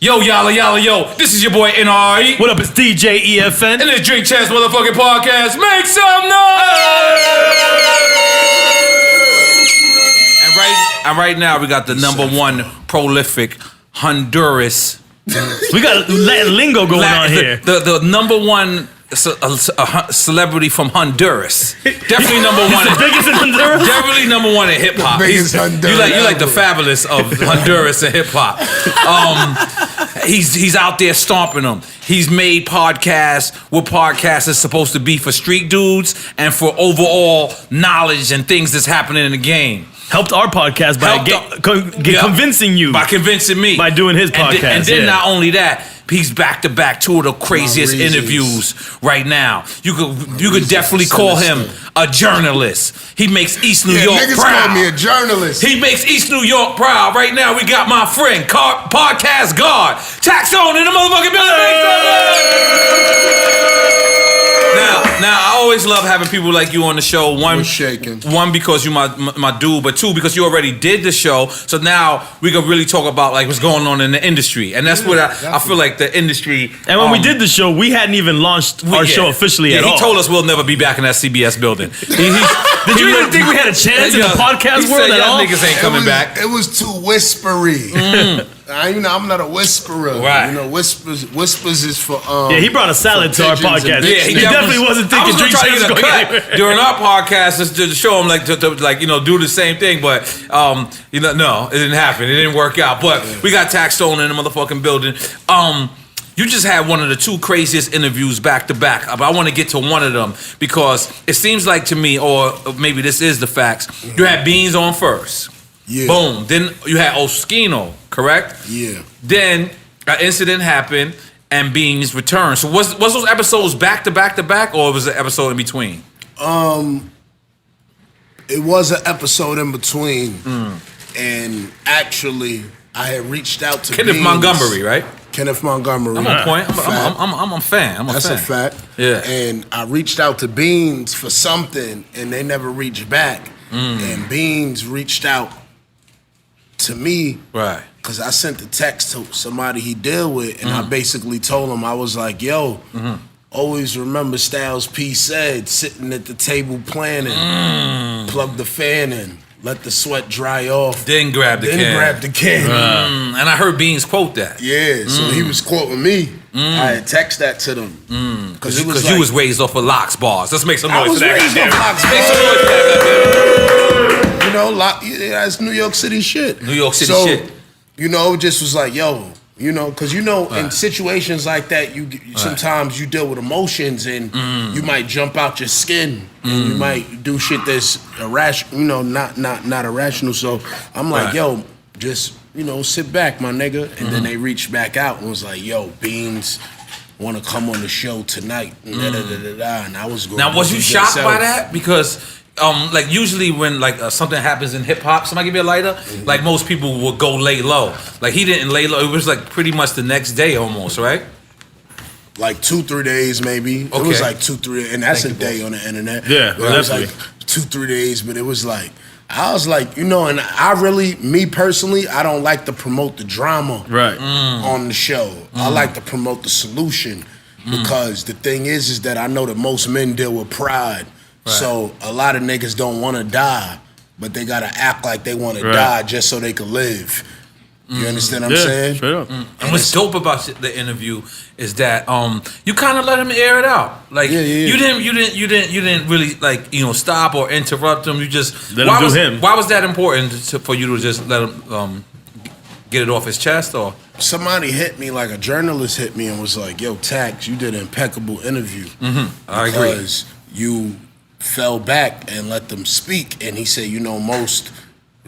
Yo, yalla, yalla, yo, this is your boy N.O.R.E. What up, it's DJ EFN. And this Drink Champs motherfucking podcast. Make some noise! And right now we got the number one prolific Honduras. We got Latin lingo going on here. The number one celebrity from Honduras. Definitely number one. The biggest in Honduras? Definitely number one in hip hop. You like the fabulous of Honduras and hip hop. He's out there stomping them. He's made podcasts. What podcasts is supposed to be for street dudes and for overall knowledge and things that's happening in the game. Helped our podcast by convincing you. By convincing me. By doing his podcast. And then not only that, he's back-to-back two of the craziest interviews right now. You could definitely call him a journalist. He makes East New York niggas proud. call me a journalist. He makes East New York proud. Right now, we got my friend, podcast god, Taxstone in the motherfucking building. Now, I always love having people like you on the show. One, because you my dude, but two, because you already did the show. So now we can really talk about like what's going on in the industry, and that's what I feel like the industry. And when we did the show, we hadn't even launched our show officially at all. He told us we'll never be back in that CBS building. Did you even think we had a chance in the podcast world at all? Niggas ain't coming back. It was too whispery. I'm not a whisperer. Right. Whispers is for he brought a salad to our podcast. Yeah, he definitely wasn't thinking Drink Champs going anywhere. During our podcast to show him to do the same thing, but no, it didn't happen. It didn't work out. But we got Taxstone in the motherfucking building. You just had one of the two craziest interviews back to back. I want to get to one of them because it seems like to me, or maybe this is the facts. You had Beans on first. Yeah. Boom. Then you had Oskino, correct? Yeah. Then an incident happened and Beans returned. So was those episodes back to back to back, or was it an episode in between? It was an episode in between, and actually, I had reached out to Kenneth Beans. Montgomery, right? Kenneth Montgomery. I'm on point. I'm a fan. That's a fact. Yeah. And I reached out to Beans for something, and they never reached back. And Beans reached out to me, right? Because I sent the text to somebody he deal with, and I basically told him, I was like, yo, always remember Styles P said, sitting at the table planning, plug the fan in, let the sweat dry off. Then grab the can. And I heard Beans quote that. Yeah, so he was quoting me. I had text that to them. Because you was raised off of Locks bars. Let's make some noise for that. I was raised off Locks bars. Make some noise for that. That's New York City shit. New York City shit. It just was like, yo, because in situations like that, sometimes you deal with emotions and you might jump out your skin and you might do shit that's irrational, not irrational. So I'm like, yo, just sit back, my nigga. And then they reached back out and was like, yo, Beans want to come on the show tonight. And I was going. Now, was you shocked by that? Because usually when something happens in hip hop, somebody give me a lighter. Like most people will go lay low. Like he didn't lay low. It was like pretty much the next day almost, right? Like 2-3 days maybe. Okay. It was like 2-3, and that's a day on the internet. Yeah, but it was like 2-3 days. But it was like I was like, and I really, me personally, I don't like to promote the drama on the show. I like to promote the solution because the thing is that I know that most men deal with pride. So a lot of niggas don't want to die, but they gotta act like they want to die just so they can live. You understand what I'm saying? Straight up. And what's dope about the interview is that you kind of let him air it out. Like you didn't really stop or interrupt him. You just let him do him. Why was that important for you to just let him get it off his chest? Or somebody hit me, like a journalist hit me and was like, "Yo, Tax, you did an impeccable interview." I agree. Because you fell back and let them speak. And he said, most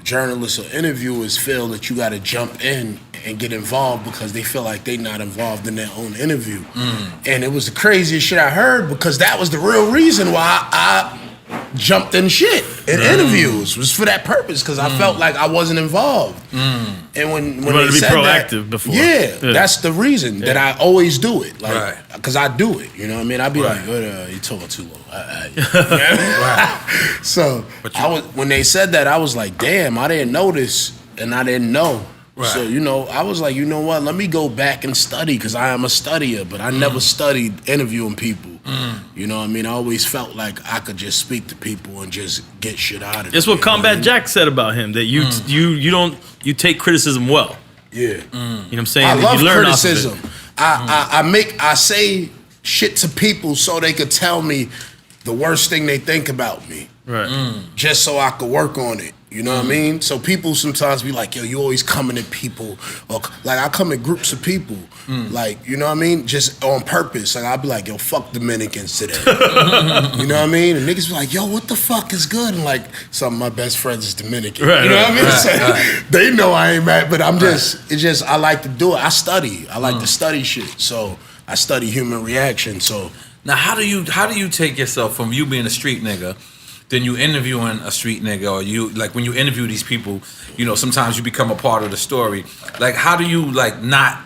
journalists or interviewers feel that you got to jump in and get involved because they feel like they not involved in their own interview. And it was the craziest shit I heard because that was the real reason why I jumped in shit in interviews, was for that purpose because I felt like I wasn't involved. And when they to be said proactive that, before. That's the reason that I always do it, because I do it. You know what I mean? I'd be like, "You talking too low." So when they said that, I was like, "Damn, I didn't notice and I didn't know." Right. So, you know, I was like, you know what? Let me go back and study because I am a studier, but I never studied interviewing people. You know what I mean? I always felt like I could just speak to people and just get shit out of it. That's what Combat Jack said about him, that you take criticism well. Yeah. You know what I'm saying? I That love you learn criticism. Off of it. I say shit to people so they could tell me the worst thing they think about me. Right. Just so I could work on it. You know what I mean? So people sometimes be like, yo, you always coming at people. Or, like, I come in groups of people. Like, you know what I mean? Just on purpose. Like, I'll be like, yo, fuck Dominicans today. You know what I mean? And niggas be like, yo, what the fuck is good? And like, some of my best friends is Dominican. Right, you know what I mean? right, So, they know I ain't mad, but I'm just, it's just, I like to do it. I study. I like to study shit. So, I study human reaction. So, now, how do you take yourself from you being a street nigga, then you interviewing a street nigga, or you, like, when you interview these people, you know, sometimes you become a part of the story. Like, how do you, like, not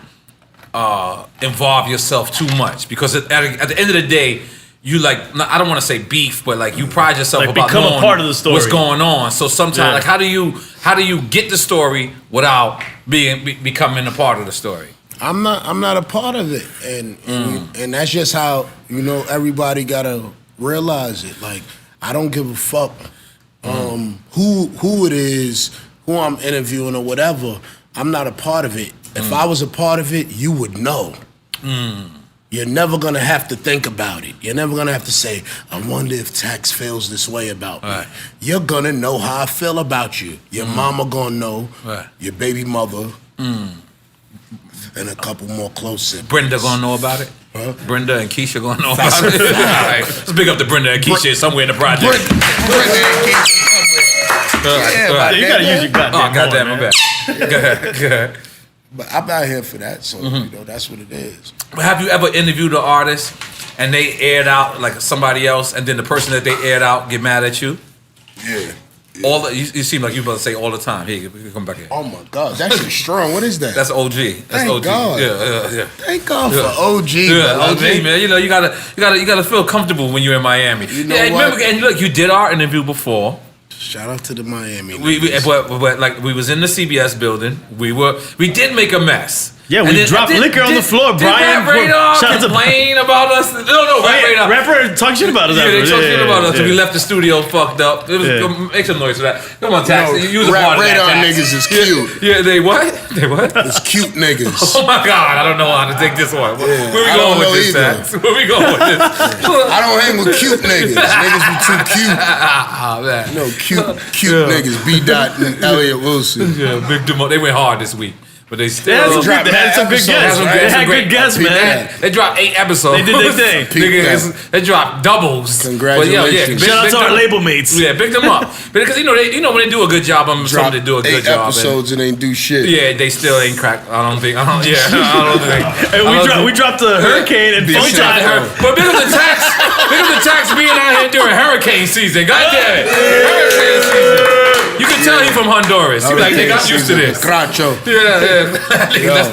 involve yourself too much? Because at the end of the day, you, like, I don't want to say beef, but, like, you pride yourself Like, about become a knowing part of the story. what's going on. So sometimes, like, how do you get the story without becoming a part of the story? I'm not a part of it, and that's just how, you know, everybody gotta realize it. Like, I don't give a fuck who it is, who I'm interviewing or whatever. I'm not a part of it. If I was a part of it, you would know. You're never gonna have to think about it. You're never gonna have to say, I wonder if Tax feels this way about me. Right. You're gonna know how I feel about you. Your mama gonna know. Right. Your baby mother. And a couple more close siblings. Brenda gonna know about it? Huh? Brenda and Keisha gonna know about it? All right. Let's big up to Brenda and Keisha somewhere in the project. Brenda and Keisha. You gotta use your goddamn goddamn, horn, my bad. Go ahead. But I'm not here for that, so you know that's what it is. But have you ever interviewed an artist and they aired out like somebody else, and then the person that they aired out get mad at you? Yeah. You seem like you about to say all the time. Here, come back here. Oh my God, that's just strong. What is that? That's OG. That's Thank OG. God. Yeah. Thank God for OG. Yeah, man. OG, man. You know, you gotta feel comfortable when you're in Miami. You know Remember, what? and look, you did our interview before. Shout out to the Miami. But like we was in the CBS building. We did make a mess. Yeah, we dropped liquor on the floor. Brian Rap Radar shout out to complain about us. No, Rap Radar. Rapper talk shit about us. Yeah, they talk shit about us. Yeah. So we left the studio fucked up. It was make some noise for that. Come on, Tax. No, You was a Rap part of that, Radar Tax. niggas is cute. Yeah, they what? They what? It's cute niggas. Oh my God, I don't know how to take this one. Where we I going don't with this, know either. Tax? Where we going with this? I don't hang with cute niggas. Niggas be too cute. Ah, man. No, cute niggas. B. Dot and Elliot Wilson. Yeah, big demo. They went hard this week. But they still They had some good guests. They had good guests, man. They dropped 8 episodes. They did their thing. They dropped doubles. Congratulations. Shout out to our label mates. Yeah, pick them up. Because you know when they do a good job, I'm Drop somebody to do a good 8 job. episodes and ain't do shit. Yeah, they still ain't cracked. I don't think. And we dropped the hurricane and phone time. But big up the Tax. Big up the Tax being out here during hurricane season. God damn it. Hurricane season. You can tell he from Honduras. You like, nigga, I'm used to this. Cracho. Yeah.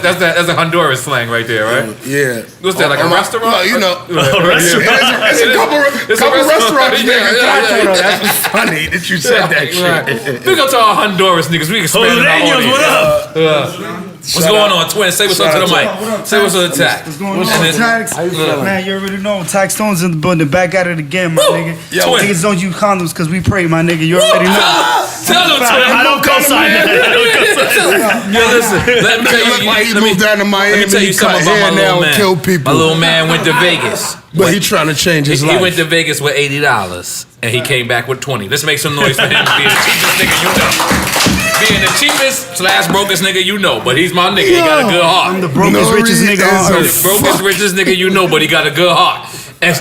That's a Honduras slang right there, right? Yeah. What's that, like a restaurant? Well, you know. Restaurant. It's a couple restaurants. Yeah. That's what's funny that you said that shit. Big up to our Honduras niggas. We expanding our Hondureños, audience. what up? What's going on, Twin? Say what's up to the mic. Say what's up to Tax. What's going on, Tax? Man, you already know. Taxstone's in the building. Back at it again, my nigga. Yo, Niggas don't use condoms because we pray, my nigga. You already know. Tell them, Twin. I don't co-sign that. Yo, listen. Let me tell Look like he you. moved down to Miami. Let me tell you He cut something about hair my now little and kill man. people. My little man went to Vegas. But he trying to change his life. He went to Vegas with $80 and he came back with 20. Let's make some noise for him being the cheapest nigga you know. Being the cheapest / brokest nigga you know, but he's my nigga. He got a good heart. I'm the brokest, richest nigga on earth. Brokest, richest nigga you know, but he got a good heart. And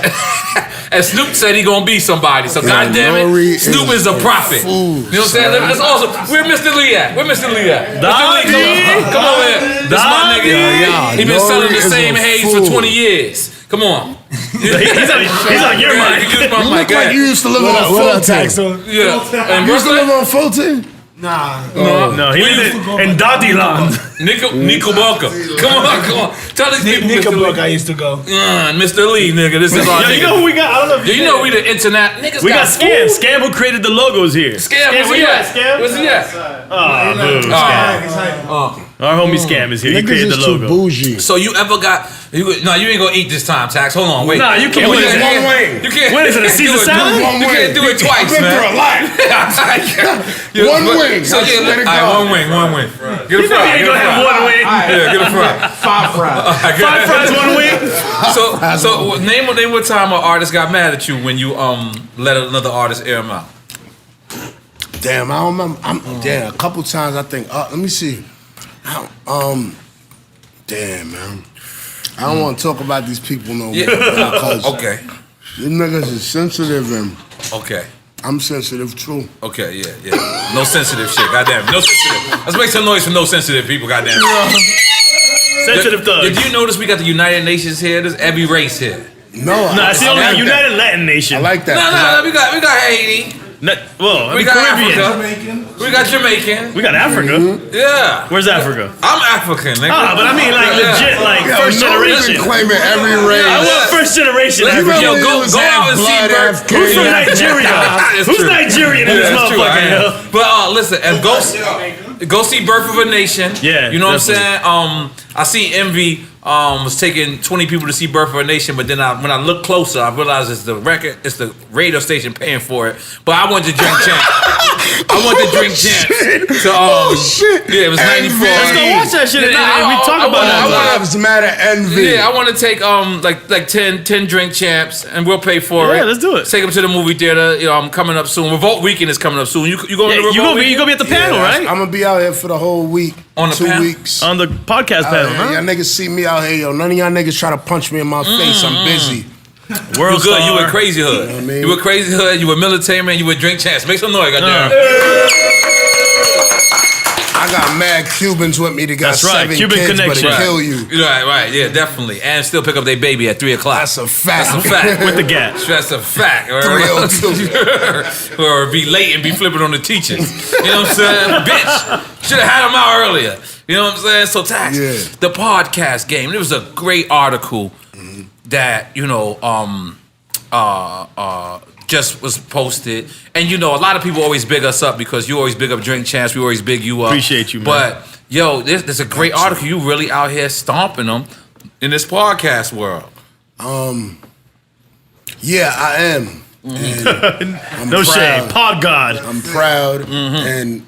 Snoop said he gonna be somebody. So goddamn N.O.R.E. it, Snoop is a prophet. Fool, You know what I'm saying? That's awesome. Where Mr. Lee at? Mr. Lee, come over here. This my nigga. He been selling the same haze for 20 years. Come on. He's on your mic. You look like you used to live on Fulton. Yeah. And You used to live on Fulton? Nah. No, he lives in Dadiland. Nickelbacker. Come on. Tell these people, Nickelbacker, I used to go. Mr. Lee, nigga. This is our nigga. You know who we got? I don't know if You know we the internet. Niggas we got Scam. Scam who created the logos here. Scam, where you at? Scam? Where's he at? Oh, boo. Our homie Scam is here. He Niggas created the is too logo. bougie. So you ever got... you ain't gonna eat this time, Tax. Hold on, wait. Nah, you can't. Come on, What is it? One wing. You can't. What is it, a Caesar salad? You can't do it twice, I've been man. through a lot. One wing. So I swear to all God. right, one wing. Get a You know fry. you ain't Get a gonna have fry. one wing. Yeah, get a fry. 5 fries. Five fries, one wing. So name what time an artist got mad at you when you let another artist air him out. Damn, I don't remember. Damn, a couple times I think. Let me see. Damn, man. I don't want to talk about these people no more. Because Okay. these niggas is sensitive and Okay. I'm sensitive too. Okay. Yeah. No sensitive shit. Goddamn. No sensitive. Let's make some noise for no sensitive people. Goddamn. Sensitive thugs. Did you notice we got the United Nations here? There's every race here. No, Nah, it's the only like United Latin Nation. I like that. No. We got Haiti. Well, I We mean, got Caribbean. Africa. We got Jamaican. We got Africa. Yeah. Where's Africa? I'm African, nigga. Ah, but I mean, like, legit, like, Yo, first no reason generation. claiming every race. I want first generation Let's African. Yo, Remember go it was out and see blood Bert. after Who's from Kenya. Nigeria? It's Who's true. Nigerian in this That's true, I motherfucker? am. But listen, and go see Birth of a Nation. Yeah, you know what definitely. I'm saying. I see Envy was taking 20 people to see Birth of a Nation, but then when I look closer, I realized it's the radio station paying for it. But I wanted to drink champ. I wanted to drink champs. Oh shit! Yeah, it was 94. Let's go watch that shit. And we talk about that. Lives matter. Envy. Yeah, I want to take like 10 drink champs, and we'll pay for it. Yeah, let's do it. Take them to the movie theater. You know, I'm coming up soon. Revolt Weekend is coming up soon. You going to Revolt You Weekend? gonna be at the panel, right? I'm gonna be out here for the whole week. On the 2 panel? weeks. On the podcast panel, huh? Y'all niggas see me out here, yo. None of y'all niggas try to punch me in my face. I'm busy. World You good? Star. You were Crazy Hood. You know what I mean? You were Crazy Hood. You were Military Man. You were Drink Champs. Make some noise, goddamn. I got mad Cubans with me that got That's right, 7 Cuban kids, connection. but kill you. Right, yeah, definitely. And still pick up their baby at 3 o'clock. That's a fact. That's a fact. With the gat. That's a fact. 302. Or be late and be flipping on the teachers. You know what I'm saying? Bitch. Should have had them out earlier. You know what I'm saying? So, Tax, Yeah. the podcast game. There was a great article that, just was posted. And, a lot of people always big us up because you always big up Drink Champs. We always big you up. Appreciate you, man. But, there's a great article. You really out here stomping them in this podcast world. Yeah, I am. And I'm No proud. shame. Pod God. I'm proud. And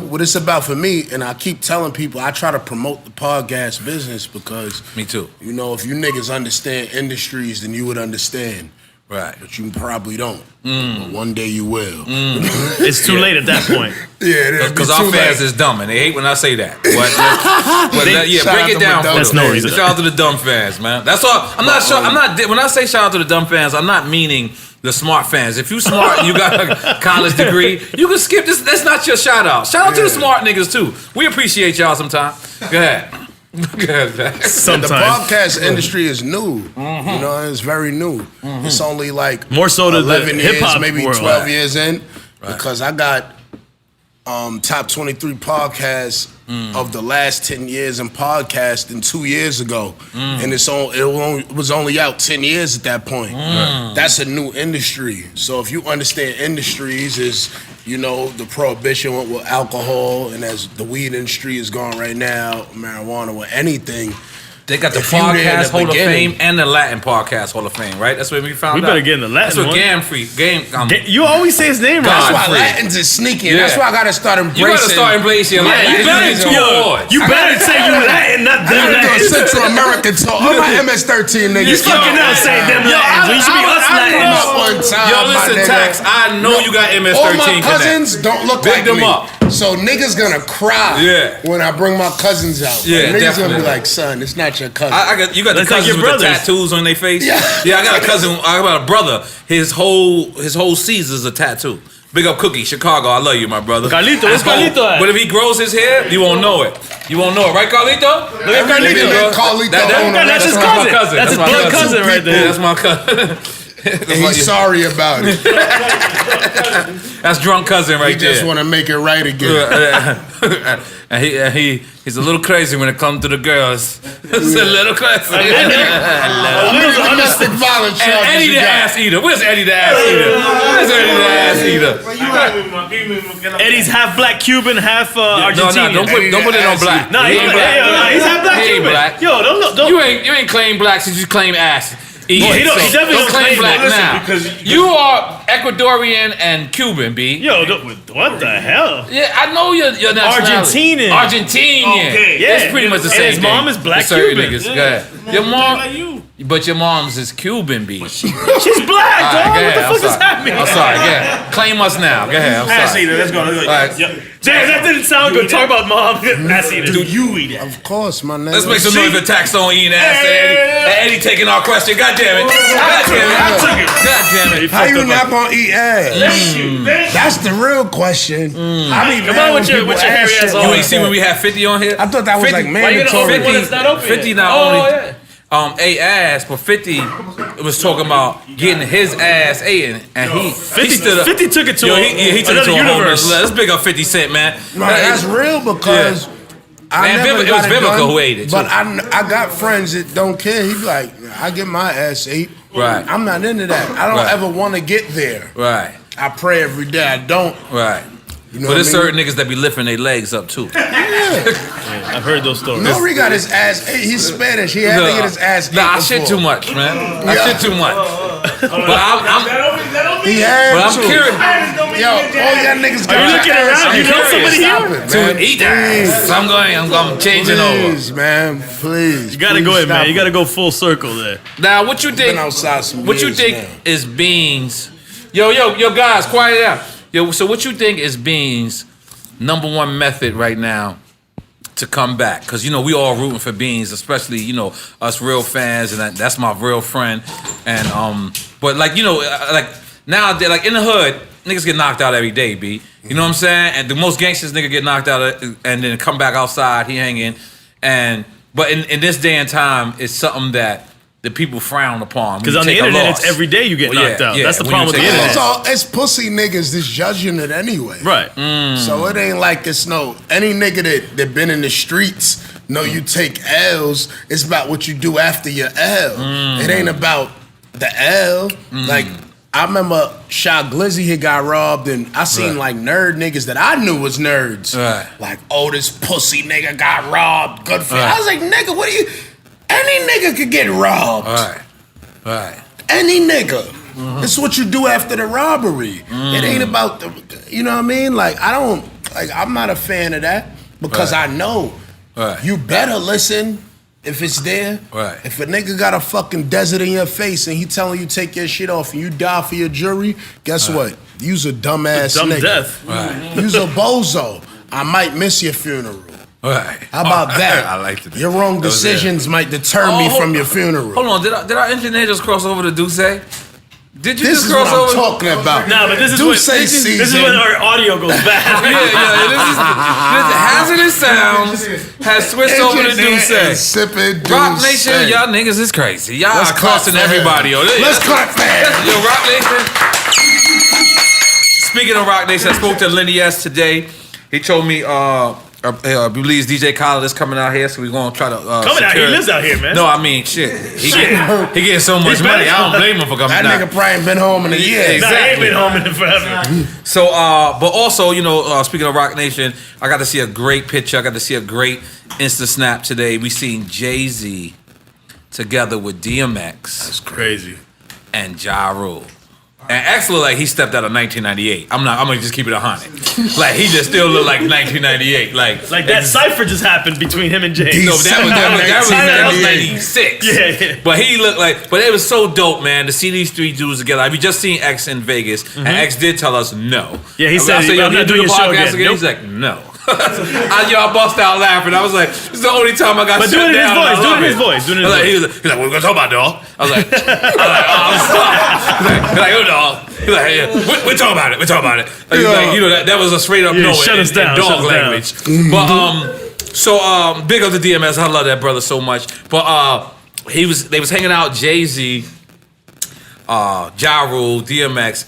what it's about for me, and I keep telling people, I try to promote the podcast business because Me too. if you niggas understand industries, then you would understand. Right. But you probably don't. But one day you will. It's too late at that point. Yeah, it is. Because our fans is dumb and they hate when I say that. But Shout break out it to down my for That's them. no reason. Shout out to the dumb fans, man. That's all. I'm not sure. When I say shout out to the dumb fans, I'm not meaning the smart fans. If you smart and you got a college degree, you can skip this. That's not your shout out. Shout out to the smart niggas too. We appreciate y'all sometime. Go ahead. Sometimes. The podcast industry is new. It's very new. It's only like More so to the 11 years, hip-hop maybe world. 12 years in. Because I got top 23 podcasts of the last 10 years in podcasting 2 years ago. And it was only out 10 years at that point. That's a new industry. So if you understand industries is, the prohibition with alcohol, and as the weed industry is going right now, marijuana or anything. They got the If you there in Podcast the Hall of beginning- Fame and the Latin Podcast Hall of Fame, right? That's what we found out. We better get in the Latin That's what one. You always say his name That's right. why free. Latins is sneaky. Yeah. That's why I gotta start embracing. You gotta start embracing your Latin. You better say you Latin, not them I'm doing Latin. Central American talk. All my MS-13 niggas. You fucking up saying them Latins. You should be us Latins. One time, Yo, my listen, nigga. Tax. I know you got MS-13 All my connect. cousins don't look Big like them me. up. So niggas gonna cry when I bring my cousins out. Yeah, niggas definitely. gonna be like, son, it's not your cousin. You got the That's like cousins your with brothers. the tattoos on their face. Yeah. I got a cousin. I got a brother. His whole Caesar's a tattoo. Big up Cookie, Chicago. I love you, my brother. Carlito, where's Carlito at? But if he grows his hair, you won't know it. You won't know it, right, Carlito? Look at Every nigga Carlito, named bro. Carlito owner. That's his my cousin. That's his my blood cousin right there. Yeah, that's my cousin. And he's sorry about it. That's drunk cousin right there. He just want to make it right again. And he's a little crazy when it comes to the girls. It's a little crazy. Domestic violence charges. Eddie the ass eater. Where's Eddie the ass eater? Where's Eddie the ass eater? Eddie's half black Cuban, half Argentinian. No, don't put it on black. No, he ain't black. He's half black He ain't Cuban. black. Yo, don't. You ain't claim black since you claim ass. He definitely don't claim black listen, now. because you are Ecuadorian and Cuban, B. Yo, what the hell? Yeah, I know your nationality. Argentinian. Okay, yeah. It's pretty much the same his mom is black Cuban. Niggas. Yeah. Your mom, but your mom's is Cuban, B. She's black, dog. What the fuck does that mean? I'm sorry. Yeah. Claim us now. Go ahead. I'm sorry. Let's go. Right. Yep. Damn, that didn't sound good. Talk about mom. Ass eater. Do you eat it? Of course, my name. Let's make some noise for Taxstone eating ass. Eddie taking our question. God damn it. God damn it. How you not gonna eat ass? That's the real question. Come on with your hairy ass on. You ain't see when we had 50 on here? I thought that was 50, like mandatory. 50 not only ate ass, but 50 was talking about getting his ass eaten, and he 50 took it to he took it to a universe. Let's pick up 50 Cent, man. No, that's real because it was Vivica who ate it. But I got friends that don't care. He be like, I get my ass ate. Right. I'm not into that. I don't ever want to get there. Right. I pray every day. I don't. Right. You know but there's what I mean? certain niggas that be lifting their legs up too. I've heard those stories. N.O.R.E got his ass ate. He's Spanish. He had to get his ass ate. Nah, I shit too much, man. I shit too much. But I'm curious. Yo, all y'all niggas got Are you looking around? You know somebody here? To eat that. I'm changing Please, over. man. Please. You gotta go ahead, man. You gotta go full circle there. Now, what you think? Been outside some What you years think now. is Beans? Yo, guys, quiet down. Yo, so what you think is Beans' #1 method right now to come back? Because we all rooting for Beans, especially us real fans, and that's my real friend. And but like now like in the hood, niggas get knocked out every day, B. You know what I'm saying? And the most gangsters nigga get knocked out and then come back outside, he hanging. But in this day and time, it's something that the people frown upon. Because on the internet, it's every day you get knocked out. That's the problem with the internet. It's pussy niggas that's judging it anyway. Right. So it ain't like it's any nigga that been in the streets know you take L's. It's about what you do after your L. It ain't about the L. Like, I remember Shy Glizzy had got robbed, and I seen like nerd niggas that I knew was nerds. Right. Like, oh, this pussy nigga got robbed. Good for you. I was like, nigga, what are you... Any nigga could get robbed. Right. Any nigga. It's what you do after the robbery. It ain't about the, you know what I mean? Like, I'm not a fan of that because I know you better listen if it's there. Right. If a nigga got a fucking desert in your face and he telling you take your shit off and you die for your jury, guess what? You's a dumbass nigga. Death. Right. You's a bozo. I might miss your funeral. Right. How about that? I liked it. Your wrong decisions might deter me from your funeral. Hold on, did our engineer just cross over to Duce? Did you This just is cross what over? I'm talking about. Nah, but this is when our audio goes bad. This hazardous sounds has switched over to Duce. Sipping Rock Nation, y'all niggas is crazy. Y'all are crossing everybody. Let's clap for him. Yo, Rock Nation. Speaking of Rock Nation, I spoke to Lenny S today. He told me I believe DJ Khaled is coming out here, so we're gonna try to coming out here. He lives out here, man. No, I mean shit. He getting so much money. I don't blame him for coming out. That nigga probably ain't been home in a year. Exactly. Nah, he ain't been home in forever. So, but also, speaking of Rock Nation, I got to see a great picture. I got to see a great Insta snap today. We seen Jay-Z together with DMX. That's crazy. And Ja Rule. And X looked like he stepped out of 1998. I'm gonna just keep it 100. Like he just still looked like 1998. Like that cipher just happened between him and Jay. No, that was 96. Yeah. But he looked like, but it was so dope, man, to see these three dudes together. I mean, just seeing X in Vegas, and X did tell us no. Yeah, he said, "Yo, I'm not do doing the your show podcast again." Nope. He's like, no. I bust out laughing. I was like, this is the only time I got But shut doing down. his voice. He was like, He's like, what are we gonna talk about, dog? I was like, oh, stop. He's like, oh, dog. He's like, yeah, we're talking about it. We're talking about it. He's like, that was a straight up no shut us down, dog language. But so big up to DMS. I love that brother so much. But they was hanging out. Jay-Z Ja Rule, DMX,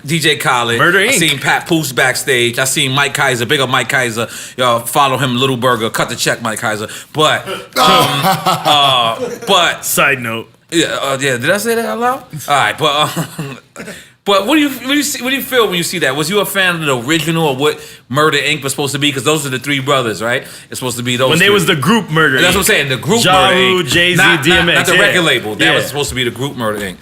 DJ Khaled. Murder Inc. I seen Pat Poose backstage. I seen Mike Kaiser, big up Mike Kaiser. Follow him, Little Burger, cut the check, Mike Kaiser. But Side note. yeah, did I say that out loud? All right, but what do you feel when you see that? Was you a fan of the original or what Murder Inc. was supposed to be? Because those are the three brothers, right? It's supposed to be those. When they three. was the group Murder Inc. That's what I'm saying. The group Ja Murder Rule, Inc. Jay-Z, not DMX. the record label. That Yeah. was supposed to be the group Murder Inc.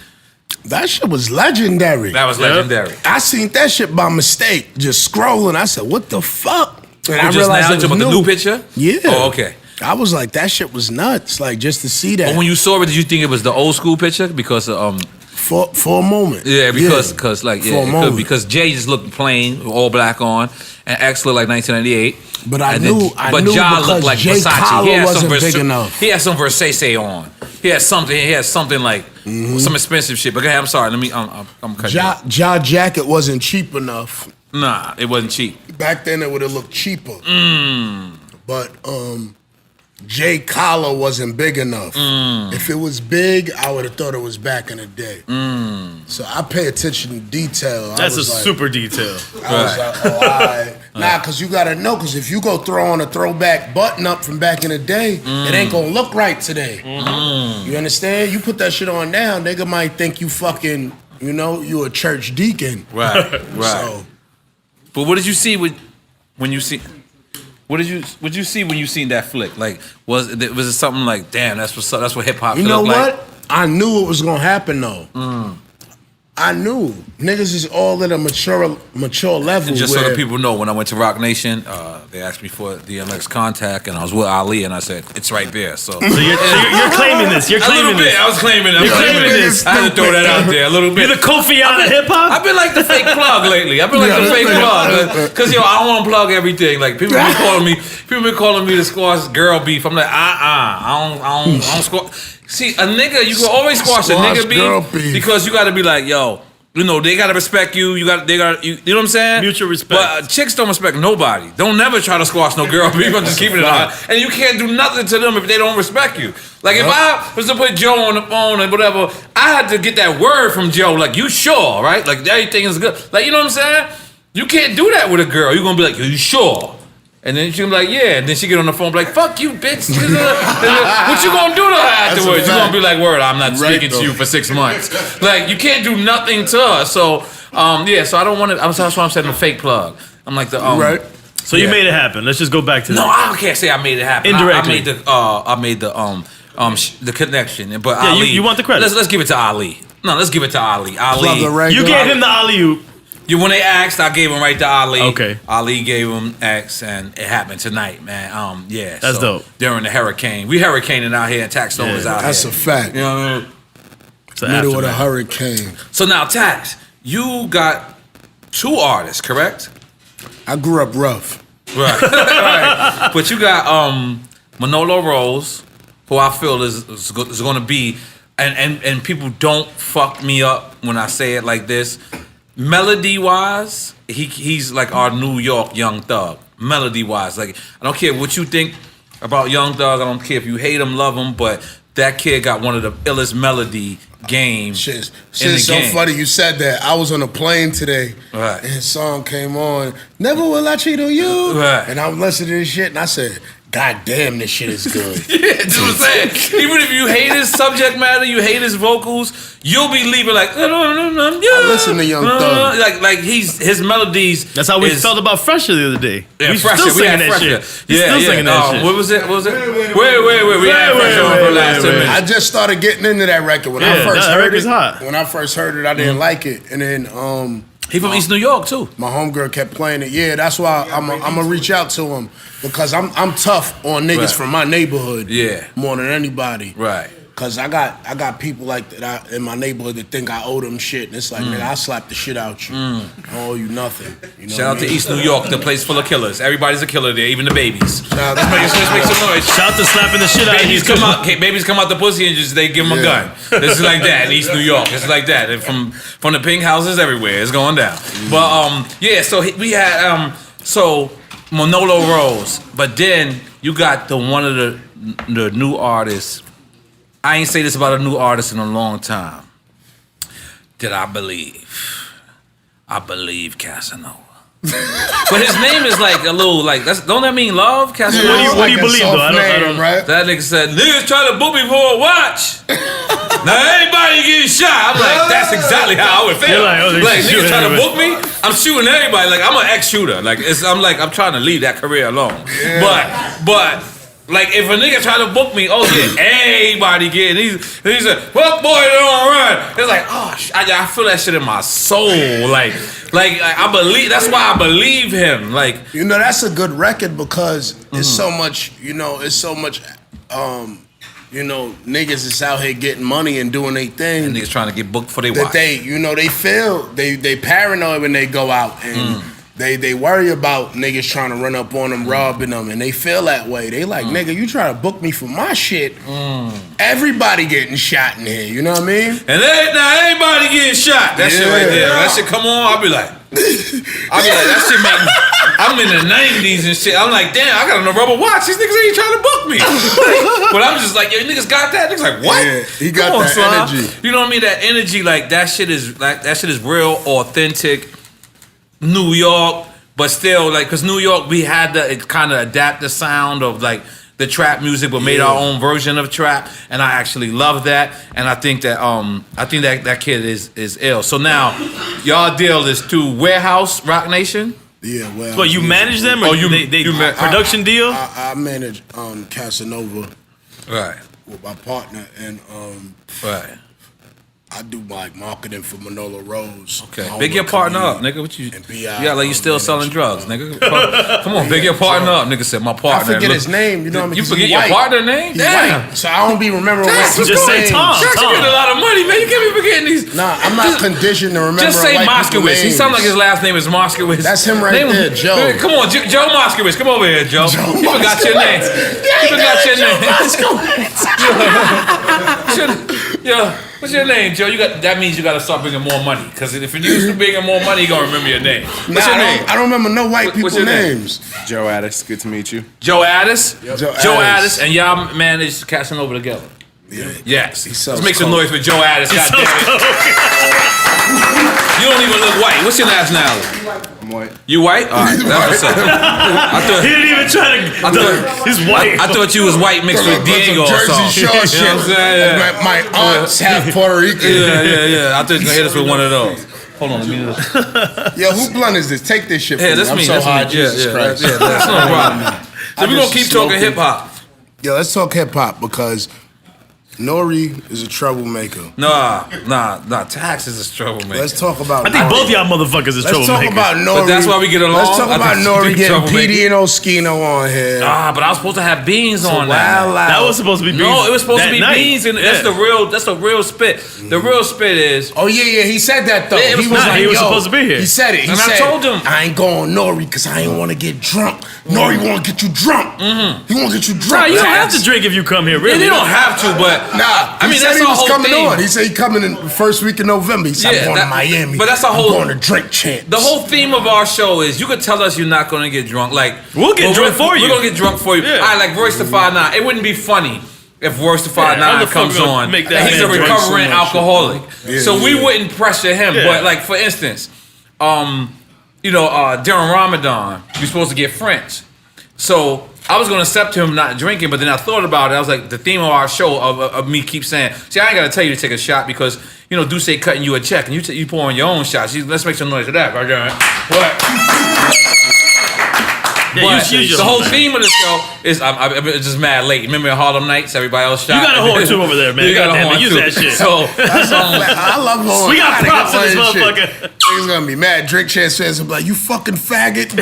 That shit was legendary. That was legendary. I seen that shit by mistake, just scrolling. I said, "What the fuck?" And I just realized now it was about the new picture. Yeah. Oh, okay. I was like, that shit was nuts. Like just to see that. But when you saw it, did you think it was the old school picture? Because for a moment. yeah, because because Jay just looked plain, all black on, and X looked like 1998. But I And knew Ja because looked like Jay Versace. collar wasn't big enough. He had some Versace on. He had something like some expensive shit. But go ahead, I'm sorry. I'm cutting you off. Ja jacket wasn't cheap enough. Nah, it wasn't cheap. Back then it would have looked cheaper. But Jay collar wasn't big enough. If it was big, I would have thought it was back in the day. So I pay attention to detail. That's super detail. I was like, oh, all right. Nah, because you got to know, because if you go throw on a throwback button up from back in the day, it ain't going to look right today. You understand? You put that shit on now, nigga might think you fucking, you a church deacon. Right, right. So, but what did you see when you see? What did you see when you seen that flick? Like, was it something like, damn, that's what hip hop? you know look what? Like? I knew it was gonna happen though. I knew niggas is all at a mature level. And just so where, that people know, when I went to Rock Nation, they asked me for DMX contact, and I was with Ali, and I said it's right there. So you're claiming this. You're claiming this. I was claiming it. You're claiming this. I had to throw that out there a little bit. You're the Kofi out of hip hop. I've been like the fake plug lately. I've been like the fake plug because I don't want to plug everything. Like people been calling me to squash girl beef. I'm like I don't squash. See, a nigga, you can always squash a nigga beef because you got to be like, yo, they got to respect you. You know what I'm saying? Mutual respect. But chicks don't respect nobody. Don't never try to squash no girl beef. I'm just keeping it on. And you can't do nothing to them if they don't respect you. Like if I was to put Joe on the phone and whatever, I had to get that word from Joe. Like, you sure, right? Like everything is good. Like, you know what I'm saying? You can't do that with a girl. You're gonna be like, are you sure? And then she'll be like, yeah. And then she get on the phone, be like, fuck you, bitch. What you gonna do to her afterwards? You gonna be like, word, I'm not speaking to you for 6 months. Like, you can't do nothing to her. So, so I don't want to. That's why I'm saying the fake plug. I'm like the right. So you made it happen. Let's just go back to that. No, I can't say I made it happen. Indirectly. I made the connection. But Yeah, Ali, you want the credit. Let's give it to Ali. No, let's give it to Ali. Ali. You gave him the alley-oop. When they asked, I gave him right to Ali. Okay. Ali gave him X, and it happened tonight, man. That's dope. During the hurricane, we hurricaning out here, and Taxstone is out That's here. a fact. You know what I mean? It's an Middle of the aftermath. hurricane. So now, Tax, you got 2 artists, correct? I grew up rough. Right. Right. But you got Manolo Rose, who I feel is going to be, and people don't fuck me up when I say it like this. Melody wise, he's like our New York Young Thug. Melody wise, like I don't care what you think about Young Thug. I don't care if you hate him, love him, but that kid got one of the illest melody games. Shit's so funny you said that. I was on a plane today, and his song came on. Never will I cheat on you. Right. And I'm listening to this shit, and I said, God damn, this shit is good. Yeah, that's what I'm saying. Even if you hate his subject matter, you hate his vocals, you'll be leaving like. I listen to Young Thug. Like his melodies. That's how we felt about Fresher the other day. Yeah, we Fresher. still singing that Fresher. shit. We still singing that shit. What was it? Wait. We had Fresher on for the last 10 minutes. I just started getting into that record when I first that heard record's it. hot. When I first heard it, I didn't like it, and then he from East New York too. my homegirl kept playing it. Yeah, that's why I'm gonna reach out to him because I'm tough on niggas from my neyborhood. Yeah, more than anybody. Right. Cause I got people like that in my neighborhood that think I owe them shit, and it's like, nigga, I'll slap the shit out you. I owe you nothing. You know Shout out to East New York, the place full of killers. Everybody's a killer there, even the babies. Shout out Let's make some noise. Shout out to slapping the shit out of you. Babies come out the pussy and just they give them a gun. This is like that in East New York. It's like that. And from the pink houses everywhere, it's going down. But so we had so Manolo Rose, but then you got one of the new artists. I ain't say this about a new artist in a long time. did I believe? I believe Casanova. But his name is like a little like don't that mean love, Casanova? What do you believe though? I don't. Right? That nigga said niggas try to book me for a watch. Now everybody getting shot. I'm like, that's exactly how I would feel. Like niggas trying to book me, I'm shooting everybody. Like I'm an ex-shooter. Like I'm trying to leave that career alone. Yeah. But like if a nigga try to book me, oh yeah, everybody getting he's like, well boy, don't run. It's like, oh, I feel that shit in my soul. Like I believe. That's why I believe him. Like that's a good record because it's so much. It's so much. Niggas is out here getting money and doing their thing. And niggas trying to get booked for their watch. They feel they paranoid when they go out and they worry about niggas trying to run up on them, robbing them, and they feel that way. They like, nigga, you try to book me for my shit. Everybody getting shot in here. You know what I mean? And now everybody getting shot. That shit right there. That shit come on. I'll be like, that shit make me. I'm in the 90s and shit. I'm like, damn, I got a rubber watch. These niggas ain't trying to book me. But I'm just like, yo, niggas got that? Niggas like, what? Yeah, he got that energy. You know what I mean? That energy, like that shit is real, authentic. New York, but still, like, cause New York, we had to kind of adapt the sound of like the trap music, but made our own version of trap, and I actually love that. And I think that that kid is ill. So now, y'all deal is to Warehouse Rock Nation. Yeah, well. But you manage them, or they production deal? I manage Casanova, Right. With my partner, and Right. I do like marketing for Manola Rose. Okay, big your partner up, nigga. What you? Yeah, like you still selling drugs, nigga. Come on, big your partner up, nigga. Said my partner. I forget his name. You know what I mean? You forget your partner name? Damn. So I don't be remembering what his just say Tom. Jackson getting a lot of money, man. You can't be forgetting these. Nah, I'm not conditioned to remember. Just say Moskowitz. He sounds like his last name is Moskowitz. That's him right there, Joe. Come on, Joe Moskowitz. Come over here, Joe. You forgot your name. You forgot your name. Yo, what's your name, Joe? That means you got to start bringing more money. Because if you're used to bringing more money, you're gonna remember your name. What's your name? I don't remember no white people's names. Joe Addis, good to meet you. Joe Addis. Yep. Joe Addis, and y'all managed Casanova together. Yeah. Yes. Let's make some noise for Joe Addis. God damn it. You don't even look white. What's your nationality? I'm white. You white? All right, that's what's up. He didn't even try to. He's white. I thought you was white mixed with Diego or Jersey something. Shore shit. You know what I'm saying? Yeah. My aunt's half Puerto Rican. Yeah. I thought you was gonna hit us with one of those. Hold on, let me do this. Yo, who blunt is this? Take this shit from me. That's I'm me. so That's high, me. Jesus Christ. Yeah, that's no problem. So we're gonna keep talking hip hop. Yo, let's talk hip hop because N.O.R.E. is a troublemaker. Nah. Tax is a troublemaker. Let's talk about. I think both y'all motherfuckers is troublemakers. Let's talk about N.O.R.E. But that's why we get along. Let's talk about N.O.R.E. getting PD and Oskino on here. But I was supposed to have Beans on that. That was supposed to be Beans. No, it was supposed to be night. Beans, and that's the real spit. The real spit is. Oh yeah, he said that though. Yeah, he was supposed to be here. He said it. And I told him I ain't going N.O.R.E. because I ain't want to get drunk. N.O.R.E. want to get you drunk. He want to get you drunk. Nah, you don't have to drink if you come here. Really, they don't have to, but nah. I mean, said that's he our was whole coming thing. on. He said he coming in the first week of November. He said I'm going to Miami. But that's a whole. I'm going to Drink Champs. The whole theme of our show is you could tell us you're not going to get drunk. Like we'll get drunk for you. We're going to get drunk for you. Yeah. All right, like Royce the 5'9". It wouldn't be funny if Royce the 5'9" comes on. Make that He's a man drink recovering alcoholic, so we yeah. wouldn't pressure him. Yeah. But like for instance, during Ramadan, you're supposed to get French. So I was gonna accept him not drinking, but then I thought about it. I was like, the theme of our show of me keep saying, see, I ain't gotta tell you to take a shot because Duce cutting you a check and you pouring your own shots. Let's make some noise for that, right there. But the whole theme of the show is I'm just mad late. Remember Harlem Nights? Everybody else shot. You got a horn too over there, man. You got a horn use too. that shit. So I love horns. We got props in this motherfucker. Niggas gonna be mad. Drink Champs fans will be like, you fucking faggot.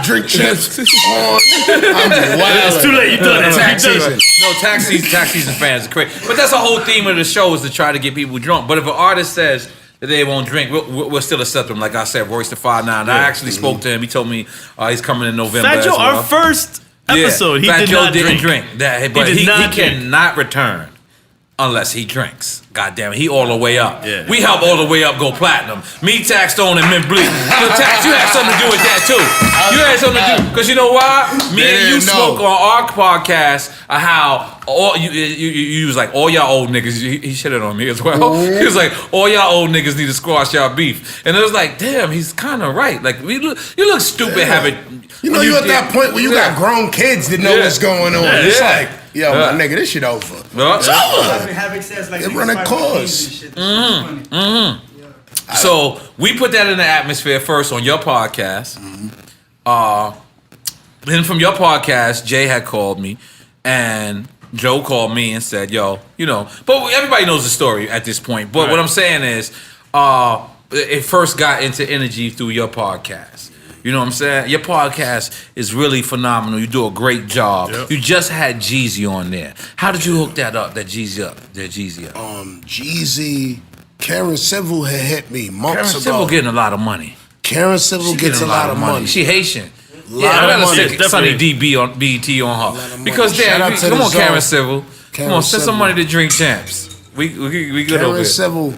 Drink Champs horn. I'm wild. It's too late. You done it. Tax season. No, tax season fans are crazy. But that's the whole theme of the show is to try to get people drunk. But if an artist says that they won't drink, we'll still accept them. Like I said, Royce the 5'9". I actually spoke to him. He told me he's coming in November. Fat Joe, as well. our first episode, he Fat did Joe not didn't drink. But he did not drink. cannot return unless he drinks. God damn it, he all the way up. Yeah. We help all the way up go platinum. Me, Taxstone, and Mint Bleak. So Tax, you had something to do with that too. You had something to do, because you know why? Me and you spoke on our podcast how all you was like, all y'all old niggas, he shitted on me as well. He was like, all y'all old niggas need to squash y'all beef. And it was like, damn, he's kind of right. Like, you look stupid having... You know, you at that point where you got grown kids that know what's going on. It's like, yo, my nigga, this shit over. It's over. Havoc says like They run a course. So we put that in the atmosphere first on your podcast. Then from your podcast, Jay had called me, and Joe called me and said, "Yo, you know." But everybody knows the story at this point. But what I'm saying is, it first got into energy through your podcast. You know what I'm saying? Your podcast is really phenomenal. You do a great job. Yep. You just had Jeezy on there. How did you hook that up? That Jeezy up? Jeezy, Karen Civil had hit me months ago. Karen Civil getting a lot of money. Karen Civil gets a lot of money. She Haitian. Yeah, I gotta stick Sunny DB on BET on her. Because damn, come on, Karen Civil. Come on, send some money to Drink Champs. We good over Karen Civil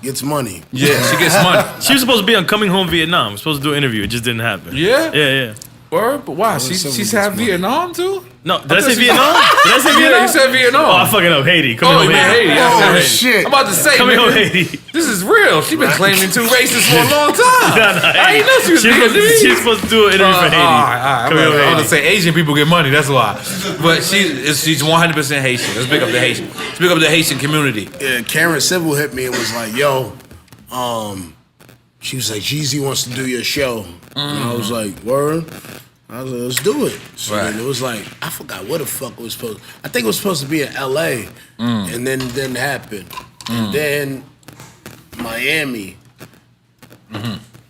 gets money. Yeah, she gets money. She was supposed to be on Coming Home Vietnam. Supposed to do an interview. It just didn't happen. Yeah? Yeah. Word? But why? She's had Vietnam too? No, did I say Vietnam? Did I say Vietnam? Yeah, you said Vietnam. Oh, I fucking up Haiti. Coming Home Haiti. Oh, shit. I'm about to say, Coming Home Haiti. This is real. She been claiming two races for a long time. I ain't know she was She's supposed to do an interview for Haiti. All right. I'm going to say Asian people get money. That's why. But she's 100% Haitian. Let's pick up the Haitian. Let's pick up the Haitian community. Yeah, Karen Civil hit me and was like, yo, she was like, Jeezy wants to do your show. And I was like, word? I was like, let's do it. So then it was like, I forgot what the fuck it was supposed to. I think it was supposed to be in LA. And then it didn't happen. And then Miami,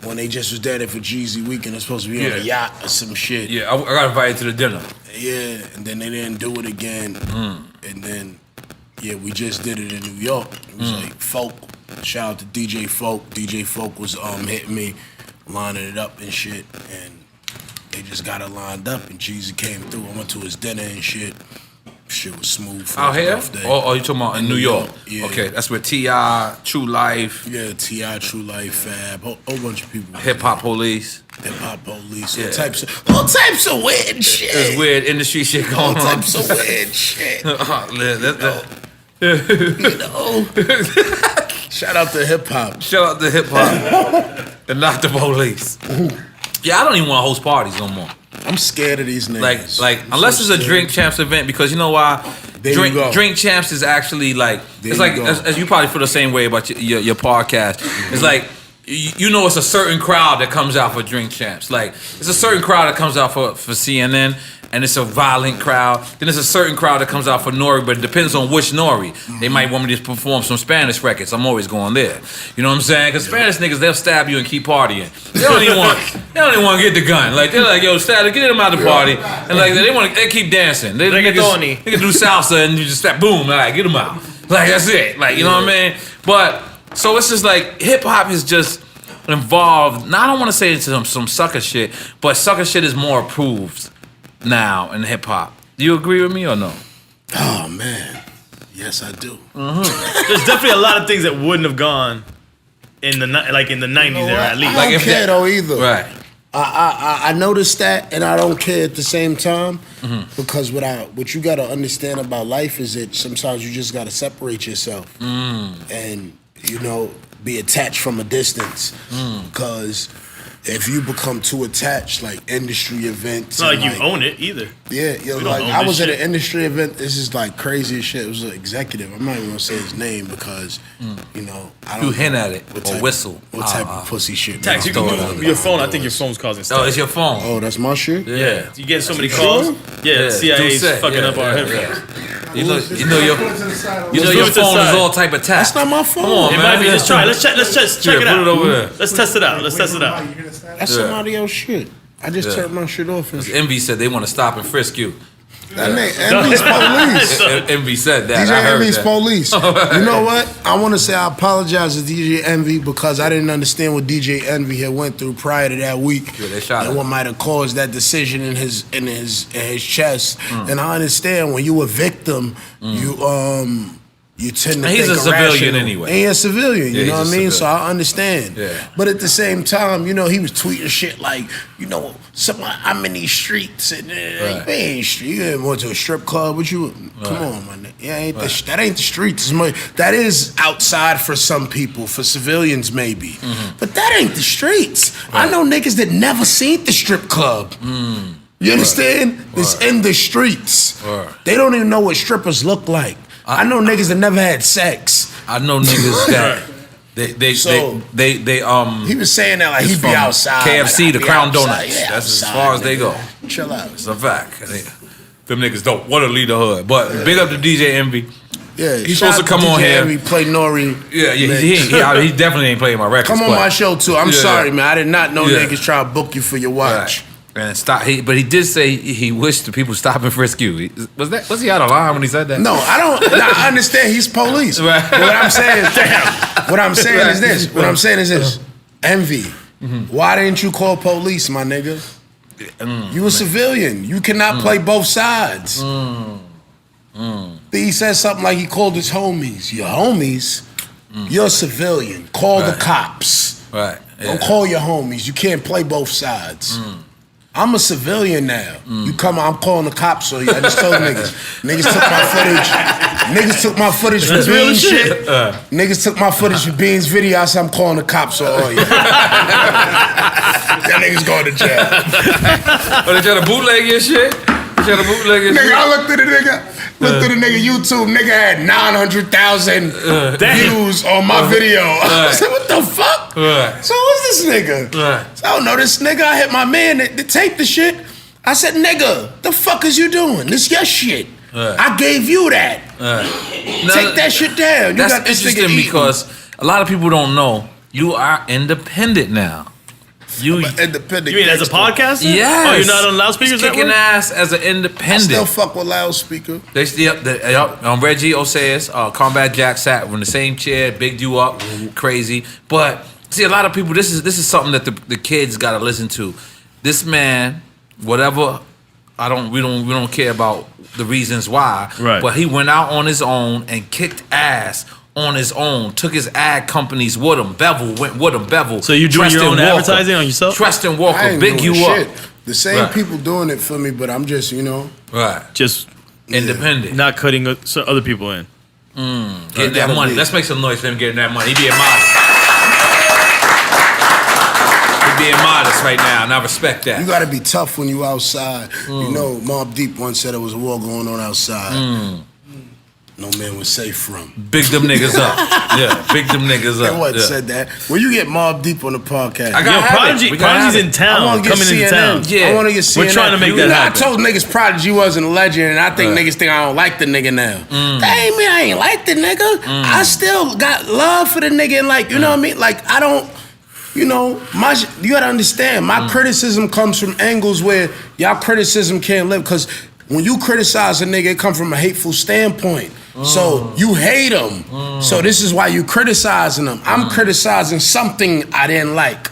when they just was there for Jeezy weekend, it was supposed to be on a yacht or some shit. Yeah, I got invited to the dinner. Yeah, and then they didn't do it again. And then, we just did it in New York. It was like Folk. Shout out to DJ Folk. DJ Folk was hitting me, lining it up and shit. And they just got it lined up, and Jeezy came through. I went to his dinner and shit. Shit was smooth. Out here? Or you talking about in New York? Yeah. Okay, that's where T.I., True Life. Yeah, T.I., True Life, Fab, whole bunch of people. Hip Hop Police. All types of weird shit. There's weird industry shit going on. All types of weird shit. Shout out to hip hop. Shout out to hip hop. And not the police. Yeah, I don't even want to host parties no more. I'm scared of these niggas. Like unless it's a Drink Champs event, because you know why? Drink Champs is actually like, it's like, as you probably feel the same way about your podcast. It's like, you know, it's a certain crowd that comes out for Drink Champs. Like, it's a certain crowd that comes out for CNN, and it's a violent crowd. Then there's a certain crowd that comes out for N.O.R.E, but it depends on which N.O.R.E. They might want me to perform some Spanish records. I'm always going there. You know what I'm saying? Because Spanish niggas, they'll stab you and keep partying. They don't even want to get the gun. Like, they're like, yo, stab it, get them out the party. And like, they keep dancing. They can do salsa and you just step, boom, like, get them out. Like, that's it. Like, you know what I mean? But, so it's just like, hip hop is just involved. Now, I don't want to say it's some sucker shit, but sucker shit is more approved now in hip hop. Do you agree with me or no? Oh man, yes I do. There's definitely a lot of things that wouldn't have gone in the 90s era at least. I don't care though either. Right. I noticed that, and I don't care at the same time because what you got to understand about life is that sometimes you just got to separate yourself and be attached from a distance because. If you become too attached, like industry events, it's not like you own it either. Yeah, like I was at an industry event. This is like crazy as shit. It was an executive. I'm not even gonna say his name because I don't. You hint at it or whistle. What type of pussy shit? Tax, you can do your phone. I think your phone's causing stuff. Oh, it's your phone. Oh, that's my shit. Yeah, you get so many calls. Yeah, CIA's fucking up our headphones. You know your phone is all type of tap. That's not my phone. Come on, it man. might be. Let's try. Let's check it out. Put it over there. Let's test it out. That's somebody else's shit. I just turned my shit off. Envy said they want to stop and frisk you. That name, Envy's police. Envy said that. DJ I heard Envy's that. police. You know what? I want to say I apologize to DJ Envy because I didn't understand what DJ Envy had went through prior to that week, and what might have caused that decision in his chest. And I understand when you a victim, you tend to he's think a civilian irrational. anyway. And he's a civilian, you Yeah, know what he's I a mean? So civilian. I understand. Yeah. But at the same time, you know, he was tweeting shit like, you know, I'm in these streets and Right. they ain't street. You ever went to a strip club? What you? Come on, my nigga. Yeah, that ain't the streets. That is outside for some people, for civilians maybe. But that ain't the streets. Right. I know niggas that never seen the strip club. You understand? It's in the streets. Right. They don't even know what strippers look like. I know niggas that never had sex. I know niggas that they He was saying that like he'd be from outside. KFC like, to be Crown outside. Donuts. Yeah, That's as outside, far as they nigga. go. Chill out. It's a fact. Them niggas don't want to lead the hood. But big up to DJ Envy. Yeah, He's shout supposed to out come on DJ here. Envy, play N.O.R.E. Yeah, he definitely ain't playing my records. Come on but- my show too. I'm Yeah. sorry, man. I did not know Yeah. niggas try to book you for your watch. Right. And stop. But he did say he wished the people stop and frisk you. Was he out of line when he said that? No, I don't. I understand he's police. Right. But what I'm saying, what I'm saying is this. What I'm saying is this. Envy. Why didn't you call police, my nigga? You a civilian. You cannot play both sides. He said something like he called his homies. Your homies? You're a civilian. Call the cops. Right. Don't call your homies. You can't play both sides. I'm a civilian now. You come, I'm calling the cops on you. I just told niggas. Niggas took my footage. Niggas took my footage for real Beans shit. shit. Niggas took my footage for Beans video. I said I'm calling the cops on you. That niggas going to jail. Oh, they try to bootleg your shit? They try to bootleg your Nigga, shit? I looked at the nigga. Looked at the nigga YouTube. Nigga had 900,000 views on my video. I said, what the fuck? So who's this nigga? So I don't know this nigga. I hit my man that taped the shit. I said, nigga, the fuck is you doing? This your shit. I gave you that. Take that shit down. You That's got this nigga interesting eating. because a lot of people don't know you are independent now. Independent. You mean as a podcaster? Yes. Oh, you're not on loudspeakers He's kicking network? ass as an I independent. still fuck with loudspeaker. Reggie Oseas, Combat Jack sat in the same chair, bigged you up, crazy. But see, a lot of people, this is something that the kids got to listen to. This man, whatever, we don't care about the reasons why. Right. But he went out on his own and kicked ass on his own. Took his ad companies with him. Bevel went with him. Bevel. So you doing your Treston own Walker. advertising on yourself? Treston I Walker, ain't big doing you shit. up. The same Right. people doing it for me, but I'm just, Right. Just Independent. not cutting other people in. Getting that money. Let's make some noise for him getting that money. He being modest. He being modest right now, and I respect that. You gotta be tough when you outside. You know, Mobb Deep once said there was a war going on outside. No man was safe from. Big them niggas up. Yeah, big them niggas up. That wasn't Yeah. said that. When you get Mobb Deep on the podcast, I got Yo, have it. Prodigy, We gotta have Prodigy's it. in town. I want to get Coming CNN. into town. Yeah. I want to get CNN. We're trying to make that You know, happen. I told niggas Prodigy wasn't a legend, and I think niggas think I don't like the nigga now. That ain't me. I ain't like the nigga. I still got love for the nigga, and like, you know what I mean? Like, I don't. You know, you gotta understand, my criticism comes from angles where y'all criticism can't live. Because when you criticize a nigga, it comes from a hateful standpoint. So you hate him. So this is why you criticizing him. I'm criticizing something I didn't like.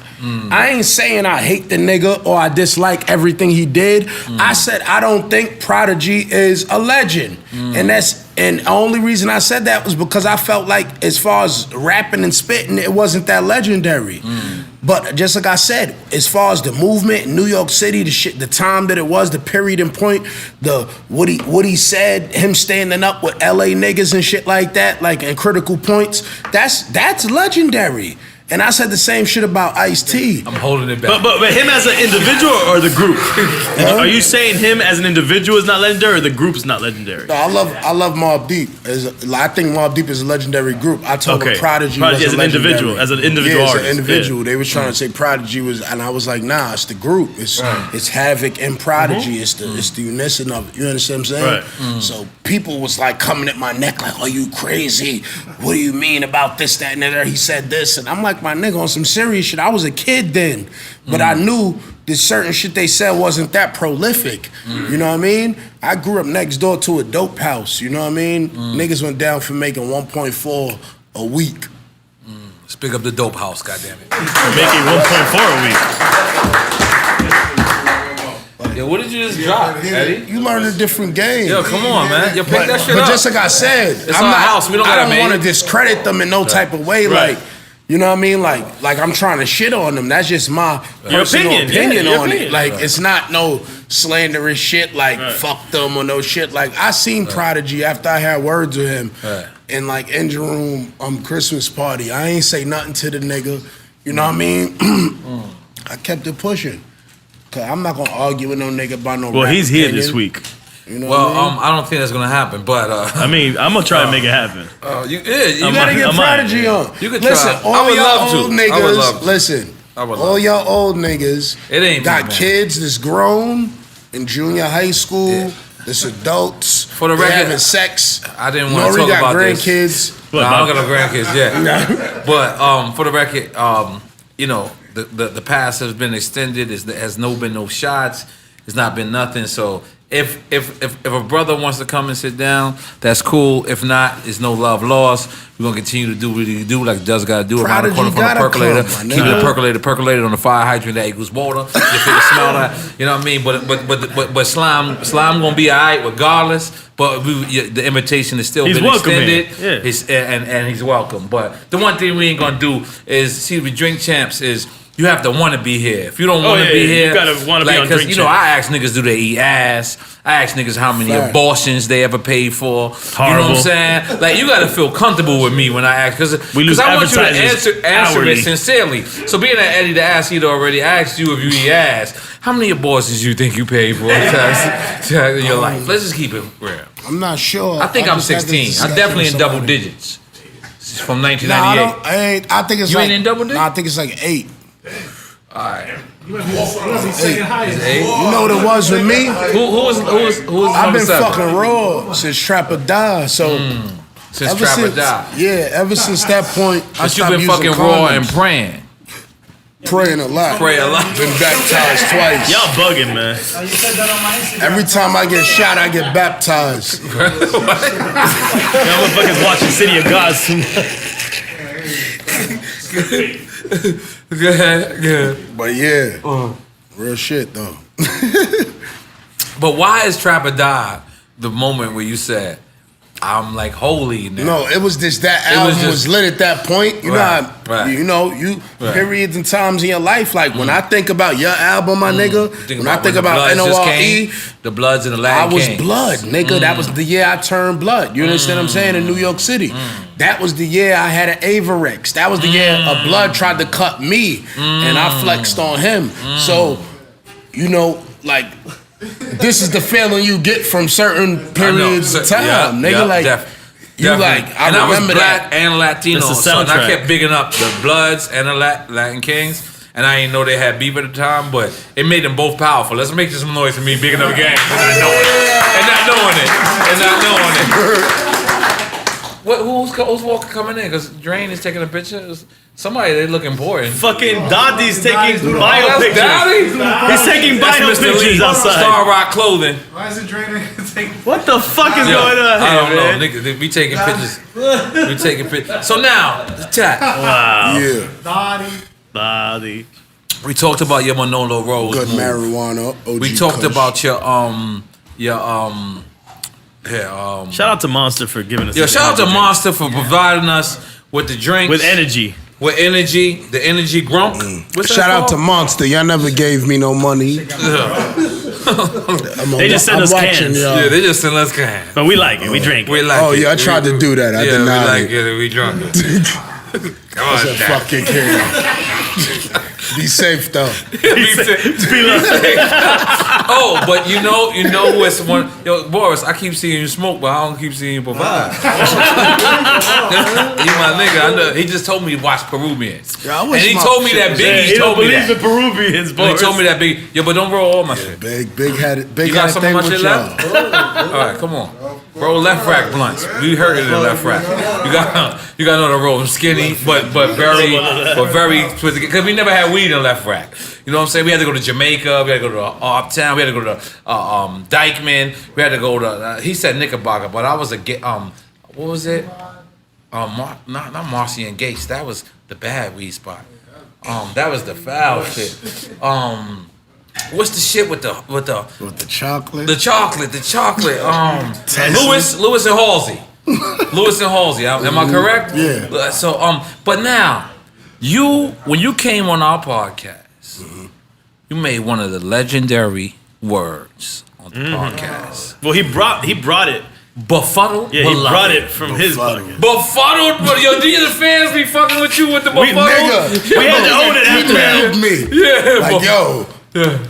I ain't saying I hate the nigga or I dislike everything he did. I said I don't think Prodigy is a legend. And the only reason I said that was because I felt like as far as rapping and spitting, it wasn't that legendary. But just like I said, as far as the movement in New York City, the shit, the time that it was, the period and point, what he said, him standing up with LA niggas and shit like that, like in critical points, that's legendary. And I said the same shit about Ice-T. I'm holding it back. But him as an individual or the group? Are you saying him as an individual is not legendary or the group is not legendary? No, I love Mobb Deep. I think Mobb Deep is a legendary group. I told him Prodigy was as a an individual, legendary. as an individual Yeah, as artist. an individual. They was trying to say Prodigy was, and I was like, nah, it's the group. It's Havoc and Prodigy. It's the unison of it. You understand what I'm saying? Right. So people was like coming at my neck like, are you crazy? What do you mean about this, that, and the other? He said this, and I'm like, my nigga, on some serious shit. I was a kid then, but I knew that certain shit they said wasn't that prolific. You know what I mean? I grew up next door to a dope house. You know what I mean? Niggas went down for making 1.4 a week. Let's pick up the dope house, goddammit. Making 1.4 a week. Yo, what did you just drop, Eddie? You learn a different game. Yo, come on, man. Yo, pick that shit but up. just like I said, It's our house. We don't I gotta don't want to make it. discredit them in no type of way. Right. Like, you know what I mean? Like I'm trying to shit on them. That's just my Your personal opinion, opinion yeah, your on opinion. it. Like, it's not no slanderous shit like fuck them or no shit. Like, I seen Prodigy after I had words with him in like engine room Christmas party. I ain't say nothing to the nigga. You know what I mean? I kept it pushing. Cause I'm not gonna argue with no nigga about no. Well, rap he's here opinion. this week. You know Well, what I mean? I don't think that's gonna happen, but I mean, I'm gonna try to make it happen. you You gotta get I'm Prodigy on. You could listen, try. all I would y'all love to. old I would niggas, love to. listen, I would all love y'all old niggas It ain't got me, man. kids that's grown in junior high school, that's adults, For the they record, having sex. I didn't want to N.O.R.E. talk got about this. grandkids. No, I don't got no grandkids yet. But for the record, you know, the pass has been extended. There has been no shots. It's not been nothing. So if a brother wants to come and sit down, that's cool. If not, it's no love lost. We're gonna continue to do what you do, like does gotta do around the corner from the Prodigy percolator. gotta come, my Keep nigga. it percolated on the fire hydrant that equals water. You feel smell that? You know what I mean? But slime gonna be alright regardless. But the invitation is still He's been welcome extended. here. Yeah. And he's welcome. But the one thing we ain't gonna do is see with Drink Champs is you have to want to be here. If you don't want to yeah, be you here, gotta wanna be on because Drink you know Champs. I ask niggas do they eat ass. I ask niggas how many Fact. abortions they ever paid for. You know what Horrible. I'm saying? Like you gotta feel comfortable with me when I ask We lose because I want you to advertisers answer hourly. it sincerely. So being that Eddie the ass eater already asked you if you eat ass, how many abortions you think you paid for in your life? Let's just keep it real. I'm not sure. I think I'm just had 16. this I'm discussion definitely with in double somebody. digits. This is from Nah, 1998. I think it's You like ain't in double digits? Nah, I think it's like 8. Alright. You know what it was with me? Who was I've number been 7? fucking raw since Trapper died. So Since Trapper died. Yeah, ever since that point, I But you stopped been using fucking raw and condoms. praying. Praying a lot. Pray a lot. Been baptized twice. Y'all bugging, man. You said that on my Instagram. Every time I get shot, I get baptized. Y'all motherfuckers watching City of Gods. Good. But yeah, real shit though. But why is Trapper died the moment where you said, I'm like holy now? No, it was just that It was album was, just- lit at that point. You Right, know, how, right. you know, you Right. periods and times in your life. Like when I think about your album, my nigga. Think When I think when the about Bloods just N.O.R.E. came, the Bloods and the I Latin was Kings. blood, nigga. That was the year I turned blood. You understand what I'm saying? In New York City. That was the year I had an Averex. That was the year a blood tried to cut me and I flexed on him. So, you know, like, this is the feeling you get from certain periods of time. Nigga, like, you like, I and I was remember black that. and Latino, It's a so and I soundtrack. kept bigging up the Bloods and the Latin Kings. And I didn't know they had beef at the time, but it made them both powerful. Let's make some noise for me bigging up gang and not knowing it. What, who's walking coming in? Because Drain is taking a picture. Somebody, they look important. Fucking Dotty's taking bio That's pictures. Dowdy? He's taking That's bio Mr. pictures Lee. outside. Star Rock Clothing. Why is it draining? What the fuck is Yo, going on here, I don't man? know, nigga. They be taking pictures. We taking pictures. So now, the chat. Wow. Yeah, Dotty. We talked about your Manolo Rose. good move. marijuana. OG We talked Kush. about your Shout out to Monster for giving us Yo, this shout out to energy. Monster for providing us with the drinks. With energy. With energy. The energy grunk. What's that Shout out to called? Monster. Y'all never gave me no money. They just sent us cans. Y'all. Yeah, they just send us cans. But we like it. We drink it. We like Oh, it. yeah, I tried to do that. I yeah, denied we like it. it. We drunk it. Come on, It's a Dad. fucking can. Be safe though. Oh, but you know what's one? Yo, Boris, I keep seeing you smoke, but I don't keep seeing you provide. You my nigga. I know. He just told me to watch Peruvians, Yeah, I and wish he my told me shit that was- Biggie He don't told me believe that. in Peruvians, He boys. told me that Biggie. Yo, but don't roll all my shit. Big had it. Big You got had a some thing of my with shit y'all. left? All right, come on. Roll left rack blunts. We heard it in left rack. You got to know to roll them skinny, but very twisted. Because we never had weed in left rack. You know what I'm saying? We had to go to Jamaica. We had to go to Uptown. We had to go to Dykeman. We had to go to. He said Knickerbocker, but I was what was it? Not Marcy and Gates. That was the bad weed spot. That was the foul shit. what's the shit with the chocolate? The chocolate. Lewis and Halsey. Lewis and Halsey. Am I correct? Yeah. So but now, when you came on our podcast, you made one of the legendary words on the podcast. Well, he brought it. Befuddled. Yeah, he brought it from his podcast. Befuddled, but yo, the fans be fucking with you with the befuddled. We had to own it after that. Me. Yeah, like yo.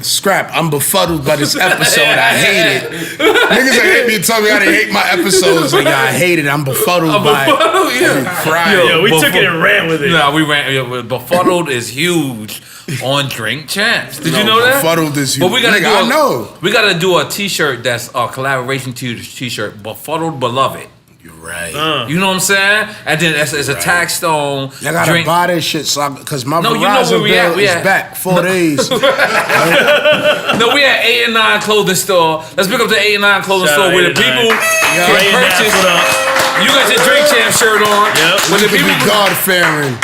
Scrap, I'm befuddled by this episode. I hate it. Niggas that hate me and tell me I didn't hate my episodes. Like, I hate it. I'm befuddled by it. Yeah, we took it and ran with it. No, we ran. Befuddled is huge on Drink Champs. Did you know that? Befuddled is huge. But we gotta I know. We gotta do a T-shirt that's a collaboration T-shirt. Befuddled Beloved. You're right. You know what I'm saying? And then it's a Taxstone. Y'all gotta buy this shit, because my Verizon bill is back 4 days. No, we at 8 and 9 clothing store. Let's pick up the 8 and 9 clothing store where the people can purchase. You got your Drink Champ shirt on. Yep. But the people God-fearing.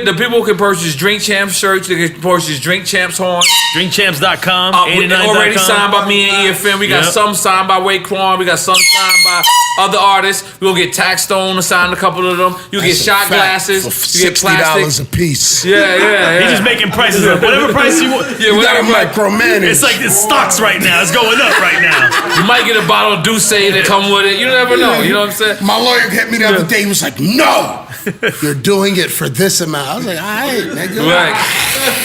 The people can purchase Drink Champ shirts. They can purchase Drink Champs horns. Drinkchamps.com. Already signed by me and EFN. We got some signed by Raekwon. We got some signed by other artists. We'll get Taxstone to sign a couple of them. You get shot glasses. For you get plastic. $60 a piece. Yeah. He's just making prices up. Whatever price you want. Yeah, you gotta micromanage. It's like the stocks right now. It's going up right now. You might get a bottle of Douce that come with it. You never know. You know what I'm saying? My lawyer hit me the other day. He was like, "No, you're doing it for this amount." I was like, "All right, nigga." Right.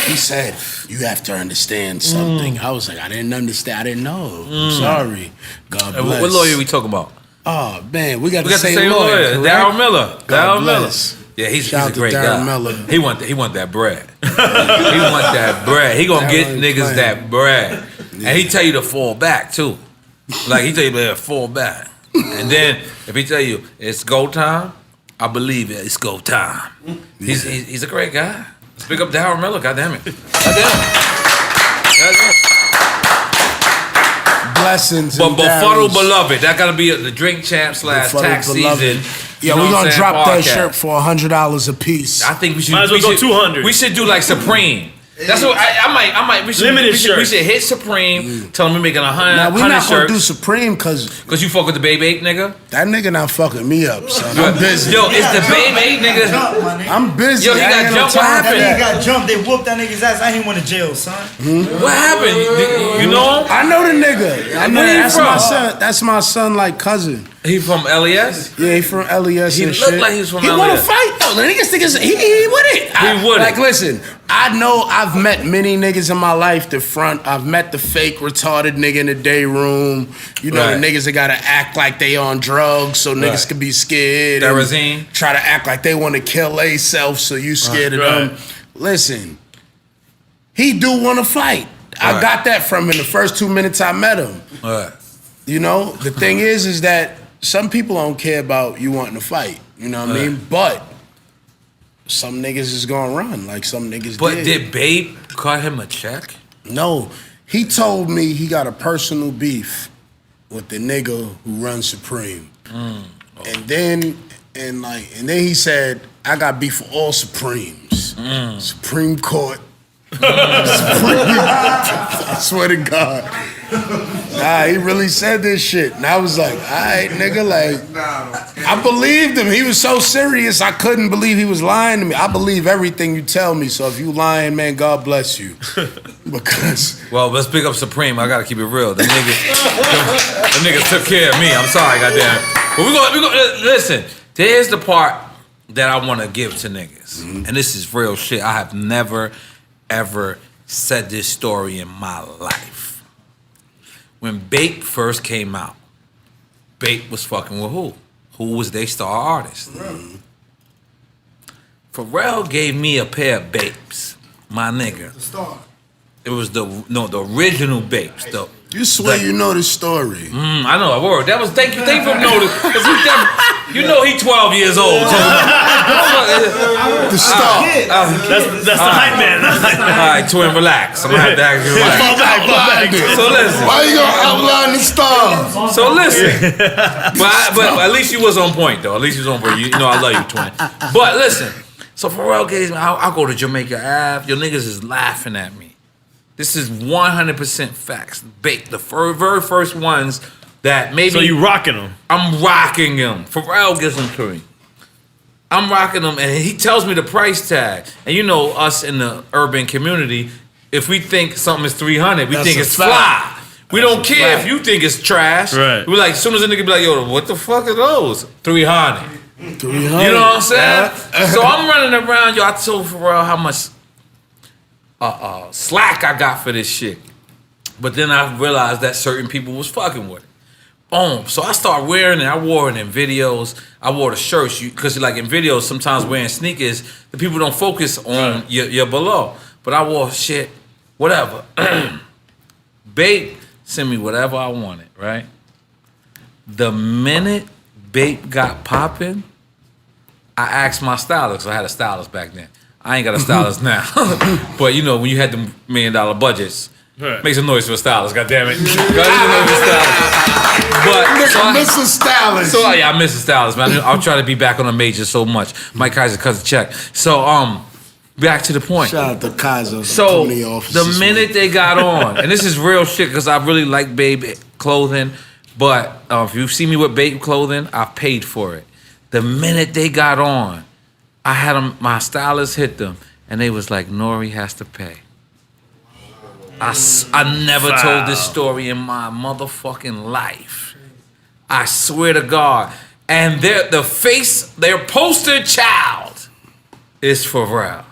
He said, "You have to understand something." I was like, "I didn't understand. I didn't know. I'm sorry." God bless. What lawyer are we talking about? Oh man, we got the the same same lawyer. Daryl Miller. God bless. Yeah, he's Shout a out to great Daryl guy. Miller. He want that bread. He want that bread. He gonna get niggas that bread, and he tell you to fall back too. Like he tell you to fall back, and then if he tell you it's go time, I believe it. It's go time. He's a great guy. Let's pick up Daryl Miller. Goddamn it. Goddamn. Blessings. But Befuddled Beloved, that gotta be the Drink Champ / tax season. Yeah, we're gonna drop that shirt for $100 a piece. I think we should. Might as well go 200. We should do like Supreme. That's what I might. We should, limited we should hit Supreme. Tell them we're making 100. Now we're not gonna shirts. do Supreme because you fuck with the Babe 8 nigga. That nigga not fucking me up, son. I'm busy. Yo, it's the Babe 8 nigga. I'm busy. Yo, he got jumped. What happened? That nigga got jumped. They whooped that nigga's ass. I ain't went to jail, son. What happened? You know him? I know the nigga. I know. Where he That's from? my son. That's my son, like cousin. He from LES? Yeah, he from LES He and looked shit. like he was from He LES. want to fight though. The niggas think he with it. He with it. Like, listen, I know I've met many niggas in my life. The front, I've met the fake retarded nigga in the day room. You know, Right. the niggas that gotta act like they on drugs so niggas Right. can be scared. That and Razine? Try to act like they want to kill themselves so you scared of them. Listen, he do want to fight. I Right. got that from him the first 2 minutes I met him. Right. You know, the thing is that some people don't care about you wanting to fight. You know what I mean? But some niggas is gonna run, like some niggas But did Babe cut him a check? No, he told me he got a personal beef with the nigga who runs Supreme. And then he said, I got beef for all Supremes. Supreme Court. Supreme. I swear to God. Nah, he really said this shit. And I was like, all right, nigga, like, I believed him. He was so serious, I couldn't believe he was lying to me. I believe everything you tell me, so if you lying, man, God bless you. Because... Well, let's pick up Supreme. I gotta keep it real. The niggas took care of me. I'm sorry, goddamn. But we gonna listen. There's the part that I want to give to niggas, and this is real shit. I have never, ever said this story in my life. When Bape first came out, Bape was fucking with who? Who was their star artist? Pharrell gave me a pair of Bapes, my nigga. The star. It was the original Bapes. You swear you know the story. I know, I word. That was thank you for noticing. You know he 12 years old. So, The star. That's the hype man. all right, twin, relax. I'm gonna have to ask you relax. So listen. Why you gonna outline the star? So listen. But at least you was on point though. At least you was on point. You know I love you, twin. But listen. So Pharrell gave me. I'll go to Jamaica Ave. Your niggas is laughing at me. This is 100% facts. Bape, the very first ones that maybe. So you rocking them? I'm rocking them. Pharrell gives them to me. I'm rocking them, and he tells me the price tag. And you know, us in the urban community, if we think something is 300, we think it's fly. We don't care if you think it's trash. Right. We're like, as soon as a nigga be like, yo, what the fuck are those? 300. 300. You know what I'm saying? So I'm running around, yo. I told Pharrell how much slack I got for this shit. But then I realized that certain people was fucking with it. Boom. So I started wearing it. I wore it in videos. I wore the shirts. Because like in videos, sometimes wearing sneakers, the people don't focus on your below. But I wore shit, whatever. Bape sent me whatever I wanted, right? The minute Bape got popping, I asked my stylist. I had a stylist back then. I ain't got a stylist now. But you know, when you had the $1 million budgets, make some noise for a stylist, goddammit. But I miss a stylist. So yeah, I miss a stylist, man. I'll try to be back on the major so much. Mike Kaiser cuts a check. So back to the point. Shout out to Kaiser. So the minute they got on, and this is real shit because I really like Bape clothing, but if you see me with Bape clothing, I paid for it. The minute they got on, I had them, my stylist hit them, and they was like, N.O.R.E has to pay. I never told this story in my motherfucking life. I swear to God. And their poster child is Pharrell.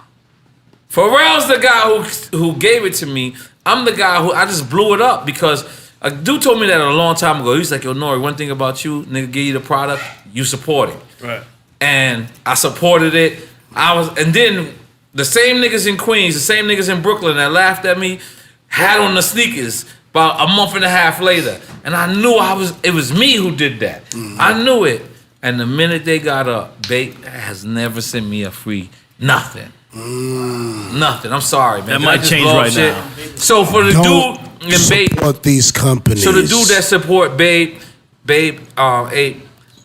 Pharrell's the guy who gave it to me. I'm the guy who I just blew it up because a dude told me that a long time ago. He was like, yo, N.O.R.E, one thing about you, nigga, give you the product, you support it. Right. And I supported it. And then the same niggas in Queens, the same niggas in Brooklyn that laughed at me, had on the sneakers about a month and a half later. And I knew it was me who did that. I knew it. And the minute they got up, Bape has never sent me a free nothing. Nothing. I'm sorry, man. That might change right now. So for the dude and Bape, support these companies. So the dude that support Bape,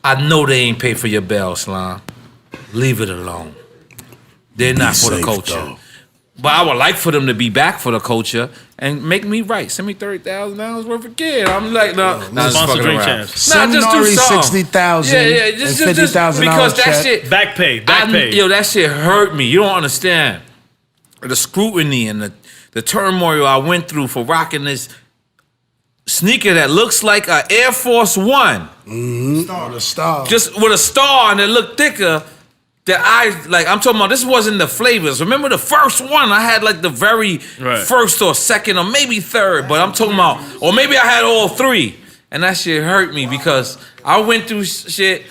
I know they ain't pay for your bell, Slime. Leave it alone. They're not for the culture. Though. But I would like for them to be back for the culture and make me right. Send me $30,000 worth of kid. I'm like, no, just fucking around. Send just do something. $60,000. Yeah, just because that shit. Back pay. Yo, that shit hurt me. You don't understand the scrutiny and the turmoil I went through for rocking this sneaker that looks like an Air Force One. With a star. Just with a star and it looked thicker. I'm talking about, this wasn't the flavors. Remember the first one? I had like the very first or second or maybe third, but I'm talking about, or maybe I had all three. And that shit hurt me because I went through shit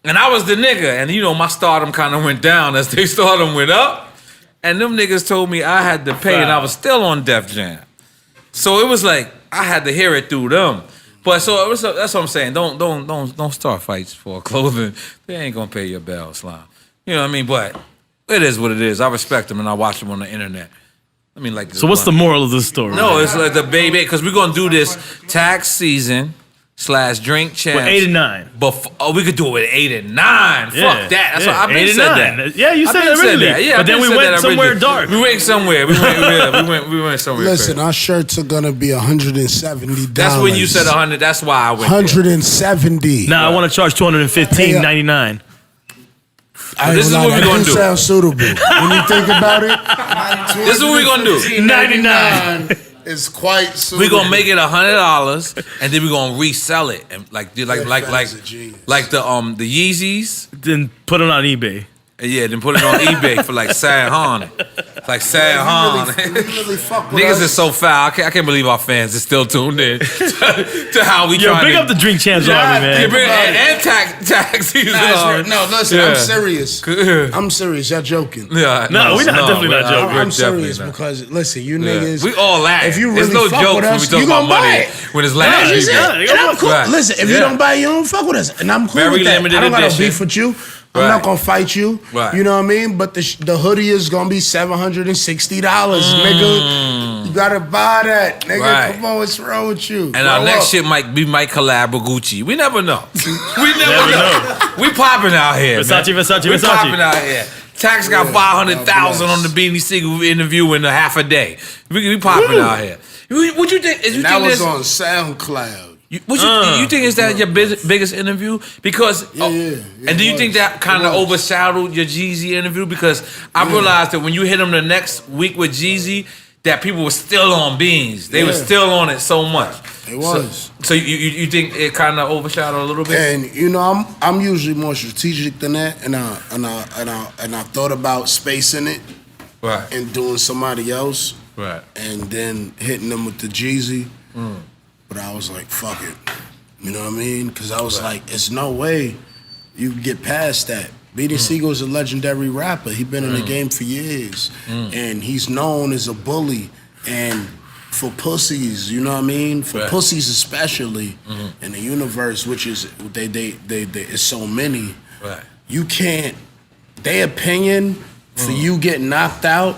and I was the nigga. And you know, my stardom kind of went down as their stardom went up. And them niggas told me I had to pay and I was still on Def Jam. So it was like, I had to hear it through them. But that's what I'm saying. Don't start fights for clothing. They ain't gonna pay your bell, Slime. You know what I mean? But it is what it is. I respect them and I watch them on the internet. I mean, like. So what's the moral of this story? No, it's like the baby, because we're gonna do this tax season / drink champs. With 8 and 9. But we could do it with 8 and 9. Yeah, Fuck that. That's what I've been 8 and said 9. that. Yeah, you said that originally. Yeah, but then we went somewhere dark. We went somewhere. We went somewhere. Listen, our shirts are gonna be $170. That's when you said 100. That's why I went. $170. Now I want to charge $215.99. This is what we're gonna do. Sounds suitable. When you think about it, this is what we're gonna do. 99 is quite suitable. We're gonna make it $100 and then we're gonna resell it and like the Yeezys. Then put it on eBay. Yeah, then put it on eBay for like Sad Han. Like Sad Han. Niggas is so foul. I can't believe our fans is still tuned in to how we try to... bring up the Drink Champs Army, man. And tax season. No, listen, I'm serious. I'm serious. Y'all joking. Yeah, no, we're definitely not joking. I'm serious because, listen, you niggas... We all laugh. If you really no fuck joke with us, when we you talk about gonna buy money. it. When it's laughing. And I'm cool. Listen, if you don't buy it, you don't fuck with us. And I'm cool Very with that. limited I don't got no edition. beef with you. I'm not gonna fight you. Right. You know what I mean? But the hoodie is gonna be $760, nigga. You gotta buy that, nigga. Right. Come on, what's wrong with you? And our next shit might collab with Gucci. We never know. We never know. We popping out here, Versace. We popping out here. Tax got 500,000 on the Beanie Siegel interview in a half a day. We popping out here. Would you think? That was on SoundCloud. You think is that your biggest interview? Because and do you think that kind of overshadowed your Jeezy interview? Because I realized that when you hit him the next week with Jeezy, that people were still on Beans. They were still on it so much. It was. So you think it kind of overshadowed a little bit? And you know, I'm usually more strategic than that, and I thought about spacing it, right, and doing somebody else, right, and then hitting them with the Jeezy. But I was like, fuck it. You know what I mean? Because I was like, it's no way you can get past that. Beanie Siegel is a legendary rapper. He's been in the game for years. And he's known as a bully. And for pussies, you know what I mean? For pussies especially, in the universe, which is, they is so many. Right. You can't, their opinion for you getting knocked out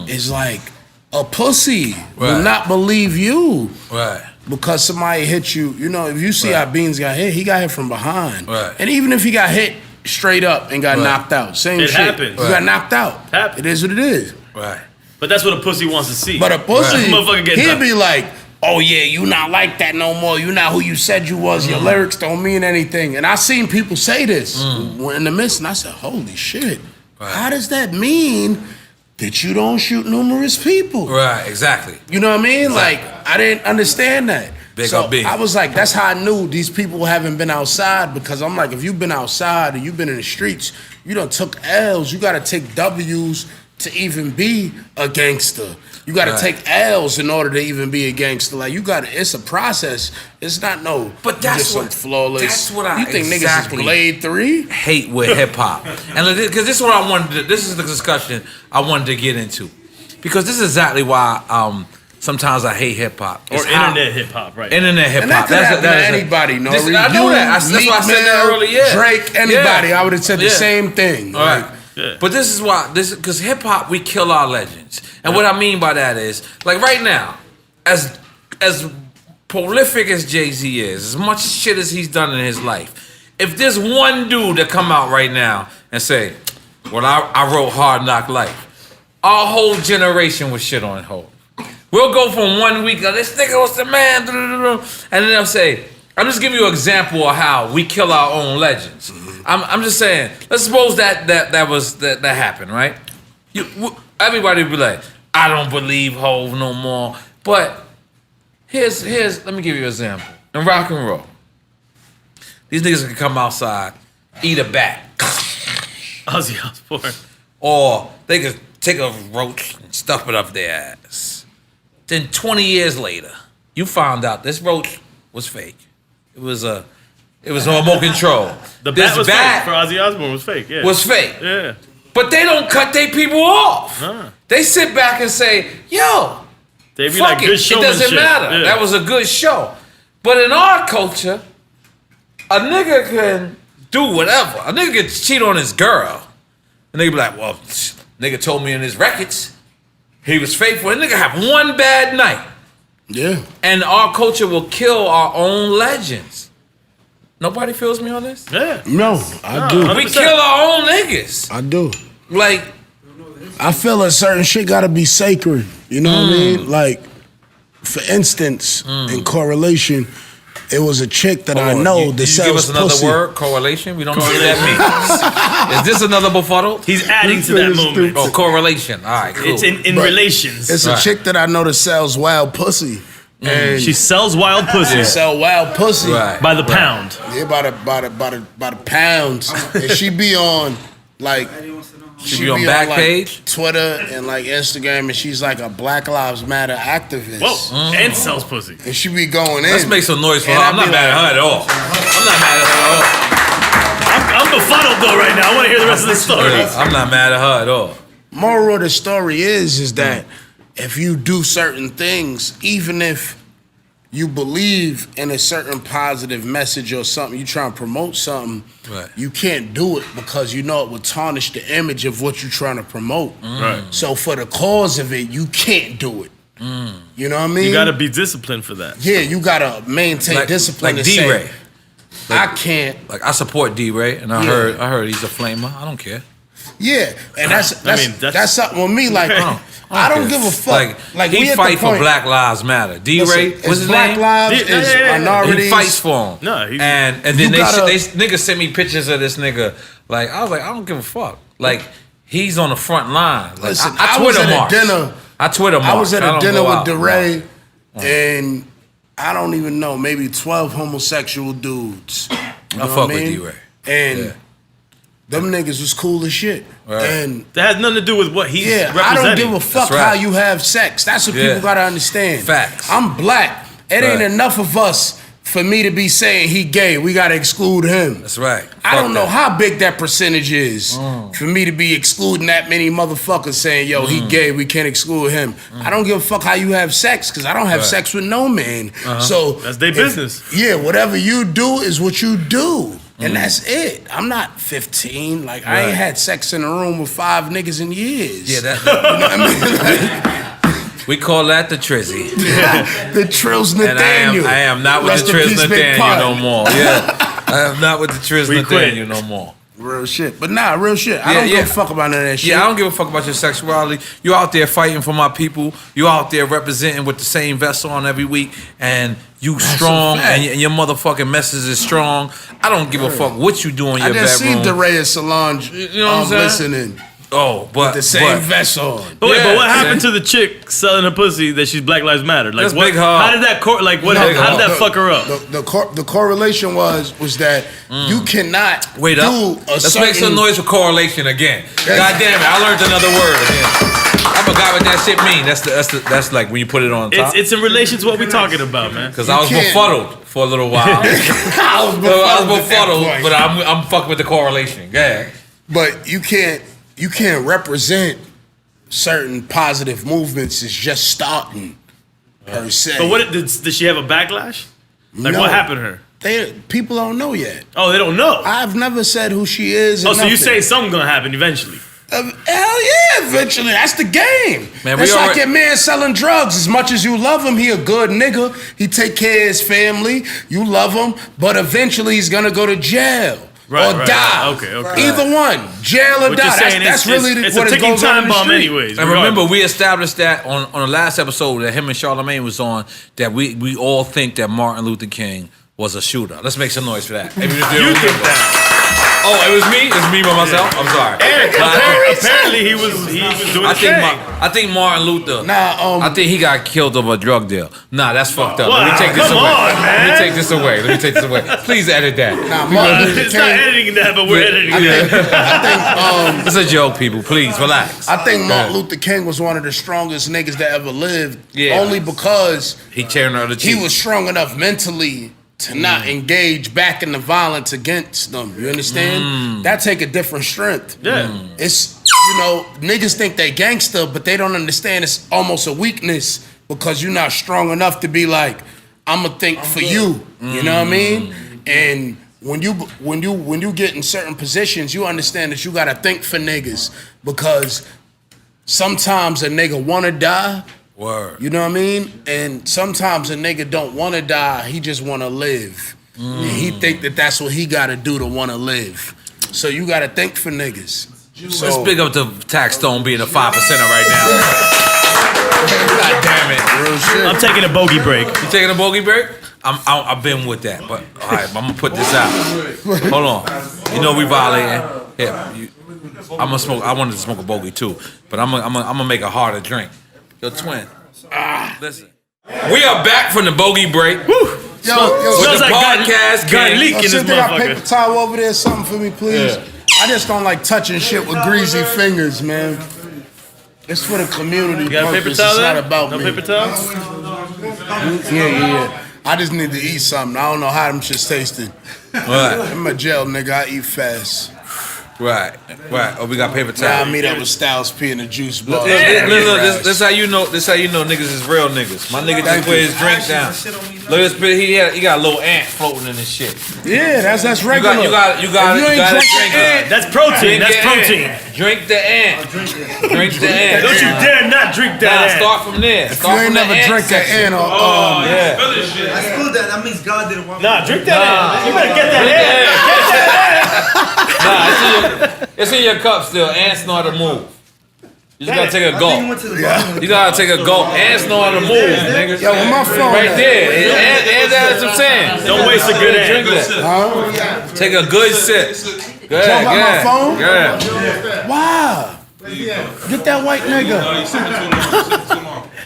is like, a pussy will not believe you. Right. Because somebody hit you, you know, if you see how Beans got hit, he got hit from behind. Right. And even if he got hit straight up and got knocked out, same shit. It happens. He got knocked out. It is what it is. Right. But that's what a pussy wants to see. But a pussy, Motherfucker get he'd knocked. be like, oh yeah, you not like that no more. You not who you said you was. Your lyrics don't mean anything. And I seen people say this in the midst, and I said, holy shit. How does that mean that you don't shoot numerous people? Right, exactly. You know what I mean? Exactly. Like, I didn't understand that. I was like, that's how I knew these people haven't been outside, because I'm like, if you've been outside and you've been in the streets, you done took L's. You got to take W's to even be a gangster. You got to take L's in order to even be a gangster. Like, you got to, it's a process. It's not but that's just some flawless. That's what I You think niggas is Blade 3? Hate with hip hop. And because this is what I wanted to, this is the discussion I wanted to get into. Because this is exactly why sometimes I hate hip hop. Or internet hip hop, right? Internet hip hop. That's anybody, N.O.R.E. I know that. That's why I said that earlier. Drake, anybody. I would have said the same thing. All right. But this is why, because hip hop, we kill our legends. And what I mean by that is, like right now, as prolific as Jay-Z is, as much shit as he's done in his life, if there's one dude that come out right now and say, well, I wrote Hard Knock Life, our whole generation was shit on hold. We'll go from 1 week, this nigga was the man, and then they'll say, I'll just give you an example of how we kill our own legends. I'm just saying, let's suppose that happened, right? Everybody would be like, I don't believe Hov no more. But here's let me give you an example. In rock and roll, these niggas can come outside, eat a bat. Ozzy Osbourne. Or they could take a roach and stuff it up their ass. Then 20 years later, you found out this roach was fake. It was remote control. The bat was fake. For Ozzy Osbourne was fake, Was fake. Yeah. But they don't cut their people off. They sit back and say, yo, they be fuck like, good showmanship. It doesn't matter. That was a good show. But in our culture, a nigga can do whatever. A nigga can cheat on his girl. And they be like, well, nigga told me in his records he was faithful. And nigga have one bad night. Yeah. And our culture will kill our own legends. Nobody feels me on this? Yeah. No, I do. 100%. We kill our own niggas. I do. Like, I feel a certain shit gotta be sacred. You know what I mean? Like, for instance, in Correlation, it was a chick that I know that sells give us another pussy. word, correlation? We don't know what that means. Is this another befuddled? He's adding to that moment. Oh, correlation. All right, cool. It's in relations. It's a chick that I know that sells wild pussy. And She sells wild pussy. she sell wild pussy By the pound. Yeah, by the pounds. And she be on like She be on Backpage? like, Twitter and like Instagram, and she's like a Black Lives Matter activist. Whoa. And sells pussy. And she be going in. Let's make some noise for her. And I'm I not be mad at like- her at all. I'm not mad at her at all. I'm befuddled though right now. I want to hear the rest of the story. I'm not mad at her at all. Moral of the story is that if you do certain things, even if you believe in a certain positive message or something, you try and promote something, you can't do it because you know it would tarnish the image of what you're trying to promote. Right. So for the cause of it, you can't do it. You know what I mean? You got to be disciplined for that. Yeah, you got to maintain discipline. Like and say, D-Ray. I can't. Like, I support D-Ray, and I heard he's a flamer. I don't care. Yeah, and that's something with me. Like, I don't give a fuck. Like he fight for Black Lives Matter. D-Ray, what's his Black name? Lives is minorities. He fights for him. No, and then they niggas sent me pictures of this nigga. Like, I was like, I don't give a fuck. Like, he's on the front line. Like, Listen, I was at a dinner. I was at a dinner with DeRay, and I don't even know, maybe 12 homosexual dudes. You know I fuck what with D-Ray. And them niggas was cool as shit. Right. And that has nothing to do with what he's representing. I don't give a fuck how you have sex. That's what people gotta understand. Facts. I'm black. It ain't enough of us for me to be saying he gay. We gotta exclude him. That's right. I don't know how big that percentage is for me to be excluding that many motherfuckers saying, yo, he gay, we can't exclude him. I don't give a fuck how you have sex, because I don't have sex with no man. So that's their business. Yeah, whatever you do is what you do. And that's it. I'm not 15. Like, I ain't had sex in a room with 5 niggas in years. Yeah, you know what I mean? We call that the Trizzy. The Trills Nathaniel. And I am not with the Triz Nathaniel no more. Yeah. I am not with the Triz Nathaniel no more. Real shit. But nah, real shit. I don't give a fuck about none of that shit. Yeah, I don't give a fuck about your sexuality. You out there fighting for my people. You out there representing with the same vest on every week. And you strong. And your motherfucking message is strong. I don't give a fuck what you do in your bedroom. I just seen DeRay and Solange listening. Oh, but with the same vest on. But wait, but what happened to the chick selling her pussy that she's Black Lives Matter? Like, what? How did that how did that fuck her up? The correlation was that you cannot wait up. Let's make some noise for correlation again. God damn it! I learned another word again. I forgot what that shit mean. That's like when you put it on top. It's in relation to what we're talking about, man. Because I was befuddled for a little while. I was befuddled, but I'm fucking with the correlation. Yeah. But you can't represent certain positive movements. It's just starting per se. But what did she have a backlash? Like, what happened to her? People don't know yet. Oh, they don't know. I've never said who she is. Oh, so you say something's gonna happen eventually? Hell yeah, eventually. That's the game. Man, that's like your man selling drugs. As much as you love him, he a good nigga. He take care of his family. You love him, but eventually he's gonna go to jail. Or die. Okay. Either one, jail or die. That's really it's what a ticking time bomb, anyways. And remember, we established that on the last episode that him and Charlamagne was on, that we all think that Martin Luther King was a shooter. Let's make some noise for that. You think that? Oh, it was me? It's me by myself? I'm sorry. Apparently he was doing I think Martin Luther, I think he got killed over a drug deal. Nah, that's fucked up. Wow, Let me take this away. Man. Let me take this away. Please edit that. It's not editing that, but we're editing that. It's a joke, people. Please, relax. I think Martin Luther King was one of the strongest niggas that ever lived. Yeah. Only because he was strong enough mentally to not engage back in the violence against them. You understand? That take a different strength. Yeah. It's, niggas think they gangster, but they don't understand it's almost a weakness because you're not strong enough to be like, I'ma think for you. You know what I mean? And when you get in certain positions, you understand that you gotta think for niggas because sometimes a nigga wanna die. Word. You know what I mean? And sometimes a nigga don't want to die. He just want to live. And he think that that's what he got to do to want to live. So you got to think for niggas. Let's big up to Taxstone being a 5%er right now. God damn it. Real shit. I'm taking a bogey break. You taking a bogey break? I've been with that. But all right, I'm going to put this out. Hold on. You know we violating. Here, I'm going to smoke. I wanted to smoke a bogey too. But I'm going to make a harder drink. Yo, twin. Listen. We are back from the bogey break. Woo! Yo, with the podcast. Got leak in this motherfucker. Got paper motherfucker. towel over there, something for me, please. Yeah. I just don't like touching shit with greasy fingers, man. It's for the community. You got a paper purpose. towel It's there? not about No me. paper towels? Yeah. I just need to eat something. I don't know how them shit's tasting. Right. I'm a jail nigga. I eat fast. Right. Oh, we got paper Now towel. I meet up with Styles P in the juice bar. Look, this how you know niggas is real niggas. My nigga just put his drink down. Look at this, he got a little ant floating in his shit. Yeah, that's regular. You got to drink it. That's protein. That's protein. Drink the ant. Drink the ant. Don't you dare not drink that ant. Start from there. If you ain't never drink that ant or yeah. That's good. That means God didn't want me. Nah, drink that ant. You better get that ant. Get that ant. it's in your cup still. Ants know how to move. You just gotta take a gulp. You gotta take a gulp. Ants know how to move, nigga. Yo, with my phone right there. And that's what I'm saying. Don't waste a good drink that. Take a good sip. Go ahead, Talk about my phone? Yeah. Wow. Get that white nigga.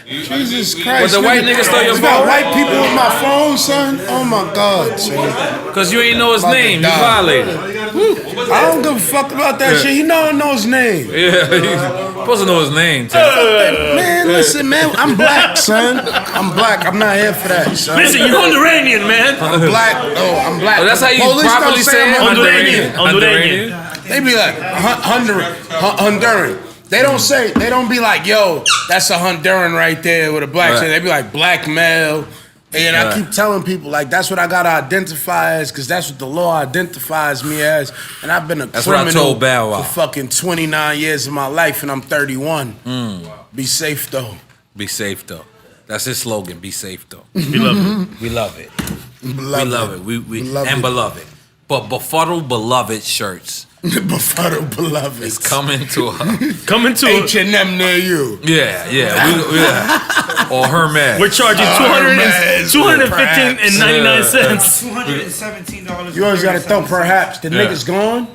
Jesus Christ. Was the white nigga stole your You got phone? white people with my phone, son? Oh my God, son. Cause you ain't know his name. You violated. I don't give a fuck about that shit. He don't know his name. Yeah, he's supposed to know his name, too. Man, listen, man. I'm black, son. I'm black. I'm not here for that, son. Listen, you're Honduranian, man. I'm black. Oh, I'm black. Oh, that's how you Police properly don't say it? I'm Honduranian. They be like Honduran. They don't be like, yo, that's a Honduran right there with a black shit. They be like black male. And I keep telling people, like, that's what I gotta identify as, because that's what the law identifies me as. And I've been a criminal for fucking 29 years of my life, and I'm 31. Be safe, though. Be safe, though. That's his slogan. Be safe, though. We love it. We love it. We love it. We love it. Beloved. But Befuddled Beloved shirts. Befuddled Beloved. It's coming to H&M near you. Yeah. Or Hermes. We're charging $215.99. $217. You always gotta throw perhaps. The nigga's gone?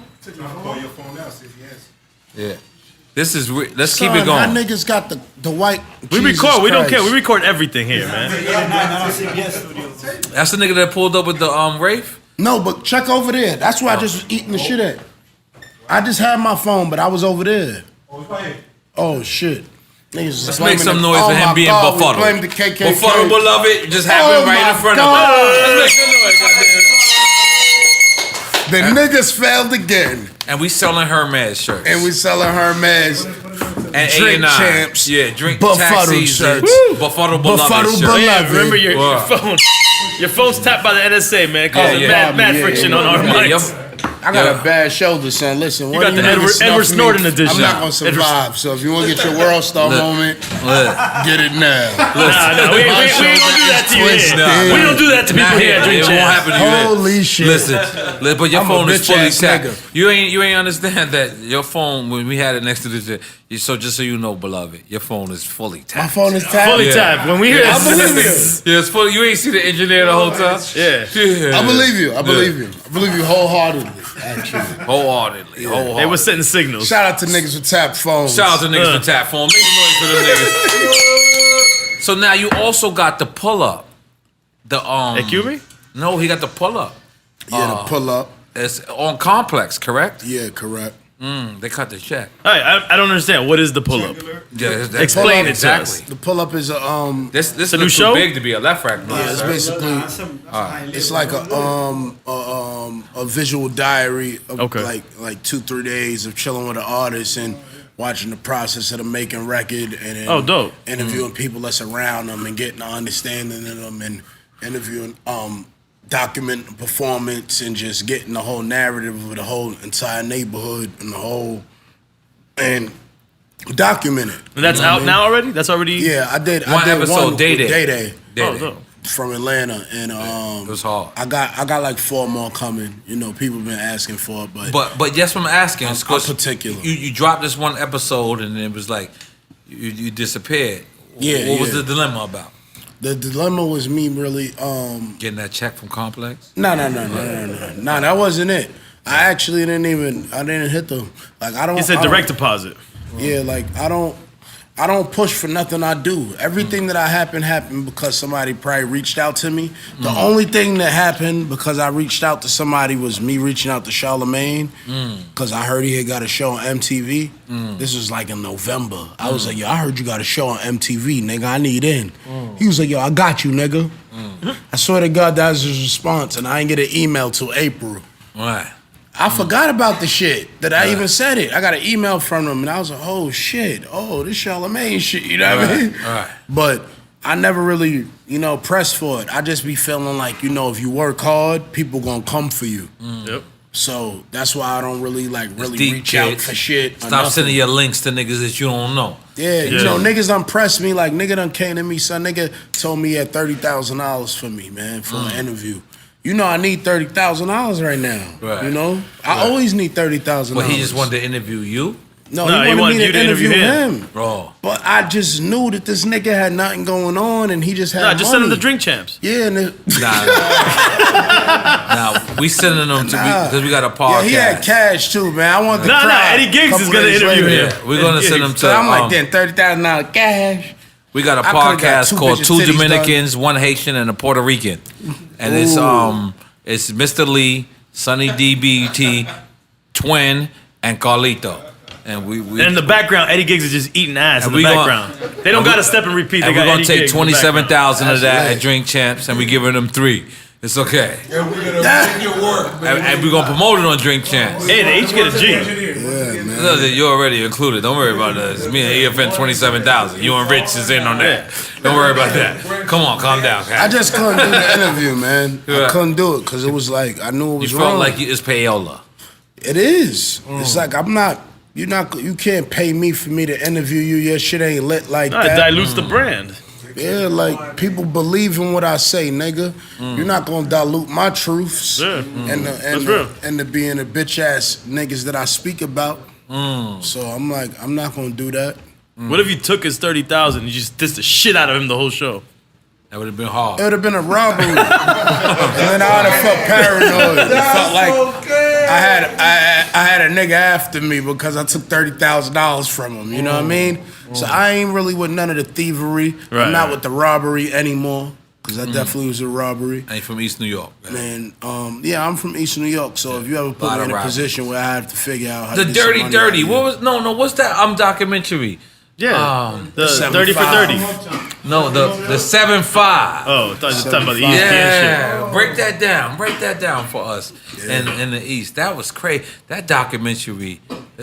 Call your phone now, see if he answers. Yeah. Let's Son, keep it going. My niggas got the white. We Jesus record. We don't Christ. care. We record everything here, man. That's the nigga that pulled up with the Wraith? No, but check over there. That's where I just was eating the shit at. I just had my phone, but I was over there. Oh shit. Niggas Let's make some noise for him being befuddled. Blame the KKK. Befuddled Beloved, just have him right in front of him. Let's make some noise, goddamn. The niggas failed again. And we selling Hermes shirts. And we selling Hermes. And Drink A&I. champs. Yeah, drink Befuddled taxis. shirts. Befuddled Beloved Befuddled shirts. Beloved. Yeah, remember your phone. Your phone's tapped by the NSA, man. Causing mad friction on our mics. I got a bad shoulder, son. Listen, You got the Edward Snowden edition. I'm not gonna survive. So if you want to get your world star moment, get it now. Nah, we ain't gonna do that to you here. We don't do that to people here. It won't happen to you. Holy shit! Listen, but your phone is fully tapped. nigga. You ain't understand that your phone, when we had it next to the so just so you know, beloved, your phone is fully tapped. My phone is tapped. Fully tapped. When we hear I believe you. Yeah, it's fully. You ain't see the engineer the whole time. Yeah. I believe you. I believe you. I believe you wholeheartedly. Actually, Wholeheartedly. They were sending signals. shout out to niggas with tapped phones. Shout out to niggas with tap phone. Make some noise for them niggas. So now you also got the pull up. The Hey, Cuban? No, he got the pull up. Yeah, the pull up. It's on Complex, correct? Yeah, correct. They cut the check. All right, I don't understand. What is the pull-up? Yeah, Explain it to exactly. The pull up is a This a new looks show? too big to be a left rack. Yeah, it's basically it's like a visual diary of like 2-3 days of chilling with an artist and watching the process of them making record and then dope. interviewing people that's around them and getting an understanding of them and interviewing documenting performance and just getting the whole narrative of the whole entire neighborhood and document it. And that's out now already? That's already? Yeah, I did. One I did episode, Day Day. Day. Oh, dope. From Atlanta, and It was hard. I got like 4 more coming. You know, people been asking for it, but But yes, what I'm asking is I'm 'cause particular. You dropped this one episode and it was like you disappeared. Yeah, What was yeah. the dilemma about? the dilemma was me really. Getting that check from Complex? No, that wasn't it. I actually didn't hit them. Like I don't. He said direct deposit. Yeah, like I don't push for nothing I do. Everything that happened because somebody probably reached out to me. The only thing that happened because I reached out to somebody was me reaching out to Charlamagne because I heard he had got a show on MTV. This was like in November. I was like, yo, I heard you got a show on MTV, nigga. I need in. He was like, yo, I got you, nigga. I swear to God, that was his response, and I didn't get an email till April. Right. I forgot about the shit that I even said it. I got an email from them, and I was like, oh, shit. Oh, this Charlamagne shit, you know what I mean? Right. But I never really, pressed for it. I just be feeling like, if you work hard, people gonna come for you. Yep. So that's why I don't really, deep, reach out kids. for shit. or Stop nothing. sending your links to niggas that you don't know. Yeah, niggas done pressed me. Like, nigga done came to me, son. Nigga told me he had $30,000 for me, man, for an interview. you know, I need $30,000 right now. Right. You know, I always need $30,000. But he just wanted to interview you? No, he wanted me to interview him. Bro. But I just knew that this nigga had nothing going on, and he just had just send him the Drink Champs. Yeah, and Nah, we sending them to because we got a podcast. Yeah, he had cash too, man. I want the crowd. Eddie Giggs is gonna interview him. Yeah, we're gonna send him to. So I'm like, then $30,000 cash. We got a podcast called Two Dominicans, One Haitian, and a Puerto Rican, and it's Mr. Lee, Sonny DBT, Twin, and Carlito. And we in the background, Eddie Giggs is just eating ass in the background. They don't got to step and repeat. And we're gonna take 27,000 of that at Drink Champs, and we giving them 3. It's okay. And we're gonna make your work. And we're gonna promote it on Drink Champs. Hey, they each get a G. Yeah, man. No, you're already included. Don't worry about that. It's me and EFN 27,000. You and Rich is in on that. Don't worry about that. Come on, calm down. I just couldn't do the interview, man. I couldn't do it because it was like I knew it was you wrong. felt like it's payola. It is. It's like I'm not. You can't pay me for me to interview you. Your shit ain't lit like that. It dilutes the brand. Yeah, like people believe in what I say, nigga. You're not gonna dilute my truths and the being the bitch ass niggas that I speak about. So I'm like, I'm not gonna do that. What if you took his 30,000 and you just dissed the shit out of him the whole show? That would have been hard. It would have been a robbery, and then I would have felt paranoid. It felt like I had a nigga after me because I took $30,000 from him. You know what I mean? So I ain't really with none of the thievery. I'm not with the robbery anymore because that definitely was a robbery. I ain't from East New York, man. Yeah, I'm from East New York. So if you ever put me in a position where I have to figure out how the to get some dirty. money What was what's that? documentary. Yeah, the 30 for 30. No, the 7-5. Oh, I thought you were talking about the ESPN shit. Yeah, break that down for us in the East. That was crazy. That documentary.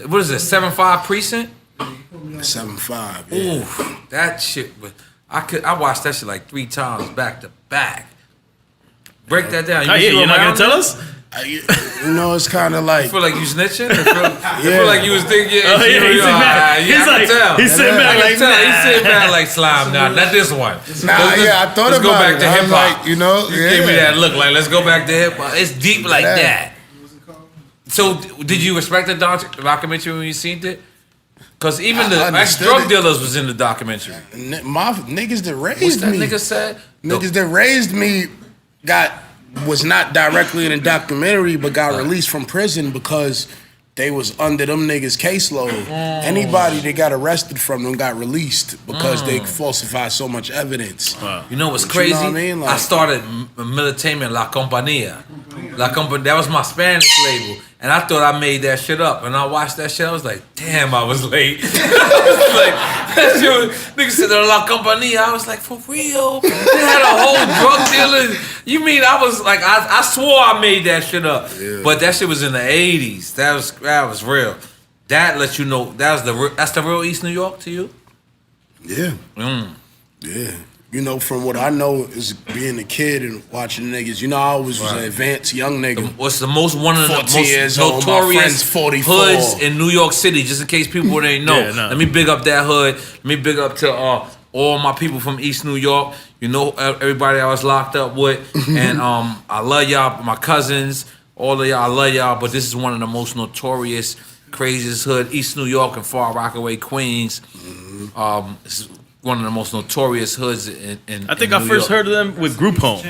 What is it? 7-5 precinct. 7-5. Yeah. Ooh, that shit. I watched that shit like 3 times back to back. Break that down. You're not gonna tell us? You know, it's kind of like. You feel like you snitching? You feel like you was thinking. He's sitting back. He's sitting back like, he's sitting back like slime. Nah, not this one. I thought let's about go back it. to hip hop. Like, you know, you gave me that look. Like, let's go back to hip hop. It's deep like that. So, did you respect the documentary when you seen it? Because even the ex-drug dealers was in the documentary. My niggas that raised What's that me. nigga said? Niggas that raised me was not directly in a documentary, but got released from prison because they was under them niggas' caseload. Anybody that got arrested from them got released because they falsified so much evidence. You know what's crazy? You know what I mean? Like, I started Militainment La Compañía. That was my Spanish label. And I thought I made that shit up. And I watched that shit, I was like, damn, I was late. I was like, that shit was, niggas said La Compañía. I was like, for real? They had a whole drug dealer. You mean I was like, I swore I made that shit up. Yeah. But that shit was in the 80s. That was real. That lets you know, that's the real East New York to you? Yeah. Yeah. You know, from what I know is being a kid and watching niggas. You know, I always was an advanced young nigga. What's one of the most notorious hoods in New York City? Just in case people didn't know, let me big up that hood. Let me big up to all my people from East New York. You know, everybody I was locked up with, and I love y'all, my cousins, all of y'all. I love y'all, but this is one of the most notorious, craziest hood, East New York and Far Rockaway, Queens. It's one of the most notorious hoods in I think I first heard of them with Group Home.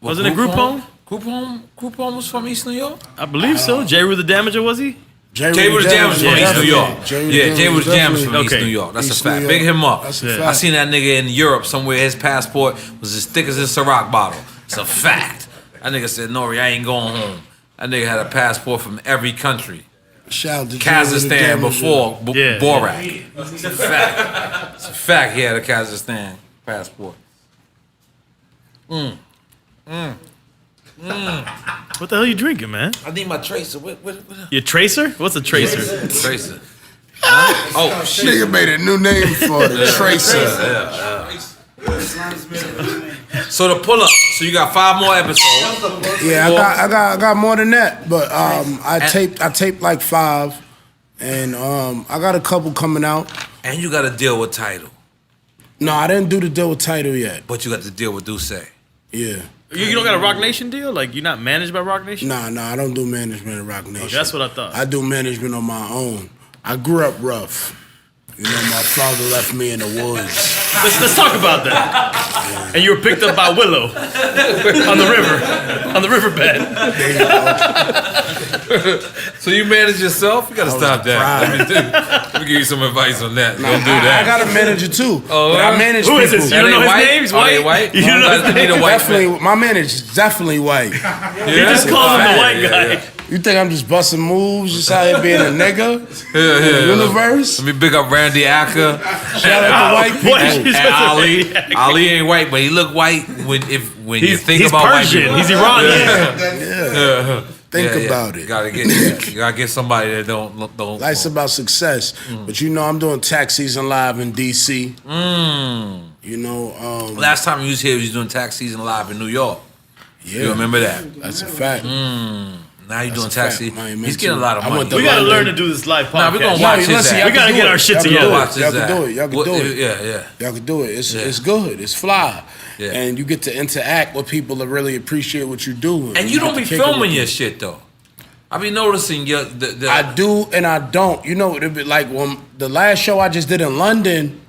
Wasn't it Group Home? Group Home was from East New York? I believe so. J. Rue the Damager, was he? J. Rue the Damager from East New York. J. Rue the Damager from East New York. That's a fact. Big him up. I seen that nigga in Europe somewhere. His passport was as thick as a Ciroc bottle. It's a fact. That nigga said, N.O.R.E, I ain't going home. That nigga had a passport from every country. Kazakhstan before Borat. It's a fact. It's a fact he had a Kazakhstan passport. What the hell are you drinking, man? I need my tracer. What? Your tracer? What's a tracer? Tracer. Huh? Oh, shit. Nigga made a new name for the tracer. So the pull up. So you got 5 more episodes. Yeah, I got more than that, but I taped like 5, and I got a couple coming out. And you got to deal with Title. No, I didn't do the deal with Title yet. But you got to deal with Duce. Yeah. You don't got a Rock Nation deal? Like, you're not managed by Rock Nation? Nah, I don't do management at Rock Nation. Okay, that's what I thought. I do management on my own. I grew up rough. You know, my father left me in the woods. Let's talk about that. Yeah. And you were picked up by Willow on the riverbed. So you manage yourself? You gotta stop that. Let me give you some advice on that. Don't do that. I got a manager too. Oh, but I manage who people. is this? You don't know his name? He's white. White? You don't know his name? Definitely, my manager's definitely white. He just called him the white guy. You think I'm just busting moves, just out here being a nigga? Universe? Let me big up Randy Acker. Shout out to white people. And Ali. Ali ain't white, but he look white when you think about Persian. white people. He's Iranian. Yeah. Think about it. You gotta get somebody that don't. Life's about success. But you know, I'm doing tax season live in DC. You know, last time you was here, you was doing tax season live in New York. Yeah. You remember that? That's a fact. Now you're doing tax season. He's getting a lot of money. We gotta learn to do this live podcast. Nah, we're gonna watch his ass. We gotta get our shit together. Y'all can do it. Y'all can do it. Yeah. Y'all can do it. It's good. It's fly. Yeah. And you get to interact with people that really appreciate what you do. And you don't be filming your shit though. I be noticing your. I do and I don't. You know, it'd be like when the last show I just did in London.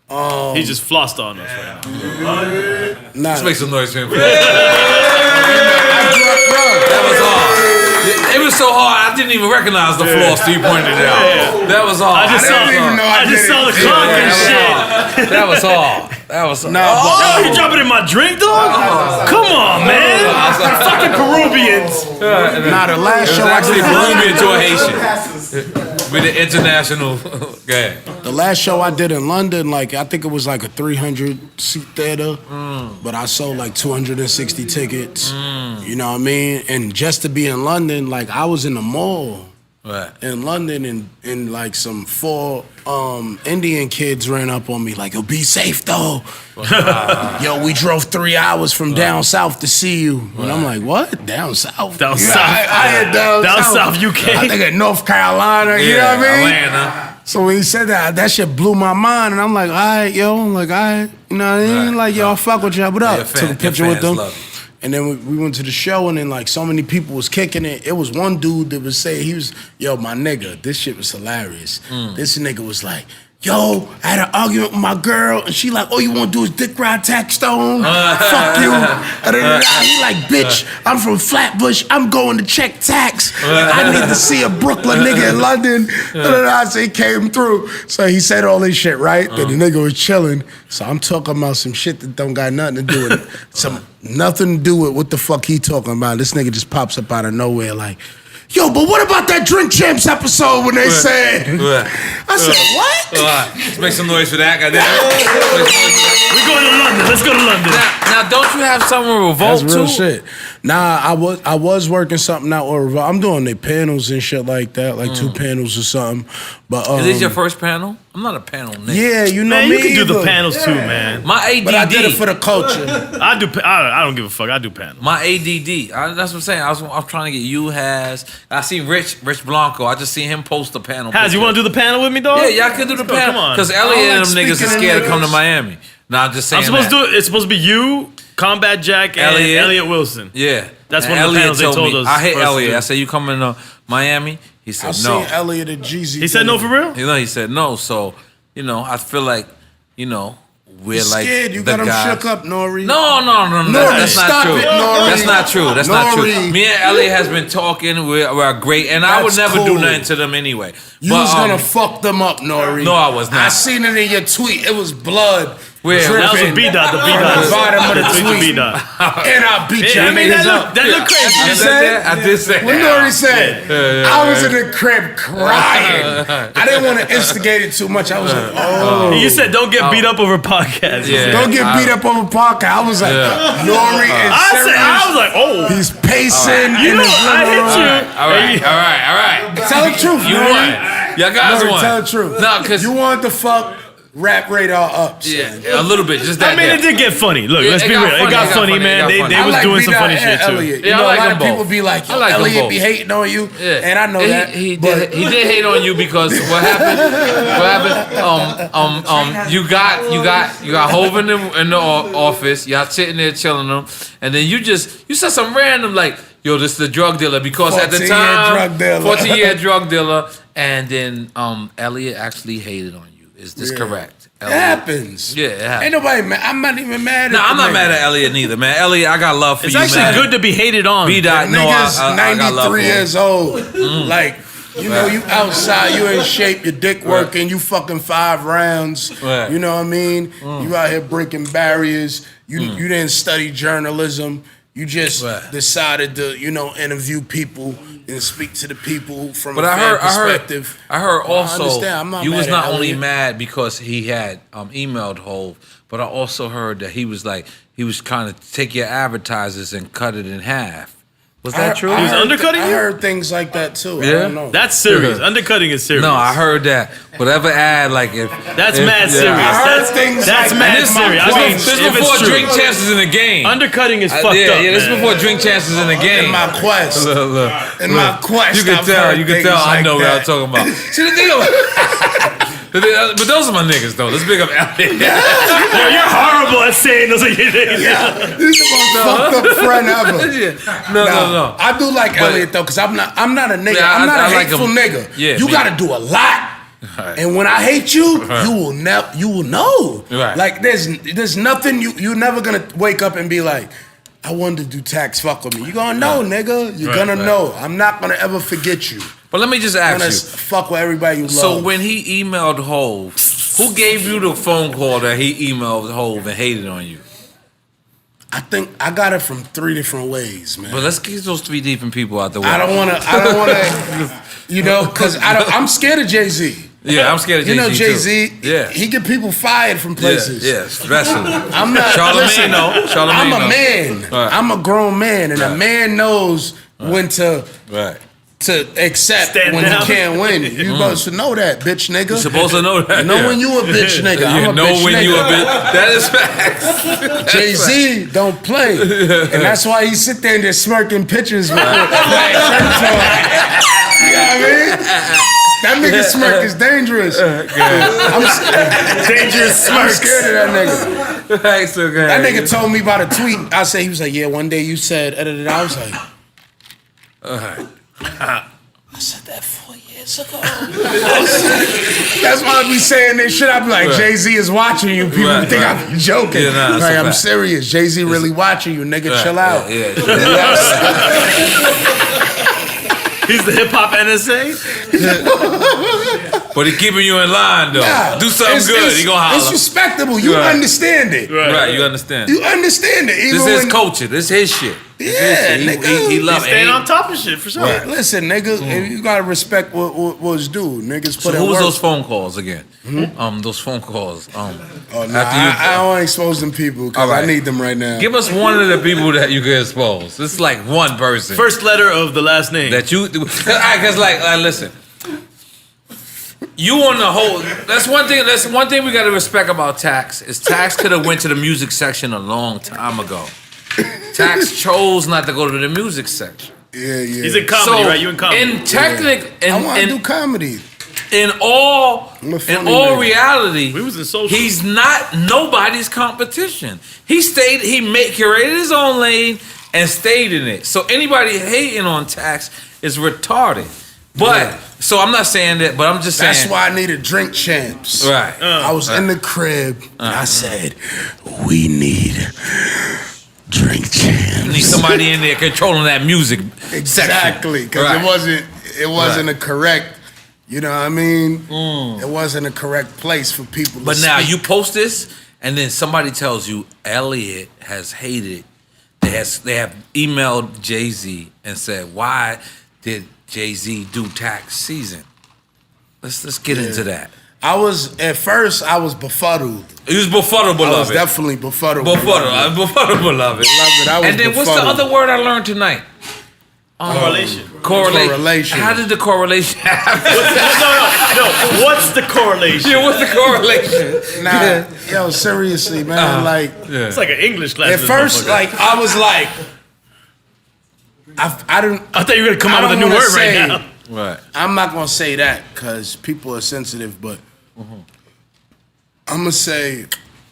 He just flossed on us right now. Let's make some noise for him. That was hard. It was so hard, I didn't even recognize the floss till you pointed it out. That was hard. I just saw the clock and shit. That was hard. Oh, you dropping in my drink, dog? Come on, man. Fucking Peruvians. The last show actually Peruvian to a Haitian. With the international game. The last show I did in London, like I think it was like a 300-seat theater, but I sold like 260 tickets. You know what I mean? And just to be in London, like I was in the mall in London, and like some 4 Indian kids ran up on me like, "Yo, be safe though." Yo, we drove 3 hours from down south to see you. And I'm like, what? Down south? Down south. I had down south UK. I think at North Carolina, you know what I mean? Atlanta. So when he said that shit blew my mind, and I'm like, all right, yo, you know what I mean? Like, yo, I fuck with y'all, what up? Took a picture with them. And then we went to the show, and then like so many people was kicking it. It was one dude that was saying, he was, yo, my nigga, this shit was hilarious. This nigga was like, yo, I had an argument with my girl, and she like, all you want to do is dick ride Taxstone? Fuck you. He like, bitch, I'm from Flatbush. I'm going to check tax. I need to see a Brooklyn nigga in London. So he came through. So he said all this shit, right? Then the nigga was chilling. So I'm talking about some shit that don't got nothing to do with it. Nothing to do with what the fuck he talking about. This nigga just pops up out of nowhere like, yo, but what about that Drink Champs episode when they said? I said, what? Let's make some noise for that. We're going to London. Let's go to London. Now, don't you have something with Revolt That's real too? shit. Nah, I was working something out with Revolt. I'm doing their panels and shit like that, like 2 panels or something. But Is this your first panel? I'm not a panel nigga. Yeah, you know Man, me. you can do the either. panels too, man. My ADD. But I did it for the culture. I don't give a fuck. I do panels. My ADD. That's what I'm saying. I was trying to get you, Has. I seen Rich Blanco. I just seen him post a panel. Has, you want to do the panel with me, dog? Yeah, y'all can do the Let's go, panel. come on. Because Elliot and them niggas are speaking scared to in come to English. Miami. Nah, I'm just saying I'm supposed that. to do it. It's supposed to be you, Combat Jack, and Elliot Wilson. Yeah. That's And one of the panels they told us I hit first to Elliot. do. I said, you coming to Miami? He said, I no. seen Elliot and Jeezy. He said no for real? You know, he said no. So, I feel like, we're like scared. You the got him guys. shook up, N.O.R.E. No. That's not stop true. it, N.O.R.E. That's not true. That's not true. N.O.R.E. Me and Elliot has been talking. We're great, and I would That's never do cool. nothing to them anyway. You was gonna fuck them up, N.O.R.E. No, I was not. I seen it in your tweet. It was blood. Where? That was a dripping B-dot. The on B-dot. the bottom of the tweet. B-dot. And I beat your I mean, niggas that up. look crazy. I did say What N.O.R.E. said? I was in the crib crying. I didn't want to instigate it too much. I was like, oh. You said don't get beat up over podcasts. Yeah. Don't get beat up over podcast. I was like, N.O.R.E. is I was like, oh. He's pacing. You know, I hit you. All right. Tell the truth. You N.O.R.E. won. Y'all guys N.O.R.E., won. tell the truth. No, because you wanted to fuck rap radar up. Son. Yeah, a little bit. Just that. I mean, it did get funny. Look, let's be real. It got funny, man. They was like doing some funny shit too. Elliot. Yeah, You know, I like a lot them of both. people be like, I like them Elliot both. be hating on you, Yeah. and I know that. He but did hate on you because what happened? You got Hov in the office. Y'all sitting there chilling them, and then you said some random like, yo, this is the drug dealer because at the 14-year time, drug dealer. 14-year drug dealer, and then Elliot actually hated on you. Is this correct? it happens. Yeah, it happens. Ain't nobody mad. I'm not even mad. No, at I'm the not nigga. mad at Elliot neither, man. Elliot, I got love for It's you, actually man. good to be hated on. B. Dot, no, Niggas I got love for 93 him. years old. Like, you know, you outside, you in shape, your dick working, you fucking 5 rounds. Right. You know what I mean? You out here breaking barriers. You didn't study journalism. You just decided to, you know, interview people and speak to the people from a fan perspective. I heard also understand. I'm not you mad was at not only Elliot. mad because he had emailed Hov, but I also heard that he was kind of take your advertisers and cut it in half. Was that true? He was undercutting I you? heard things like that too. I Yeah? don't know. That's serious. Undercutting is serious. No, I heard that. Whatever ad, like if That's if- mad yeah. serious. I heard things That's like mad that. serious. I mean, This if it's before true. drink chances in the game. Undercutting is fucked up. Yeah, this is man. before drink chances in the game. In my quest. Look. In my quest. You can I've tell. heard You can things tell. I like know what I'm that. talking about. See the thing. But those are my niggas though. Let's big up Elliot. Yo, you're horrible at saying those are your niggas. This is the most fucked up friend ever. No. I do like Elliot though, cause I'm not a nigga. Yeah, I'm not I a like hateful him. nigga. Yeah, you me. gotta do a lot. Right. And when I hate you, you will know. Right. Like there's nothing you're never gonna wake up and be like, I wanted to do tax, fuck with me. You're gonna know, nigga. You're gonna know. I'm not gonna ever forget you. But let me just I'm gonna ask you. fuck with everybody you love. So when he emailed Hov, who gave you the phone call that he emailed Hov and hated on you? I think I got it from 3 different ways, man. But let's get those 3 different people out the way. I don't wanna, you know, cause I'm scared of Jay-Z. Yeah, I'm scared of Jay-Z. You know Jay-Z, too. Yeah. he get people fired from places. Yeah, especially. I'm not. Charlamagne, no. Charlamagne, I'm a no. man. Right. I'm a grown man, and a man knows when to accept Stand when down. he can't win. You supposed to know that, bitch nigga. You're supposed to know that. You know when you a bitch nigga. I'm You a know bitch when nigga. you a bitch. That is facts. Jay-Z don't play, and that's why he sit there and just smirking pictures with black shirts on. You know what I mean? That nigga smirk is dangerous. Dangerous I'm smirks. scared of that nigga. Thanks, okay. That nigga told me about a tweet. I said, he was like, yeah, one day you said, I was like, I said that 4 years ago. That's why I be saying this shit. I be like, Jay-Z is watching you. People think I'm joking. Yeah, nah, that's like, a I'm fact. serious. Jay-Z really watching you, nigga. Chill out. Yeah. He's the hip hop NSA. But he keeping you in line though. Nah, Do something good. He gonna It's holler. respectable. You Right. understand it. Right, you understand. You understand it. Even This is when, culture. This his shit. This Yeah, his shit. nigga. He love He's staying it. on top of shit for sure. Hey, listen, nigga, you gotta respect what's due. Niggas So put in who was work. those phone calls again? Those phone calls. Oh, no, after you- I don't want to expose them people because All right. I need them right now. Give us one of the people that you can expose. This is like one person. First letter of the last name. That you, because like listen, you on the whole. That's one thing. That's one thing we got to respect about Tax is Tax could have went to the music section a long time ago. Tax chose not to go to the music section. Yeah. He's in comedy, right? You in comedy. In technic, I want to do comedy. in all I'm a funny in all nigga. reality, We was in social. he's not nobody's competition. He curated his own lane and stayed in it. So anybody hating on Tax is retarded. But so I'm not saying that, but I'm just saying That's why I needed Drink Champs. Right. I was in the crib and I said, we need Drink Champs. you need somebody in there controlling that music Exactly, section. because Right. it wasn't a correct. You know what I mean? It wasn't a correct place for people. But to now speak. you post this, and then somebody tells you Elliot has hated. They have emailed Jay-Z and said, "Why did Jay-Z do Tax season?" Let's get into that. At first I was befuddled. He was befuddled, I was beloved. definitely befuddled. Befuddled, befuddled, beloved. I was And then what's the befuddled. other word I learned tonight? Correlation. Correlation. How did the correlation happen? No. What's the correlation? Yeah, what's the correlation? Nah, yo, seriously, man. Like, It's like an English class. at first, like, I was like, I didn't. I thought you were gonna come I out with a don't new wanna word say- right now. Right. I'm not gonna say that because people are sensitive, but I'm gonna say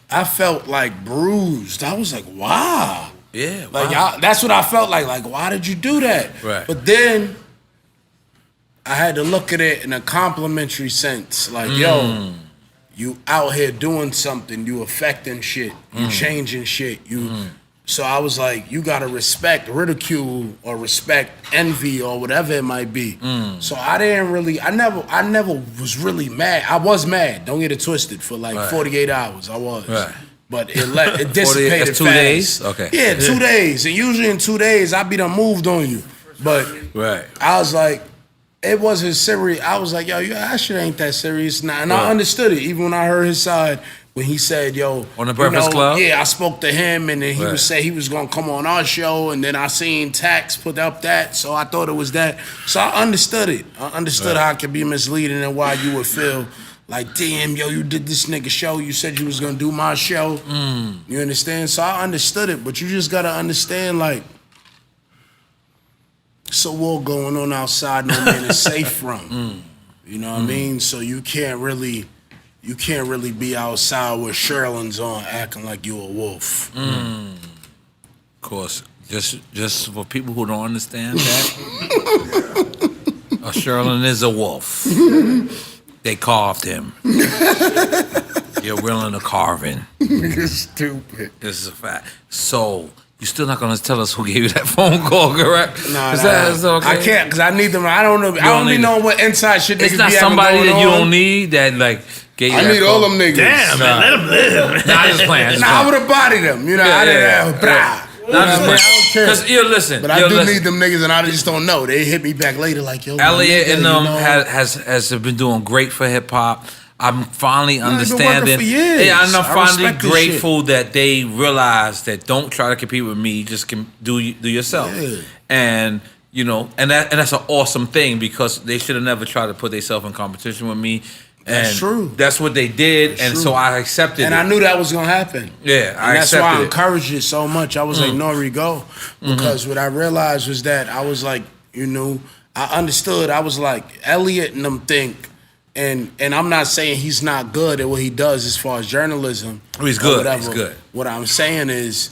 I felt like bruised. I was like, wow. Yeah. Like wow. that's what I felt like. Like, why did you do that? Right. But then I had to look at it in a complimentary sense. Like, yo, you out here doing something. You affecting shit. You changing shit. So I was like, you gotta respect ridicule or respect envy or whatever it might be. So I never was really mad. I was mad. Don't get it twisted. For like 48 hours, I was. Right. But it dissipated that's 2 fast. days? Okay. Yeah, 2 days. And usually in 2 days, I be done moved on you. But Right. I was like, it wasn't serious. I was like, yo, that shit ain't that serious now. And I understood it, even when I heard his side, when he said, yo. On the Breakfast Club? Yeah, I spoke to him, and then he Right. would say he was going to come on our show, and then I seen Tax put up that, so I thought it was that. So I understood it. I understood how it could be misleading and why you would feel like, damn, yo, you did this nigga show. You said you was going to do my show. You understand? So I understood it, but you just got to understand, like, it's a war going on outside no man is safe from. You know what I mean? So you can't really be outside with Sherlin's on acting like you a wolf. Of course. Just for people who don't understand that, a Sherlin is a wolf. They carved him. You're willing to carve in. You're stupid. This is a fact. So, you're still not going to tell us who gave you that phone call, correct? Nah, Is okay? I can't because I need them. I don't know. I don't be knowing what inside shit niggas It's be not having somebody going that you on. don't need that, like, gave you I that need call. all them niggas. Damn, man, let him live. Nah, I just playing. Nah, I would have bodied them. You know, I didn't have blah. Nah, I'm just I playing. don't care. Because, listen. But I do need them niggas, and I just don't know. They hit me back later like, yo, Elliot nigga, and you them know. has been doing great for hip hop. I'm finally they've been working understanding. for years. Yeah, and I'm I finally respect this grateful that they realize that don't try to compete with me. Just can do yourself. Yeah. And that's an awesome thing because they should have never tried to put themselves in competition with me. That's And true. That's what they did, That's and true. so I accepted And it. I knew that was gonna happen. Yeah, I And that's why I accepted it. encouraged it so much. I was like, N.O.R.E, go. Because what I realized was that I was like, I understood. I was like, Elliot and them think, and I'm not saying he's not good at what he does as far as journalism. He's or good. whatever. He's good. What I'm saying is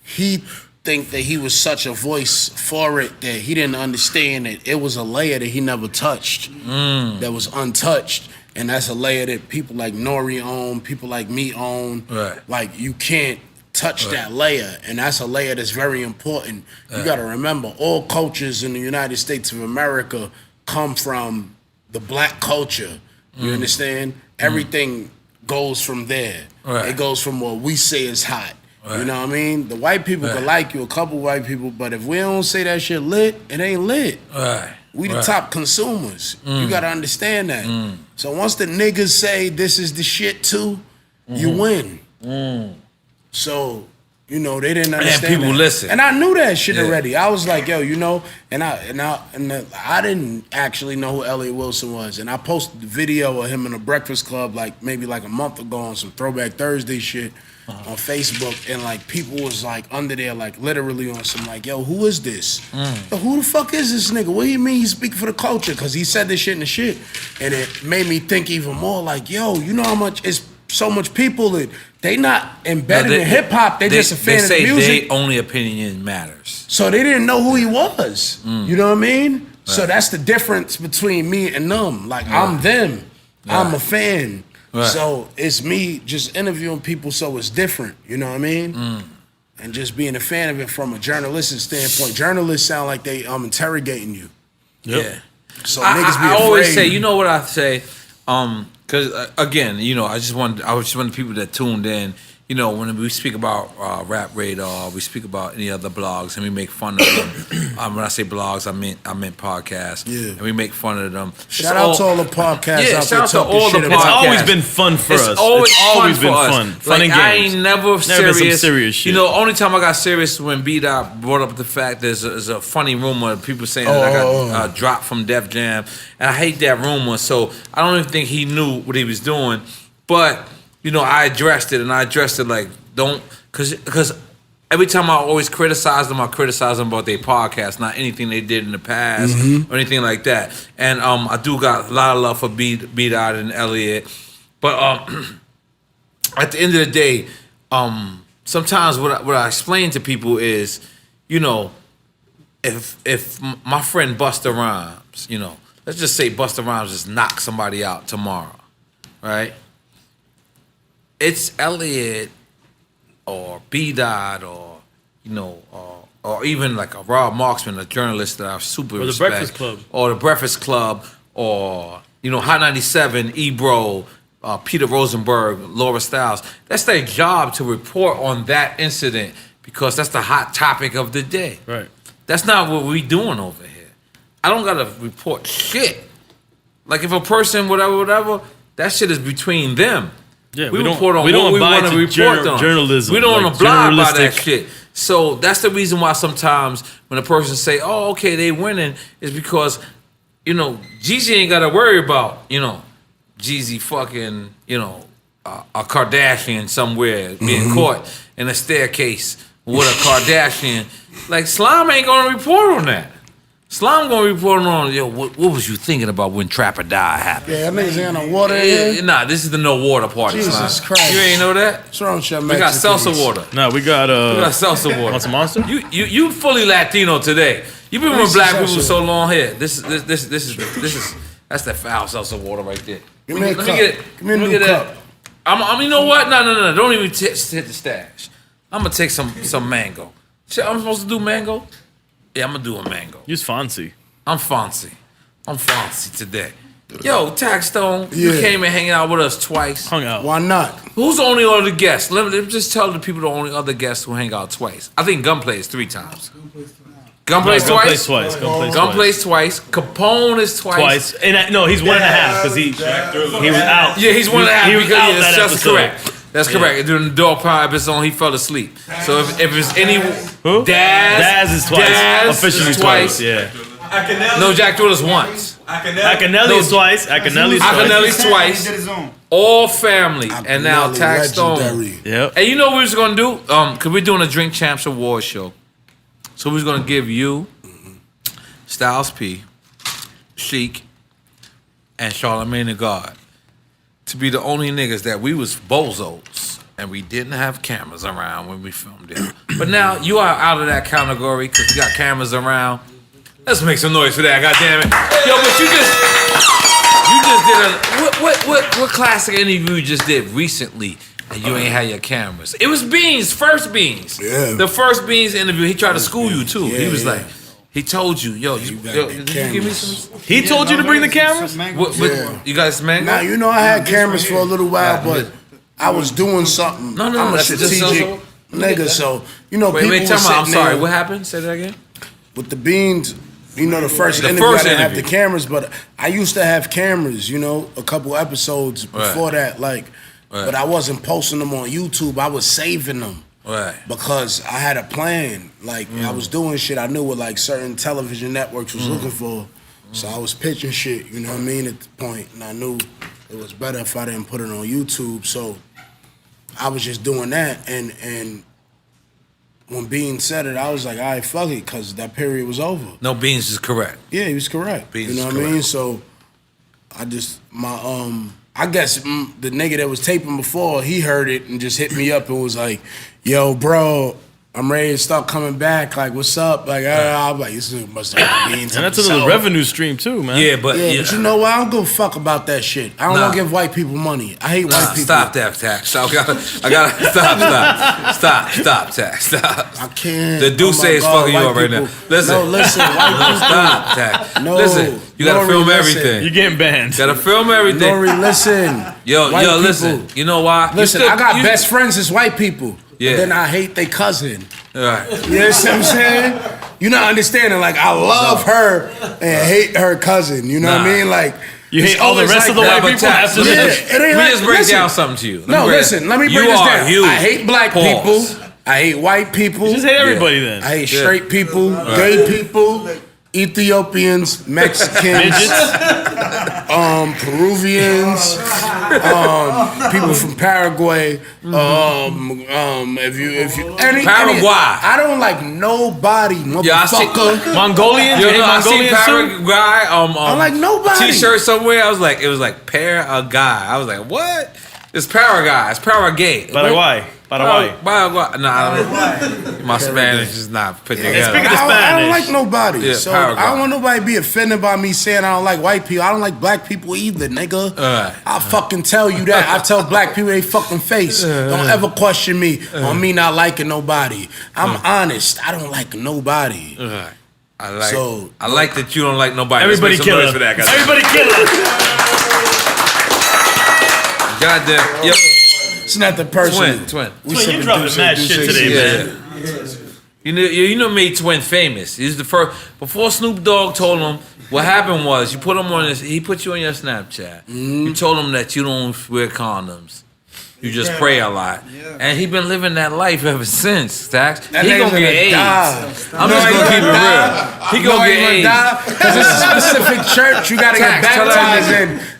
he think that he was such a voice for it that he didn't understand that it was a layer that he never touched, that was untouched. And that's a layer that people like N.O.R.E own, people like me own. Right. Like, you can't touch that layer. And that's a layer that's very important. You got to remember, all cultures in the United States of America come from the black culture. You understand? Everything goes from there. Right. It goes from what we say is hot. You know what I mean? The white people could like you, a couple white people, but if we don't say that shit lit, it ain't lit. Right. We the top consumers. You gotta understand that. So once the niggas say this is the shit too, you win. So, they didn't understand people that. listen. And I knew that shit Yeah. already. I was like, yo, and I didn't actually know who Elliot Wilson was. And I posted the video of him in a Breakfast Club maybe a month ago on some Throwback Thursday shit. On Facebook, and people was under there literally on some yo, who is this? Yo, who the fuck is this nigga? What do you mean he's speaking for the culture? Because he said this shit in the shit, and it made me think even more yo, you know how much it's so much people that they not embedded in hip hop. They just a fan of the music. They say their only opinion matters. So they didn't know who he was. You know what I mean? So that's the difference between me and them. I'm them. I'm a fan. Right. So it's me just interviewing people, so it's different. You know what I mean? And just being a fan of it from a journalistic standpoint. Journalists sound like they interrogating you. Yeah. So niggas be I afraid. always say, you know what I say? Because again, I just want people that tuned in. you know, when we speak about Rap Radar, we speak about any other blogs, and we make fun of them. When I say blogs, I meant podcasts. Yeah. And we make fun of them. Shout out to all the podcasts out there shout out to talking all shit the about It's podcasts. always been fun for us. It's always been for us. fun. Fun Like, and I games. ain't never been some serious. serious shit. You know, only time I got serious when B-Dot brought up the fact there's a funny rumor of people saying that I got dropped from Def Jam. And I hate that rumor, so I don't even think he knew what he was doing. But, you know, I addressed it, and I addressed it like, don't, because every time I always criticize them about their podcast, not anything they did in the past or anything like that. And I do got a lot of love for B-Dot and Elliot. But at the end of the day, sometimes what I explain to people is, you know, if my friend Busta Rhymes, you know, let's just say Busta Rhymes just knocks somebody out tomorrow, right? It's Elliot or B-Dot or, you know, or even like a Rob Marksman, a journalist that I super respect. Or the Breakfast Club. Or the Breakfast Club, or, you know, Hot 97, Ebro, Peter Rosenberg, Laura Stiles. That's their job to report on that incident because that's the hot topic of the day. Right. That's not what we doing over here. I don't gotta report shit. Like if a person, whatever, that shit is between them. Yeah, we report on what we want to report on. Journalism. We don't like want to blab by that journalistic- shit. So that's the reason why sometimes when a person say, "Oh, okay, they winning," is because, you know, Jeezy ain't got to worry about, you know, Jeezy fucking, you know, a Kardashian somewhere being caught in a staircase with a Kardashian. Like Slime ain't gonna report on that. Slime gonna report on, yo, what was you thinking about when Trapper Die happened? Yeah, that niggas ain't no water in here. Nah, this is the no water party. Jesus Slime. Christ. You ain't know that? What's wrong with your We got Mexicans? salsa water. No, we got We got salsa water. Want some Monster? You fully Latino today. You've been with This black is people salsa. so long here. This is that's that foul salsa water right there. Give me a Let cup. get it. Give me a Let new get cup. that. I'm you know what? No. Don't even hit the stash. I'm gonna take some mango. Shit, I'm supposed to do mango? Yeah, I'm gonna do a mango. Use Fonzie. I'm fancy today. Yo, Taxstone, you Yeah. came and hanging out with us twice. Hung out. Why not? Who's the only other guest? Let me just tell the people the only other guests who hang out twice. I think Gunplay is 3 times. Gunplay is Gun twice? plays twice. Gun plays twice. Capone is twice. Twice. And no, he's 1.5 because he was out. Yeah, he's 1.5 He was because out yeah, that that's episode. correct. That's correct. During the dog power episode, he fell asleep. So if it's any Who? Daz Daz is twice. Daz Officially is twice. Yeah. No, Jack Thrillers once. Akinelli's twice. Akinelli's twice. Akinelli's He twice. did his own. All family. And now Akinelli, Taxstone. legendary. Yep. And you know what we was gonna do? Cause we're doing a Drink Champs Awards show. So we was gonna give you Styles P, Chic, and Charlamagne the God to be the only niggas that we was bozos and we didn't have cameras around when we filmed it. But now you are out of that category because we got cameras around. Let's make some noise for that, goddammit. Yo, but you just did what classic interview you just did recently and you ain't had your cameras? It was Beans, first Beans. Yeah. The first Beans interview, he tried to school you too. Yeah, he was yeah. like, he told you, yo, You gotta get did you give me cameras. some? He told you to bring the cameras? Yeah. You guys mango? Now, you know I had cameras for a little while, but I was doing something. No, I'm a that's just strategic nigga, so, you know, people Wait, were tell me, I'm sitting sorry, there what happened? Say that again? with the Beans. You know, the first The interview, first I didn't have interview. the cameras, but I used to have cameras, you know, a couple episodes before that, like, but I wasn't posting them on YouTube. I was saving them. Right. Because I had a plan. Like, I was doing shit I knew what, like, certain television networks was looking for. So I was pitching shit, you know what I mean, at the point. And I knew it was better if I didn't put it on YouTube. So I was just doing that. And when Bean said it, I was like, all right, fuck it, because that period was over. No, Beans is correct. Yeah, he was correct. Beans you know is what I mean? correct. So I just, I guess the nigga that was taping before, he heard it and just hit me up and was like, yo, bro, I'm ready to start coming back. Like, what's up? Like, I'm like, this must have been. And that's another revenue stream too, man. Yeah, but but you know what? I don't give a fuck about that shit. I don't want to give white people money. I hate white people. Stop that, Tax. I gotta stop, Tax. Stop. I can't. The Deuce is fucking you up right now. Listen. No, listen. White people. Stop, Tax. No. Listen, you gotta N.O.R.E, film listen. everything. You're getting banned. Gotta film everything. N.O.R.E, listen. Yo, White listen. people. You know why? Listen, I got best friends as white people. Yeah. But then I hate their cousin. All right. You know what I'm saying? You're not understanding. Like, I love her and hate her cousin. You know what I mean? Like, you hate all the rest of the white people after this. Let me just break down something to you. Let me break this down. Huge. I hate black people. I hate white people. You just hate everybody then. I hate straight people, gay people, Ethiopians, Mexicans, Peruvians, people from Paraguay. If you Paraguay. I don't like nobody, motherfucker. Mongolians. Yo, no, I seen Paraguay. I like nobody. T-shirt somewhere. I was like, it was like Paraguay. I was like, what? It's Paraguay. It's Paraguay. Paraguay. Paraguay. Paraguay. No, I don't. My Spanish is not put together. Speaking of Spanish, I don't like nobody. Yeah, so Paraguay. I don't want nobody to be offended by me saying I don't like white people. I don't like black people either, nigga. I'll fucking tell you that. I tell black people they fucking face. Don't ever question me on me not liking nobody. I'm honest. I don't like nobody. I like that you don't like nobody. Everybody kill her. Everybody kill her. Goddamn. Yep. It's not the person. Twin. You dropping mad shit today, man. You know made Twin famous. He's the first. Before Snoop Dogg told him, what happened was you put him on this. He put you on your Snapchat. You told him that you don't wear condoms. You just pray a lot. And he been living that life ever since, Tax. He gonna get AIDS. I'm just gonna keep it real. He gonna get AIDS. Because it's a specific church you gotta get baptized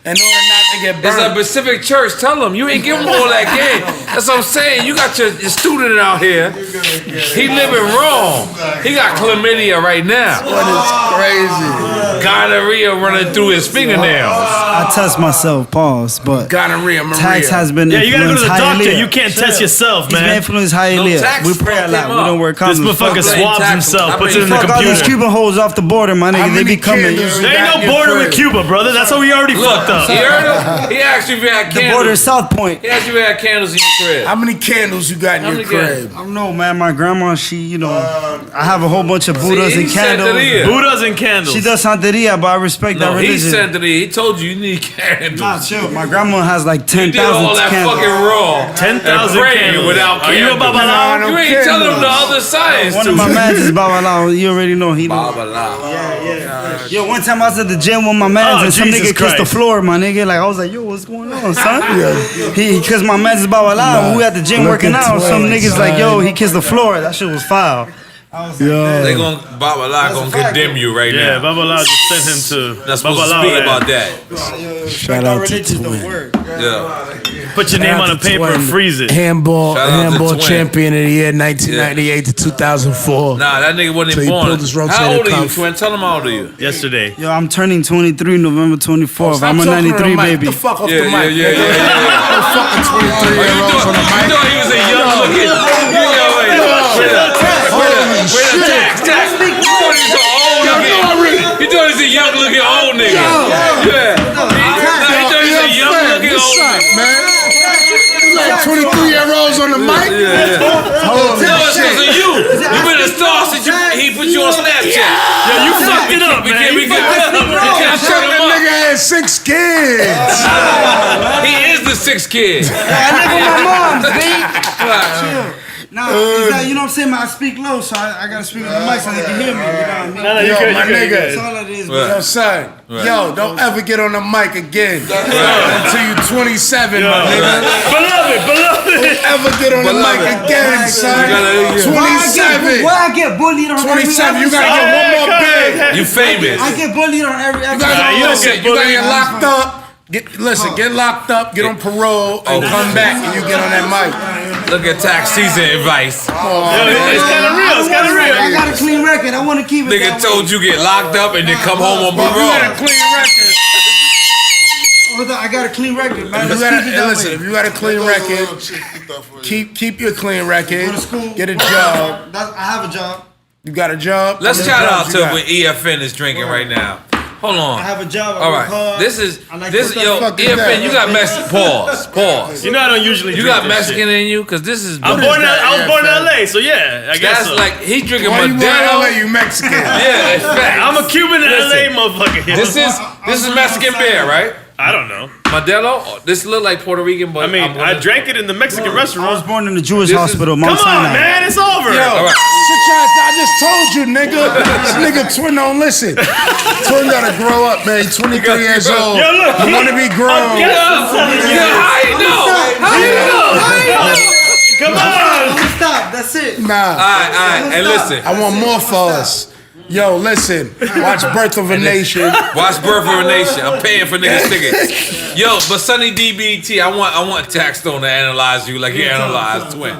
in order not to get burned. It's a specific church. Tell him. You ain't give him all that game. That's what I'm saying. You got your student out here. He living wrong. He got chlamydia right now. What is crazy? Gonorrhea running through his fingernails. I test myself, pause, but Gonorrhea, Maria. Tax has been Yeah, you gotta go to the doctor. highly. You can't test yourself, He's been man. influenced highly. Tax We pray a lot. fucked We him don't wear This condoms. motherfucker Fuck swabs Tax. himself, I puts mean, it in the Fuck all those computer. Cuban hoes off the border, my nigga. They many be coming. candles There ain't no border with Cuba, brother. That's how we already fucked up. He heard him? He asked you if you had The candles. border is South Point. He asked you if you had candles in your crib. How many candles you got in your many crib? I don't know, man. My grandma, she, I have a whole bunch of Buddhas he and said candles. that he- Buddhas and candles. She does Santeria, but I respect that No, he religion. said that he told you need candles. Nah, chill. My grandma has like You did all 10,000 that candles. fucking raw. 10,000 praying candles. without Are you a candles. babalao? No, You ain't telling him the other science. One of my mans is Babalao. You already know he. Babala. Yo, one time I was at the gym with my mans Oh, and some Jesus nigga kissed the Christ. floor, my nigga. Like I was like, yo, what's going on, son? Cause my mans is Babalao. We at the gym Look working at out. Some Twin, niggas son. like, yo, he kissed the floor. That shit was foul. They gonna Babala gonna condemn you right Yeah, now. Babalao just sent him to Not supposed to Babalao speak land. about that. Shout out to Twin. Yeah. Put your name on a paper and freeze it. Handball Shout out to Twin. champion of the year, 1998 to 2004. Nah, that nigga wasn't So even he born. pulled his rotator How old are you, cuff. Twin? Tell him how old are you. Yesterday. Yo, I'm turning 23 November 24th. Stop I'm a talking to the 93 mic. baby. Get the fuck off Yeah, the mic. yeah, yeah, yeah, yeah. No fucking 23-year-olds on the You mic. thought he was a young looking. Tax. You thought he was an old looking. You thought he was a young looking old nigga. Yeah. He thought he was a young looking old nigga. Man. Like 23-year-olds on the mic? No, it's because of you. You been a star since he put you on Snapchat. Yeah, you fucked it up, man. We can't I shut thought him that up. nigga had 6 kids. He is the sixth kid. My mom's, babe. Nah, is that, you know what I'm saying? Man, I speak low, so I gotta speak on the mic so they can hear me. You know what I mean? No, you Yo, good, my you good, you nigga. good. That's all it is, Right. bro. Yo, son. Yo, don't ever get on the mic again until you 27, my nigga. Beloved. Don't ever get on the mic again, son. 27. Why I get bullied on 27, you gotta get one more big. You famous. I get bullied on every You gotta get locked up. Get locked up, get on parole, and come back, and you get on that mic. Look at tax season advice. It's kind of real. It's kind of real. I got a clean record. I want to keep it. Nigga told you get locked up and then come home on You got a parole. clean record. But I got a clean record, man. If you got a clean record, keep your clean record. Go to school. Get a job. I have a job. You got a job? Let's shout out to what EFN is drinking right now. Hold on. I have a job. All right. This is EFN. You got Mexican. Pause. You know I don't usually. You got Mexican in you, because this is. I was born in LA, so yeah, I guess that's so. like he drinking Why you born in Modelo. LA? You Mexican? Yeah, it's fact. I'm a Cuban in Listen, LA, motherfucker. This is Mexican beer, right? I don't know. Modelo. This look like Puerto Rican, but I mean, I drank it in the Mexican I was restaurant. born in the Jewish This is- hospital, Come Mount on, Sinai. man, it's over. Yo, All right. sit your ass down. I just told you, nigga. This nigga Twin don't listen. Twin gotta grow up, man. 23 years old. Yo, look, You wanna be grown. Yeah, how you know? How you know? Come on. Stop. That's it. Nah. All right. Hey, listen. I want more for us. Yo, listen. Watch Birth of a Nation. Watch Birth of a Nation. I'm paying for niggas tickets. Yo, but Sonny DBT, I want Taxstone to analyze you like he analyzed Twin.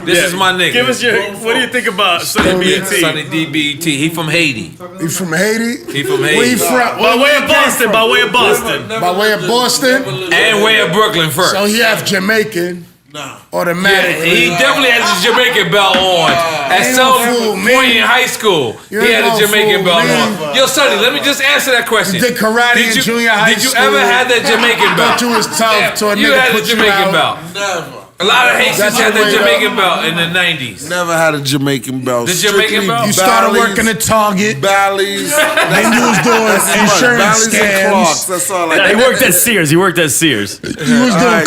This is my nigga. Give us your. What do you think about Sonny BT? Sonny DBT. He from Haiti. You from Haiti? He from Where you Haiti. from? By way of Boston. By way of Boston. By way of Boston? And way of Brooklyn first. So he half Jamaican. Nah. Automatically. He definitely had his Jamaican belt on. At Ain't some no fool me. point in high school, You he ain't had a no Jamaican fool belt me. on. Yo, Sonny, let me just answer that question. You did karate in junior high Did you school. ever have that Jamaican belt? Thought you was tough to a You nigga had a put you Jamaican out. belt. Never. A lot of Haitians That's had the that way Jamaican belt in the 90s. Never had a Jamaican belt. The Jamaican Strictly belt? You started Bally's, working at Target. Bally's. Then you was doing insurance Bally's and Clark's. scams. That's all I Nah, did. he worked at Sears. You was doing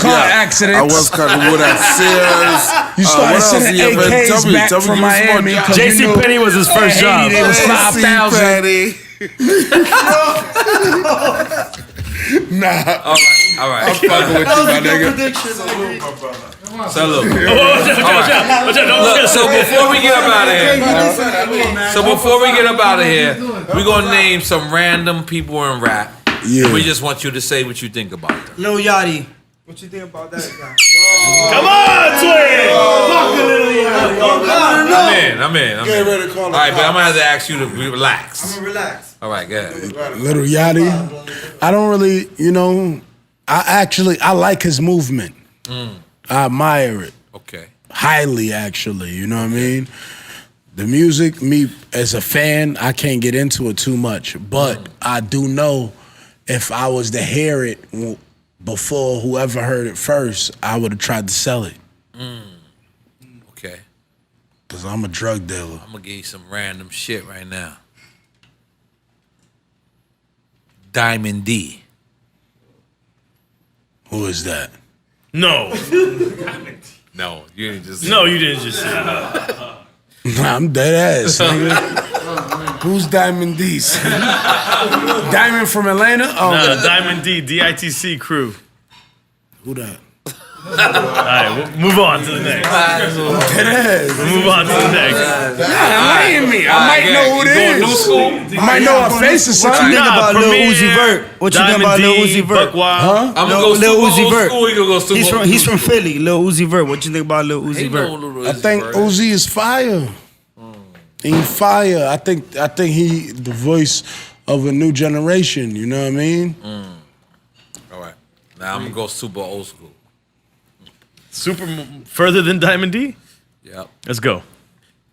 car accidents. I was cutting wood at Sears. You started what else? sending Yeah, man, AKs tell me, back tell me, from give me some more Miami. jobs. 'cause you JC knew Penney was his first at job. Haiti, It was 5,000. Petty. Nah. All right. I'm fucking with you, my nigga. Salute. Watch out. Look, so before we get up out of here, we're gonna name some random people in rap. Yeah. We just want you to say what you think about them. Lil Yachty. What you think about that guy? Come on, Twin. I'm in. Get ready to call All right, but I'm gonna have to ask you to relax. I'm gonna relax. All right, go ahead. Little Yachty. I don't really, I like his movement. I admire it. Okay. Highly, actually. You know what I mean? The music, me as a fan, I can't get into it too much. But I do know if I was to hear it before whoever heard it first, I would have tried to sell it. Okay. Because I'm a drug dealer. I'm gonna give you some random shit right now. Diamond D. Who is that? No, No, you didn't just. no, you didn't just say that. Nah, I'm dead ass, nigga. Who's Diamond D's? Diamond from Atlanta? Oh, Nah, Diamond D, DITC crew. who that? All right, we'll move on to the next. Dead ass. Move on to the next. Enlighten me. I might know who it Going new is. school? I might know her face or What you something. think about Lil Premier, Uzi Vert? What you think Diamond about Lil D, Uzi Vert? Buck Wild. Huh? I'm gonna Lil go super Uzi old Vert. school. You gonna go super He's from Philly, Lil Uzi Vert. What you think about Lil Uzi Vert? I think Uzi is fire. He's fire. I think he the voice of a new generation. You know what I mean? All right. Now I'm gonna go super old school. Super further than Diamond D? Yep. Let's go.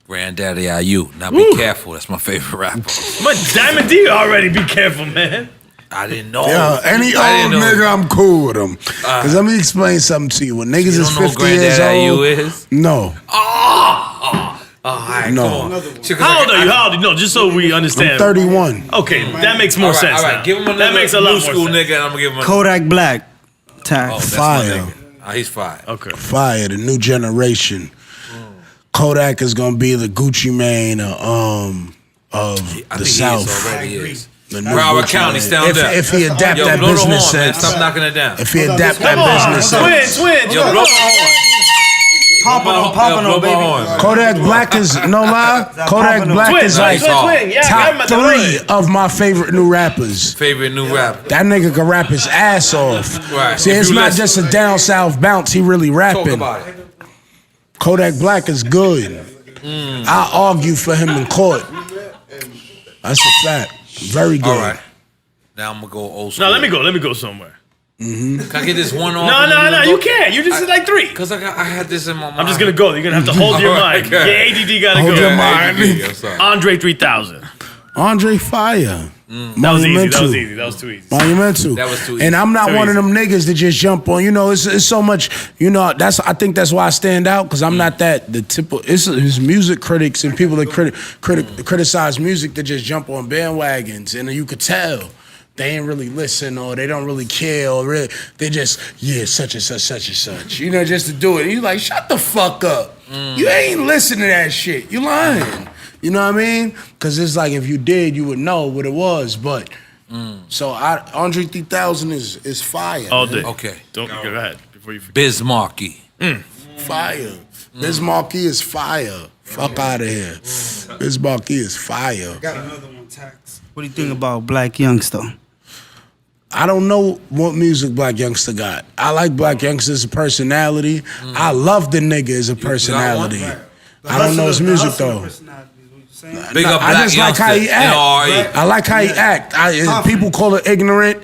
Granddaddy IU. Now be careful. That's my favorite rapper. But Diamond D already, be careful, man. I didn't know. Yeah, any old I didn't know. nigga, I'm cool with him. Cause let me explain something to you. When niggas You is don't know 50 years Granddaddy old, IU is? no, All right, No. come on. How old are you? How old are you? No, just so we understand. I'm 31. Okay, that makes more sense All right, now. give him another that makes a lot new more school sense. nigga, and I'm gonna give him a Kodak Black. Oh, Tax. that's Fire. my nigga. He's fire. Okay. Fire, the new generation. Kodak is gonna be the Gucci Mane of I the think he South. is already is. The new Broward Gucci County, Mane. stand up. If he adapt Yo, that blow the horn, business man. sense. Stop knocking it down. If he adapt Come on, that business sense. twin. Yo, blow my horn. Pompano, Blow my horn. Kodak Black is no lie. Kodak Black Twin, is twin, like twin. Yeah, I got him top at the 3 hood. of my favorite new rappers. Favorite new rapper. That nigga can rap his ass off. Right. See, If it's you not listen- just a down south bounce. He really Talk rapping. about it. Kodak Black is good. I argue for him in court. That's a fact. Very good. All right. Now I'm gonna go old school. Now let me go somewhere. Mm-hmm. Can I get this one off? No, you can't. You just did like 3. Because I had this in my mind. I'm just gonna go. You're gonna have to hold your Alright, mic. good. Your ADD gotta Hold go. your mind. I'm sorry. Andre 3000. Andre Fire. That was easy. That was easy. That was too easy. Monumental. That was too easy. And I'm not Too one easy. of them niggas that just jump on. You know, it's so much. You know, I think that's why I stand out because I'm not the typical. It's music critics and people that criticize music that just jump on bandwagons, and you could tell they ain't really listen or they don't really care or really they just such and such. You know, just to do it. And you like shut the fuck up. You ain't listening to that shit. You lying. You know what I mean? Because it's like if you did, you would know what it was. But so Andre 3000 is fire. All man. day. Okay. Don't go ahead before you forget. Bismarcky. Fire. Bismarcky is fire. Fuck out of here. Bismarcky is fire. Got another one, Tax. What do you think about Black Youngster? I don't know what music Black Youngster got. I like Black Youngster as a personality. I love the nigga as a personality. I don't know his music though. Big up I Black just like how he Youngster, act. N.O.R.E. I like how he act. People call it ignorant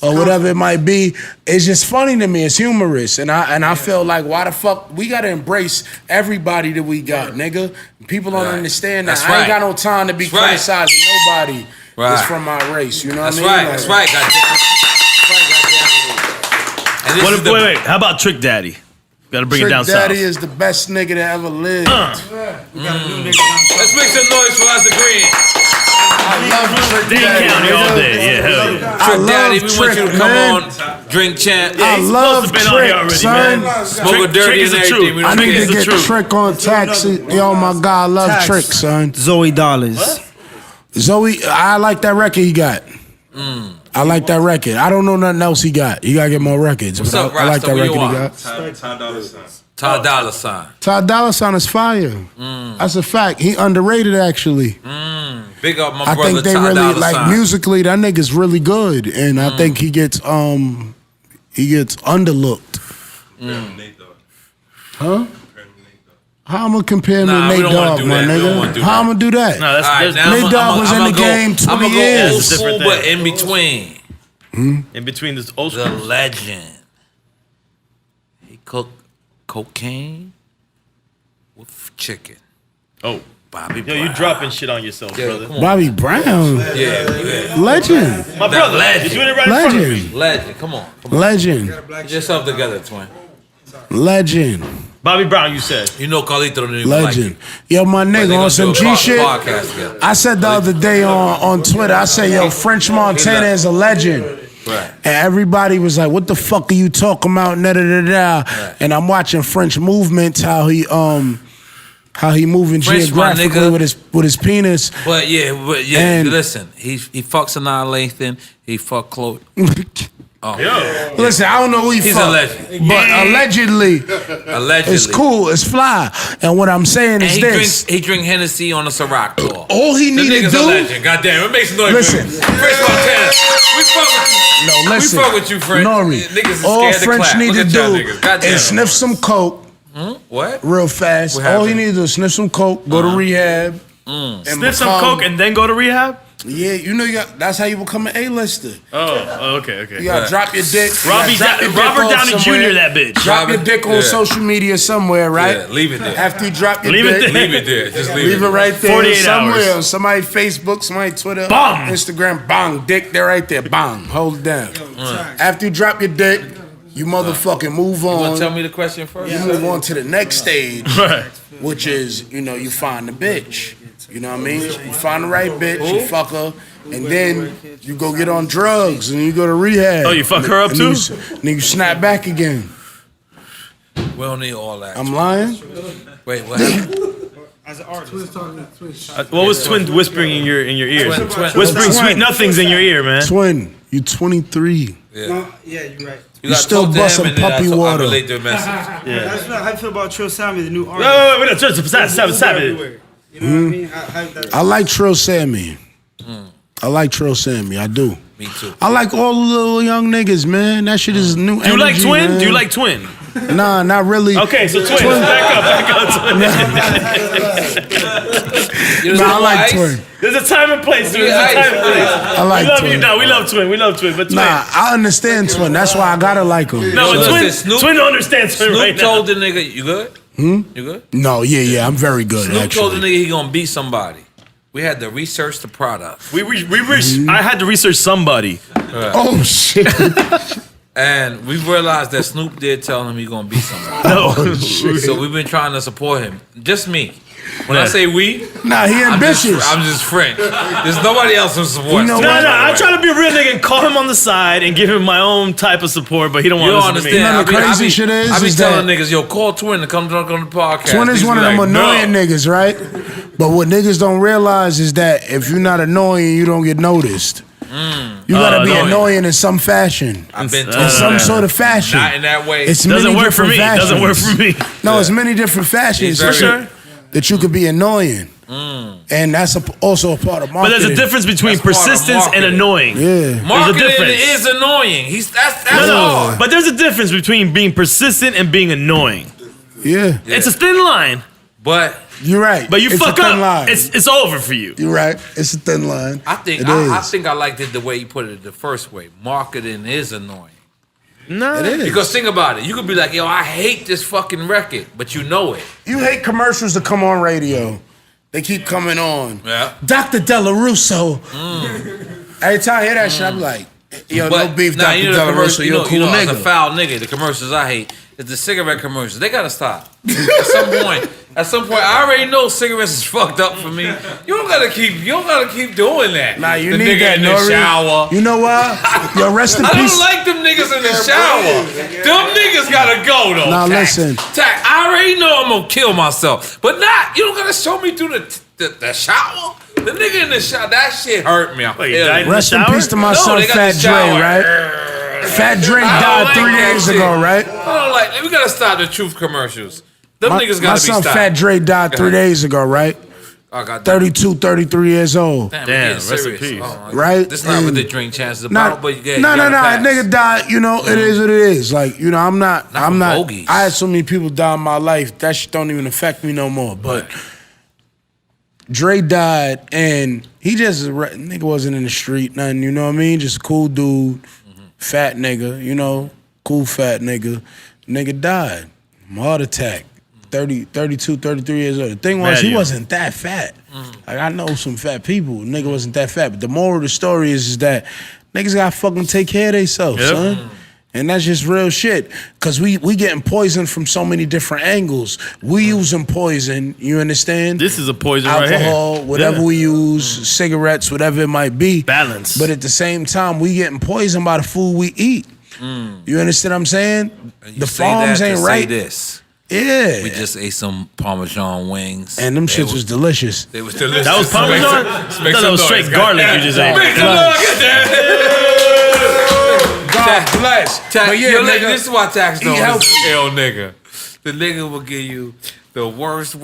or whatever it might be. It's just funny to me. It's humorous, and I feel like why the fuck we gotta embrace everybody that we got, nigga. People don't Right. understand that. That's I ain't right. got no time to be That's right. criticizing nobody Right. that's from my race. You know That's what I mean? right. That's right. Goddamn. And this is the- Wait. How about Trick Daddy? Gotta bring it down Trick Daddy south. is the best nigga that ever lived. Let's make some noise for us agreeing. I love Trick Dade Daddy. County nigga. all day. Yeah, hell yeah. I Trick love Daddy, we want Trick, you to come man. on, drink champ. I he's love supposed to been on here Trick, already, son. man. Smoke a Trick dirty is and the everything. truth. We I don't need care. to the get truth. Trick on taxi. Yo, my God, I love Tax. Trick, son. Zoe Dollars. Zoe, I like that record he got. I like that record. I don't know nothing else he got. He gotta get more records. What's but up, I like Rasta? that Where record you he are? got. Ty Dolla $ign. Ty Dolla $ign is fire. That's a fact. He underrated actually. Big up my I brother think they Ty really Dolla like $ign. musically. That nigga's really good, and I think he gets underlooked. Huh? How I'm gonna compare him Nah, to we Nate don't wanna Dogg, do my that. We don't wanna nigga? do How that. I'm gonna do that? No, that's All right, now Nate Dogg was in the game 20 I'm years. old That's a school, different but thing. in between. In between this old The school. legend. He cooked cocaine with chicken. Oh. Bobby Yo, Brown. you dropping shit on yourself, Yeah, brother. come on. Bobby Brown, Yeah. legend, My brother, legend. you're doing it right in front of me. legend, Legend. Come on. Come on. legend, Get yourself together, twin. legend, Bobby Brown, you said. You know Carlito don't even like legend. you. Yo, my But they nigga, gonna on do some a G shit. podcast together. I said the other day on Twitter, I said, yo, French Montana is a legend. Right. And everybody was like, what the fuck are you talking about? Da, da, da, da. And I'm watching French Movements, how he moving French, my geographically nigga. with his penis. But yeah, And- listen, he fucks Annihilation, he fuck Chloe. Oh, Yo. Listen, I don't know who he He's fucked, a legend. but allegedly, Allegedly. it's cool, it's fly. And what I'm saying And is this. he drink Hennessy on a Ciroc tour. All he The need to nigga's a do. legend. Goddamn, it makes noise. Listen. French Montana. We fuck with you. No, listen. We fuck with you, French. N.O.R.E. Niggas is All scared to French clap. need Look to at y'all do niggas. Goddamn. is sniff some coke What? real fast. What All he happened? need to do is sniff some coke, go to rehab. and Sniff some become- coke and then go to rehab? Yeah, you know that's how you become an A-lister. Oh, okay. You gotta drop your dick. you gotta drop your dick Robert off Downey somewhere. Jr. that bitch. Drop your dick on Yeah. social media somewhere, right? Yeah, leave it there. After you drop your Leave it dick, there. Leave it there. Just leave leave it right there 48 somewhere. hours. On somebody Facebook, somebody Twitter, Bang. Instagram, bang, dick there right there, bang, hold it down. After you drop your dick, you motherfucking move You wanna on. tell me the question first? You move on to the next stage, Right. which is, you find the bitch. You know what I mean? You find the right bitch, you fuck her, and then you go get on drugs and you go to rehab. Oh, you fuck her up And too? then you snap back again. We don't need all that. I'm lying? Wait, what happened? As an artist. What was Twin whispering in your ears? Twin. Whispering Twin. sweet nothings in your ear, man. Twin, you 23. Yeah. No, yeah, you're right. You gotta still talk to busting him and then puppy I water. relate the message. That's how I feel about Trill Sammy, the new Wait, artist. wait, wait. Stop it. You know what I mean? I like Trill Sammy. I like Trill Sammy. I do. Me too. I like all the little young niggas, man. That shit is new. Do you like energy, Twin? man. Do you like Twin? Nah, not really. Okay, so Twin. Back up. You Nah, I know like Ice? Twin. There's a time and place. There's a Yeah, time and place. I like we love Twin. you. No, we love Twin. We love Twin. But Twin. Nah, I understand Twin. That's why I gotta like him. No, but Listen, Twin, Snoop- Twin don't understand Twin Snoop right now. told the nigga, you good? You good? No, yeah, I'm very good. Snoop told the Actually, nigga he gonna beat somebody. We had to research the product. I had to research somebody. oh shit. And we realized that Snoop did tell him he gonna beat somebody. No. So we've been trying to support him. Just me. When I Yeah. say we, Nah, he ambitious. I'm just French. There's nobody else who supports You know him. what? No, I try to be a real nigga and call him on the side and give him my own type of support, but he don't You want to don't listen to me. understand. You know the crazy shit is I be telling that- niggas, yo, call Twin to come drunk on the podcast. Twin is Niggas one of be them like, annoying no. niggas, right? But what niggas don't realize is that if you're not annoying, you don't get noticed. You gotta be annoying in some fashion. I've been In told some that. sort of fashion. Not in that way. It's Doesn't many work for different me. fashions. Doesn't work for me. No, it's many different fashions For sure. that you could be annoying. And that's also a part of But marketing. there's a difference between That's part of persistence and marketing. annoying. Yeah. Marketing difference. is annoying. That's No, hard. but there's a difference between being persistent and being annoying. Yeah. It's a thin line, But You're right. but you It's fuck a thin up, line. it's over for you. You're right. It's a thin line. I think It I is. think I liked it the way you put it the first way. Marketing is annoying. No, It is. Because think about it. You could be like, yo, I hate this fucking record, but you know it. You hate commercials that come on radio. They keep coming on. Yeah. Dr. Della Russo. Every time I hear that shit, I be like, yo, no beef, nah, Dr. you know, Della the Russo. commercial, You're a cool as a nigga. foul nigga, the commercials I hate is the cigarette commercials. They gotta stop. At some point, I already know cigarettes is fucked up for me. You don't gotta keep doing that. Nah, you the need nigga that, in the N.O.R.E. shower. You know why? Yo, rest in I peace. don't like them niggas in the shower. Them niggas gotta go though. Nah, Tax. listen. Tax, I already know I'm gonna kill myself, but not. You don't gotta show me through the shower. The nigga in the shower, that shit hurt me. I Wait, feel died it. in the Rest in shower? peace to my No, son, they got Fat the Dre, shower. right? Fat Dre I don't died like 3 that days shit. ago, right? I don't like. We gotta stop the truth commercials. Them niggas My gotta be son, stopped. Fat Dre, died 3 days ago, right? Oh, God, 32, 33 years old. Damn, Damn, we're rest getting in serious. peace. Oh, my God. Right? This not what And the drink chances Not, about, but you get. no, you gotta that pass. nigga died. You know, it is what it is. Like, you know, I'm not. Not for bogeys. I had so many people die in my life. That shit don't even affect me no more. But Dre died, and he just nigga wasn't in the street, nothing. You know what I mean? Just a cool dude, fat nigga. You know, cool fat nigga. Nigga died, heart attack. 32, 33 years old. The thing was, Mad he young. wasn't that fat. Like, I know some fat people. Nigga wasn't that fat. But the moral of the story is that niggas gotta fucking take care of themselves, Yep. son. And that's just real shit. Cause we getting poisoned from so many different angles. We using poison, you understand? This is a poison right here. Alcohol, whatever Yeah. we use, cigarettes, whatever it might be. Balance. But at the same time, we getting poisoned by the food we eat. You understand what I'm saying? And you The say farms that to ain't say right. This. Yeah. We just ate some Parmesan wings. And them They shits was delicious. They was delicious. That was Parmesan? I thought that was straight garlic you just ate. Make some noise, get that. God bless. But yeah, yo, nigga, this is why Taxstone healthy. is an ill nigga. The nigga will give you the worst,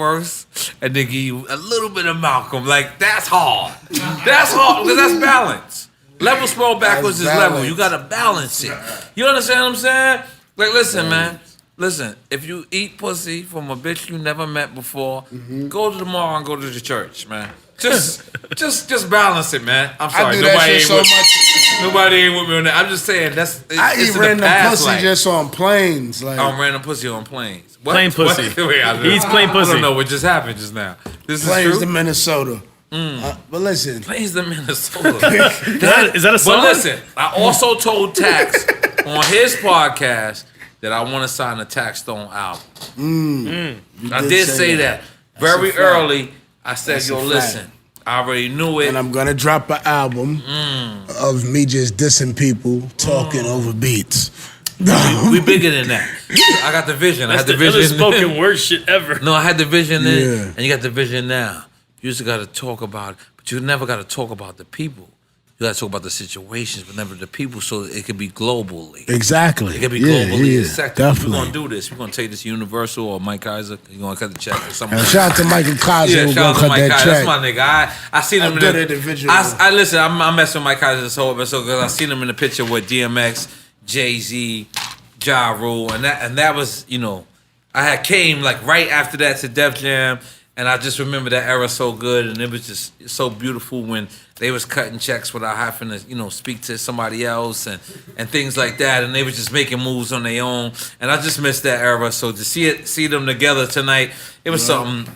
and then give you a little bit of Malcolm. Like, that's hard. That's hard, because that's balance. Level scroll backwards is That's level. balance. You gotta balance it. You understand what I'm saying? Like, listen, man. Listen, if you eat pussy from a bitch you never met before, go to the mall and go to the church, man. Just balance it, man. I'm sorry. I do that shit ain't so with, much. Nobody ain't with me on that. I'm just saying that's. I it's eat in the random past pussy life. just on planes. Like, Random pussy on planes. What? Plain pussy. What? Wait, He eats plain I pussy. don't know what just happened just now. This planes is to true. Minnesota. But listen, Planes to Minnesota. Is that a song? But listen, I also told Tax on his podcast that I want to sign a Taxstone album. I did say that very a fact. early. I said, That's yo, a fact. listen, I already knew it. And I'm gonna drop an album of me just dissing people, talking over beats. We bigger than that. I got the vision. That's I had the the vision. spoken word shit ever. No, I had the vision then, Yeah. and you got the vision now. You just got to talk about it, but you never got to talk about the people. You got to talk about the situations, but never the people, so it can be globally. Exactly. It can be Yeah, globally yeah, accepted. definitely. We're gonna do this. We're gonna take this Universal or Mike Kaiser. You're gonna cut the check or something. And shout out to Michael Kaiser Yeah, who shout gonna out to cut Mike that Kaiser. check. That's my nigga. I seen him A in good the individual. I listen. I'm messing with Mike Kaiser this whole episode because I seen him in the picture with DMX, Jay-Z, Ja Rule, and that was, you know, I had came like right after that to Def Jam, And I just remember that era so good, and it was just so beautiful when they was cutting checks without having to, speak to somebody else and things like that. And they was just making moves on their own. And I just miss that era. So to see them together tonight, it was something,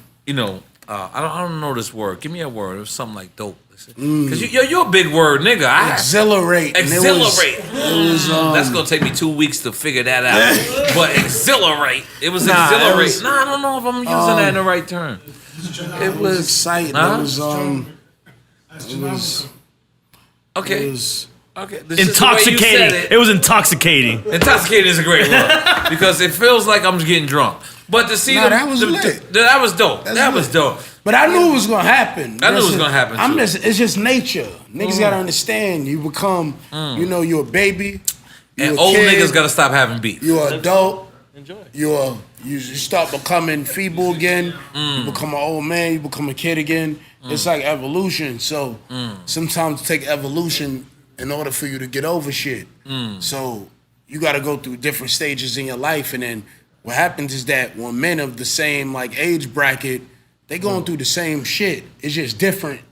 I don't know this word. Give me a word. It was something like dope. Because you're a big word, nigga. Exhilarate. Exhilarate. That's going to take me 2 weeks to figure that out. But exhilarate. It was exhilarate. I don't know if I'm using that in the right term. It was exciting. Huh? It was okay. Intoxicating. It was intoxicating. Intoxicating is a great word because it feels like I'm getting drunk. But to see that was lit. That was dope. That was dope. But I knew it was gonna happen. I knew it was gonna happen. It's just nature. Niggas gotta understand. You become, you're a baby. And old niggas gotta stop having beef. You're an adult. Enjoy. You start becoming feeble again. You become an old man. You become a kid again. It's like evolution. So sometimes it take evolution in order for you to get over shit. So you gotta go through different stages in your life, and then what happens is that when men of the same age bracket, they going through the same shit. It's just different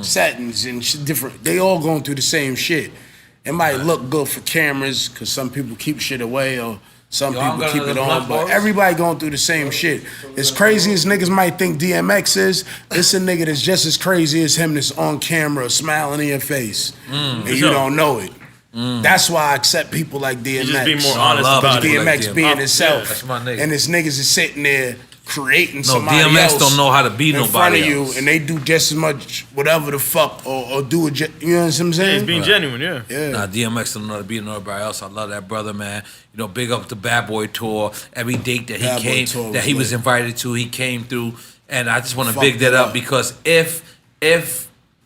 settings and different. They all going through the same shit. It might look good for cameras because some people keep shit away or some people keep it on, but everybody going through the same shit. As crazy as niggas might think DMX is, it's a nigga that's just as crazy as him that's on camera smiling in your face and you don't know it. That's why I accept people like DMX. You just be more honest about it. DMX like being himself. That's my nigga. And this niggas is sitting there creating somebody DMX else don't know how to be in nobody front of else. you, and they do just as much whatever the fuck or do it. You know what I'm saying? He's being genuine, yeah. Nah, DMX don't know how to be nobody else. I love that brother, man. Big up the Bad Boy tour. Every date that he was invited to, he came through, and I just want to big that up because if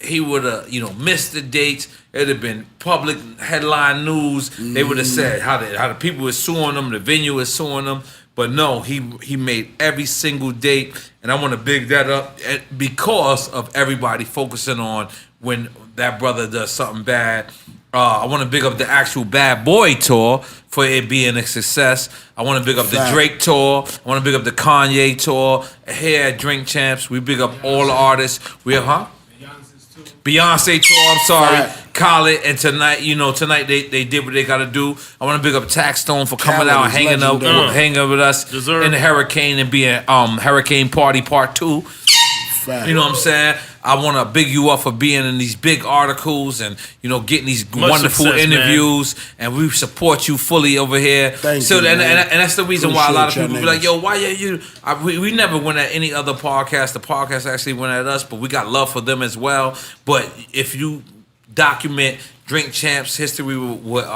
he would have, missed the dates, it'd have been public headline news. They would have said how the people were suing them, the venue was suing them. But no, he made every single date, and I want to big that up because of everybody focusing on when that brother does something bad. I want to big up the actual Bad Boy tour for it being a success. I want to big up the Drake tour. I want to big up the Kanye tour. Here at Drink Champs, we big up all the artists. We have, Beyonce tour, I'm sorry. Right. Khaled, and tonight, tonight they did what they got to do. I want to big up Taxstone for coming out and hanging with us in the Hurricane and being Hurricane Party Part 2. Fact. You know what I'm saying? I want to big you up for being in these big articles and, getting these wonderful success, interviews. Man. And we support you fully over here. Thank you, and man. that's the reason why a lot of people be niggas. like, yo, why are you? We never went at any other podcast. The podcast actually went at us, but we got love for them as well. But if you document Drink Champs history with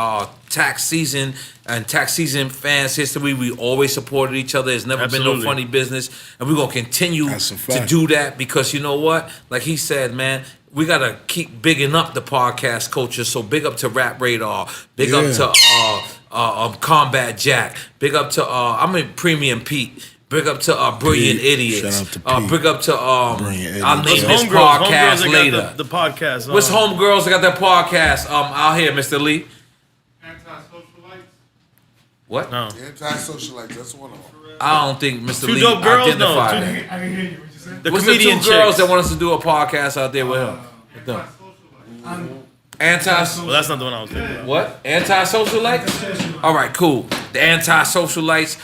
tax season and tax season fans history, we always supported each other. It's never been no funny business, and we're gonna continue to do that because you know what? Like he said, man, we gotta keep bigging up the podcast culture. So big up to Rap Radar, big up to Combat Jack, big up to Premium Pete. Big up to Brilliant Idiots. Shout out to Pete. Big up to I'll name this Homegirls podcast that later. got the podcast. What's Homegirls that got their podcast out here, Mr. Lee? Anti-socialites. What? No. Anti-socialites, that's one of them. I don't think Mr. Two Lee dope girls? identified No, I that. didn't hear you. What you said? The What's the two comedian girls chicks. that want us to do a podcast out there with him? Anti-socialites. Well, that's not the one I was thinking about. What? Anti-socialites? All right, cool. The anti-socialites.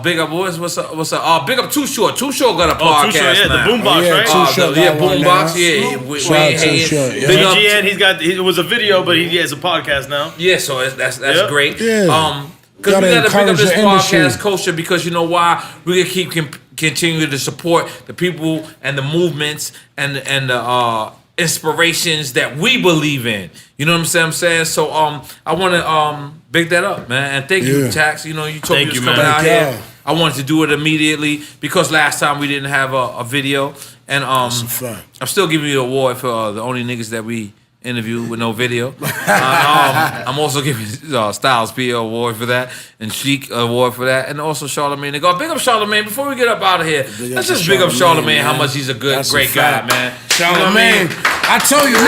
Big up, what's up? Big up Too Short. Too Short got a podcast Too Short, yeah, now. the Boombox, yeah, right? Too Short got one Boombox, now. yeah. Shout out Too Short, yeah. Big up. DGN, it was a video, but he has a podcast now. Yeah, so that's Yep. great. Yeah. Because we Gotta got to bring up encourage this the industry. podcast culture because you know why? We can keep continue to support the people and the movements and the inspirations that we believe in. You know what I'm saying? So I want to big that up, man. And thank you, Yeah. Tax. You told Thank me you, to come man. out Thank here. y'all. I wanted to do it immediately because last time we didn't have a video. And That's a fact. I'm still giving you the award for the only niggas that we interview with no video. I'm also giving Styles P award for that and Chic award for that, and also Charlamagne. They go big up Charlamagne. Before we get up out of here, let's just big up Charlamagne. How much he's a good, That's great a guy, fact. man. Charlamagne, I told you, I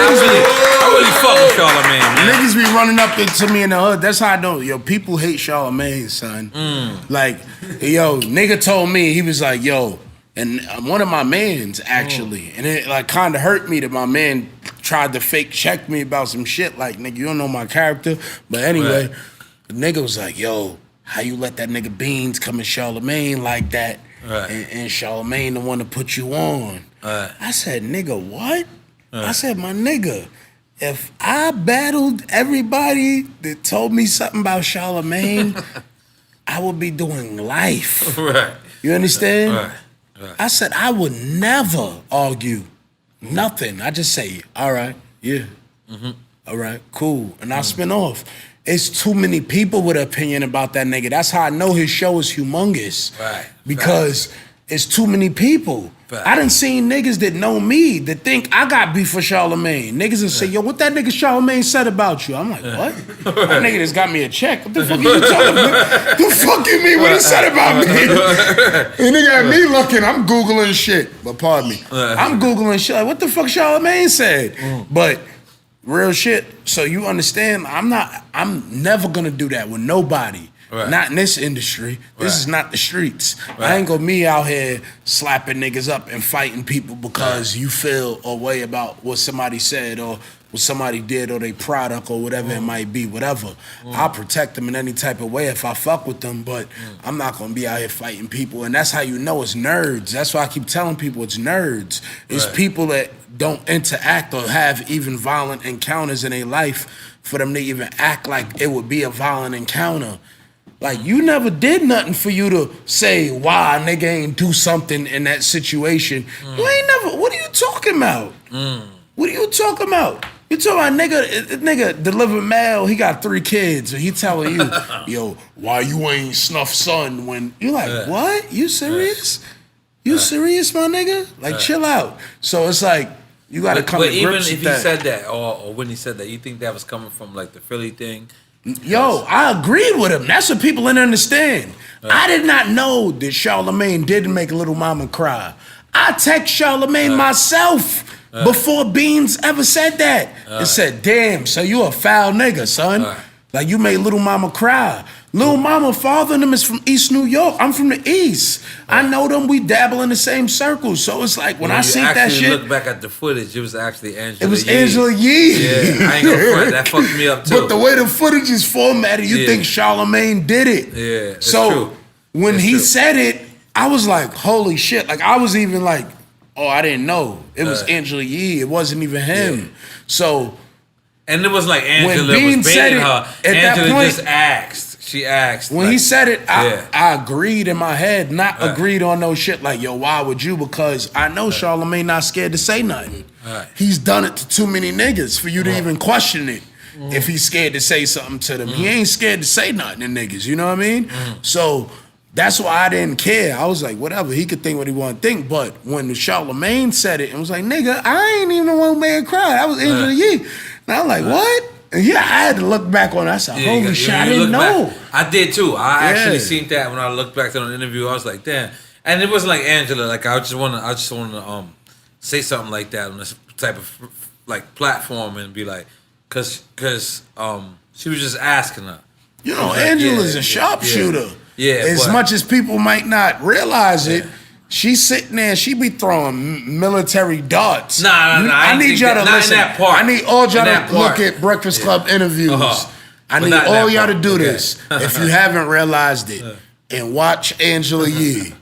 really fuck with Charlamagne, man. niggas be running up into me in the hood. That's how I know. Yo, people hate Charlamagne, son. Like, yo, nigga told me, he was like, yo, And one of my mans actually, and it like kind of hurt me that my man tried to fake check me about some shit. Like, nigga, you don't know my character. But anyway, the nigga was like, yo, how you let that nigga Beans come in Charlemagne like that? Right. And Charlemagne the one to put you on. Right. I said, nigga, what? Right. I said, my nigga, if I battled everybody that told me something about Charlemagne, I would be doing life. Right. You understand? Right. Right. I said, I would never argue nothing. I just say, all right, yeah. Mm-hmm. All right, cool. And I spin off. It's too many people with an opinion about that nigga. That's how I know his show is humongous. Right. Because it's too many people. Right. I done seen niggas that know me that think I got beef for Charlemagne. Niggas that say, yo, what that nigga Charlemagne said about you? I'm like, what? That nigga just got me a check. What the fuck are you talking about? The fuck you mean what he said about me? And nigga had me looking, I'm Googling shit. But pardon me. I'm Googling shit like, what the fuck Charlemagne said? But real shit, so you understand, I'm never gonna do that with nobody. Right. Not in this industry. This is not the streets. Right. I ain't gonna be out here slapping niggas up and fighting people because you feel a way about what somebody said or what somebody did or their product or whatever it might be, whatever. I'll protect them in any type of way if I fuck with them, but I'm not gonna be out here fighting people. And that's how you know it's nerds. That's why I keep telling people it's nerds. It's people that don't interact or have even violent encounters in their life for them to even act like it would be a violent encounter. Like, you never did nothing for you to say, why a nigga ain't do something in that situation. You ain't never, what are you talking about? What are you talking about? You talking about nigga deliver mail, he got 3 kids, and he telling you, yo, why you ain't snuff son when, you like, what? You serious? You serious, my nigga? Like, chill out. So it's like, you gotta come to grips with that. But even if he said that, or when he said that, you think that was coming from like the Philly thing? Yo, I agreed with him. That's what people didn't understand. I did not know that Charlemagne didn't make Little Mama cry. I text Charlemagne myself before Beans ever said that. And said, damn, so you a foul nigga, son. Like, you made Little Mama cry. Little Mama, father and them is from East New York. I'm from the East. I know them. We dabble in the same circles. So it's like when I see that shit. Look back at the footage. It was actually Angela Yee. It was Angela Yee. Yeah, I ain't gonna front. That fucked me up too. But the way the footage is formatted, you think Charlemagne did it. Yeah, it's true. When he said it, I was like, holy shit. Like, I was even like, oh, I didn't know. It was Angela Yee. It wasn't even him. Yeah. So. And it was like Angela was baiting her. Angela just asked. She asked. When he said it, I agreed in my head, not agreed on no shit like, yo, why would you? Because I know Charlemagne not scared to say nothing. He's done it to too many niggas for you to even question it. If he's scared to say something to them. He ain't scared to say nothing to niggas, you know what I mean? So that's why I didn't care. I was like, whatever, he could think what he want to think. But when Charlemagne said it, it was like, nigga, I ain't even the one who made her cry. That was Angela Yee. And I'm like, what? And yeah, I had to look back on it. I said, holy shit, I didn't know. Back. I did too. I actually seen that when I looked back on the interview. I was like, damn. And it wasn't like Angela. Like, I just want to say something like that on this type of like platform and be like, cause she was just asking her. You know, Angela's a sharpshooter. Yeah. As much as people might not realize it. She's sitting there, she be throwing military darts. Nah. I need y'all to listen. I need all y'all to look at Breakfast Club interviews. I need all y'all to do this. If you haven't realized it, and watch Angela Yee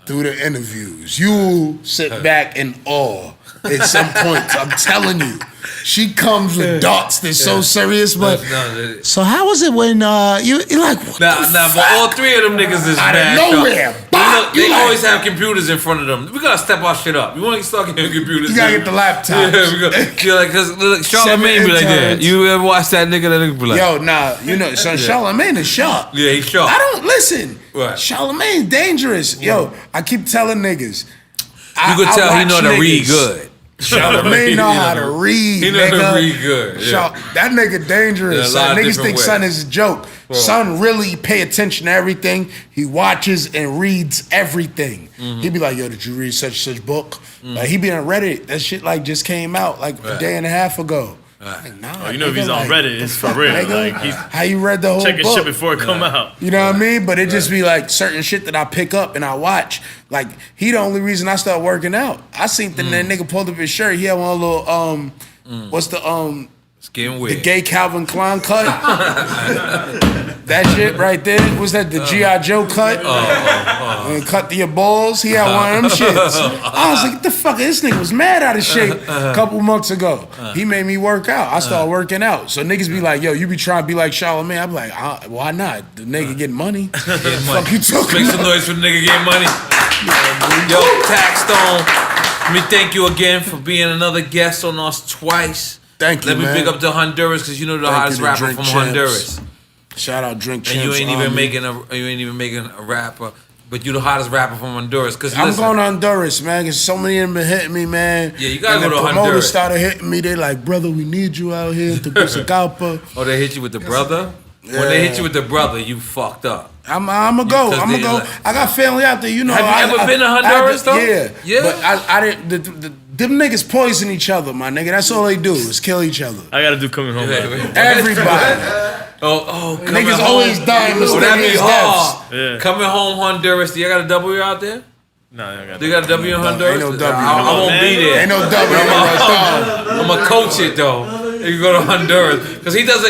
through the interviews. You sit back in awe at some point. I'm telling you. She comes with darts that's so serious, but so how was it when you're like, what the fuck? But all 3 of them niggas is out of nowhere. They always have computers in front of them. We gotta step our shit up. You want to start getting computers? You gotta get the laptop. Yeah, like, cause Charlemagne be like that. You ever watch that nigga? That nigga be like, yo, nah, you know, so Charlemagne is sharp. Yeah, he's sharp. I don't listen. Right. Charlemagne's dangerous. Yo, I keep telling niggas. You could tell he know to read good. Charlemagne know how to read. He know to read good. Yeah. That nigga dangerous. Niggas think Son is a joke. Bro. Son really pay attention to everything. He watches and reads everything. He be like, yo, did you read such book? Like, he be on Reddit. That shit like just came out like a day and a half ago. Like, nah, Oh, you know if he's nigga, on like, Reddit, it's for real. nigga, Like he's How you read the whole checking book? shit before it come out. You know what I mean? But it just be like certain shit that I pick up and I watch. Like he the only reason I start working out. I seen that nigga pulled up his shirt. He had one little what's the It's getting the weird. gay Calvin Klein cut? That shit right there. Was that the G.I. Joe cut? And cut to your balls. He had one of them shits. I was like, what the fuck? This nigga was mad out of shape a couple months ago. He made me work out. I started working out. So niggas be like, yo, you be trying to be like Charlamagne. I'm like, why not? The nigga getting money. Fuck you talking Make some about? noise for the nigga getting money. Yo, Taxstone, let me thank you again for being another guest on us twice. Thank you, Let me man. big up to Honduras because you know the Thank hottest you to rapper Drink from Champs. Honduras. Shout out Drink And Champs. you ain't even Army. making a rapper, but you the hottest rapper from Honduras. Cause I'm listen, going to Honduras, man, because so many of them been hitting me, man. Yeah, you gotta and go the to promoters Honduras. started hitting me. They like, brother, we need you out here to Tegucigalpa. Oh, they hit you with the brother. When they hit you with the brother, you fucked up. I'm going to go. Because I'm going to they go. like- I got family out there, you know. Have you ever been to Honduras, though? Yeah. Yeah? But I didn't, them niggas poison each other, my nigga. That's all they do is kill each other. I gotta do coming home. Wait, Right? wait. Everybody. Coming Niggas home. always die in Oh, that be mysterious hard. deaths. Yeah. Coming home, Honduras. Do you got a W out there? No, I got Do you got a W in Honduras? Ain't no W. I won't man. be there. Ain't no W. I'm gonna coach it though. You go to Honduras because he does a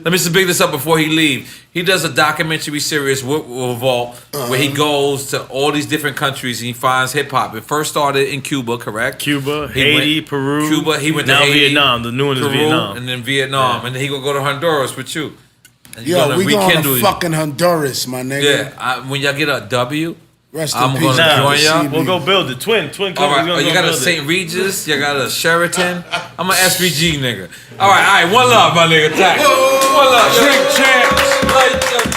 let me just big this up before he leave. He does a documentary series with Vault where he goes to all these different countries and he finds hip hop. It first started in Cuba, correct? Cuba, He Haiti, went- Peru. Cuba. He went now to Haiti, Vietnam. The new one is Peru, Vietnam. and then Vietnam, and then he gonna go to Honduras with you. And you Yo, gonna we going rekindle to it. fucking Honduras, my nigga. Yeah, when y'all get a W. Rest I'm in gonna peace. join y'all. CB. We'll go build it. Twin All Company's right, gonna you go got a build it. St. Regis, you got a Sheraton. I'm an SPG nigga. All right, one love, my nigga. Tax. One love. Drink champs.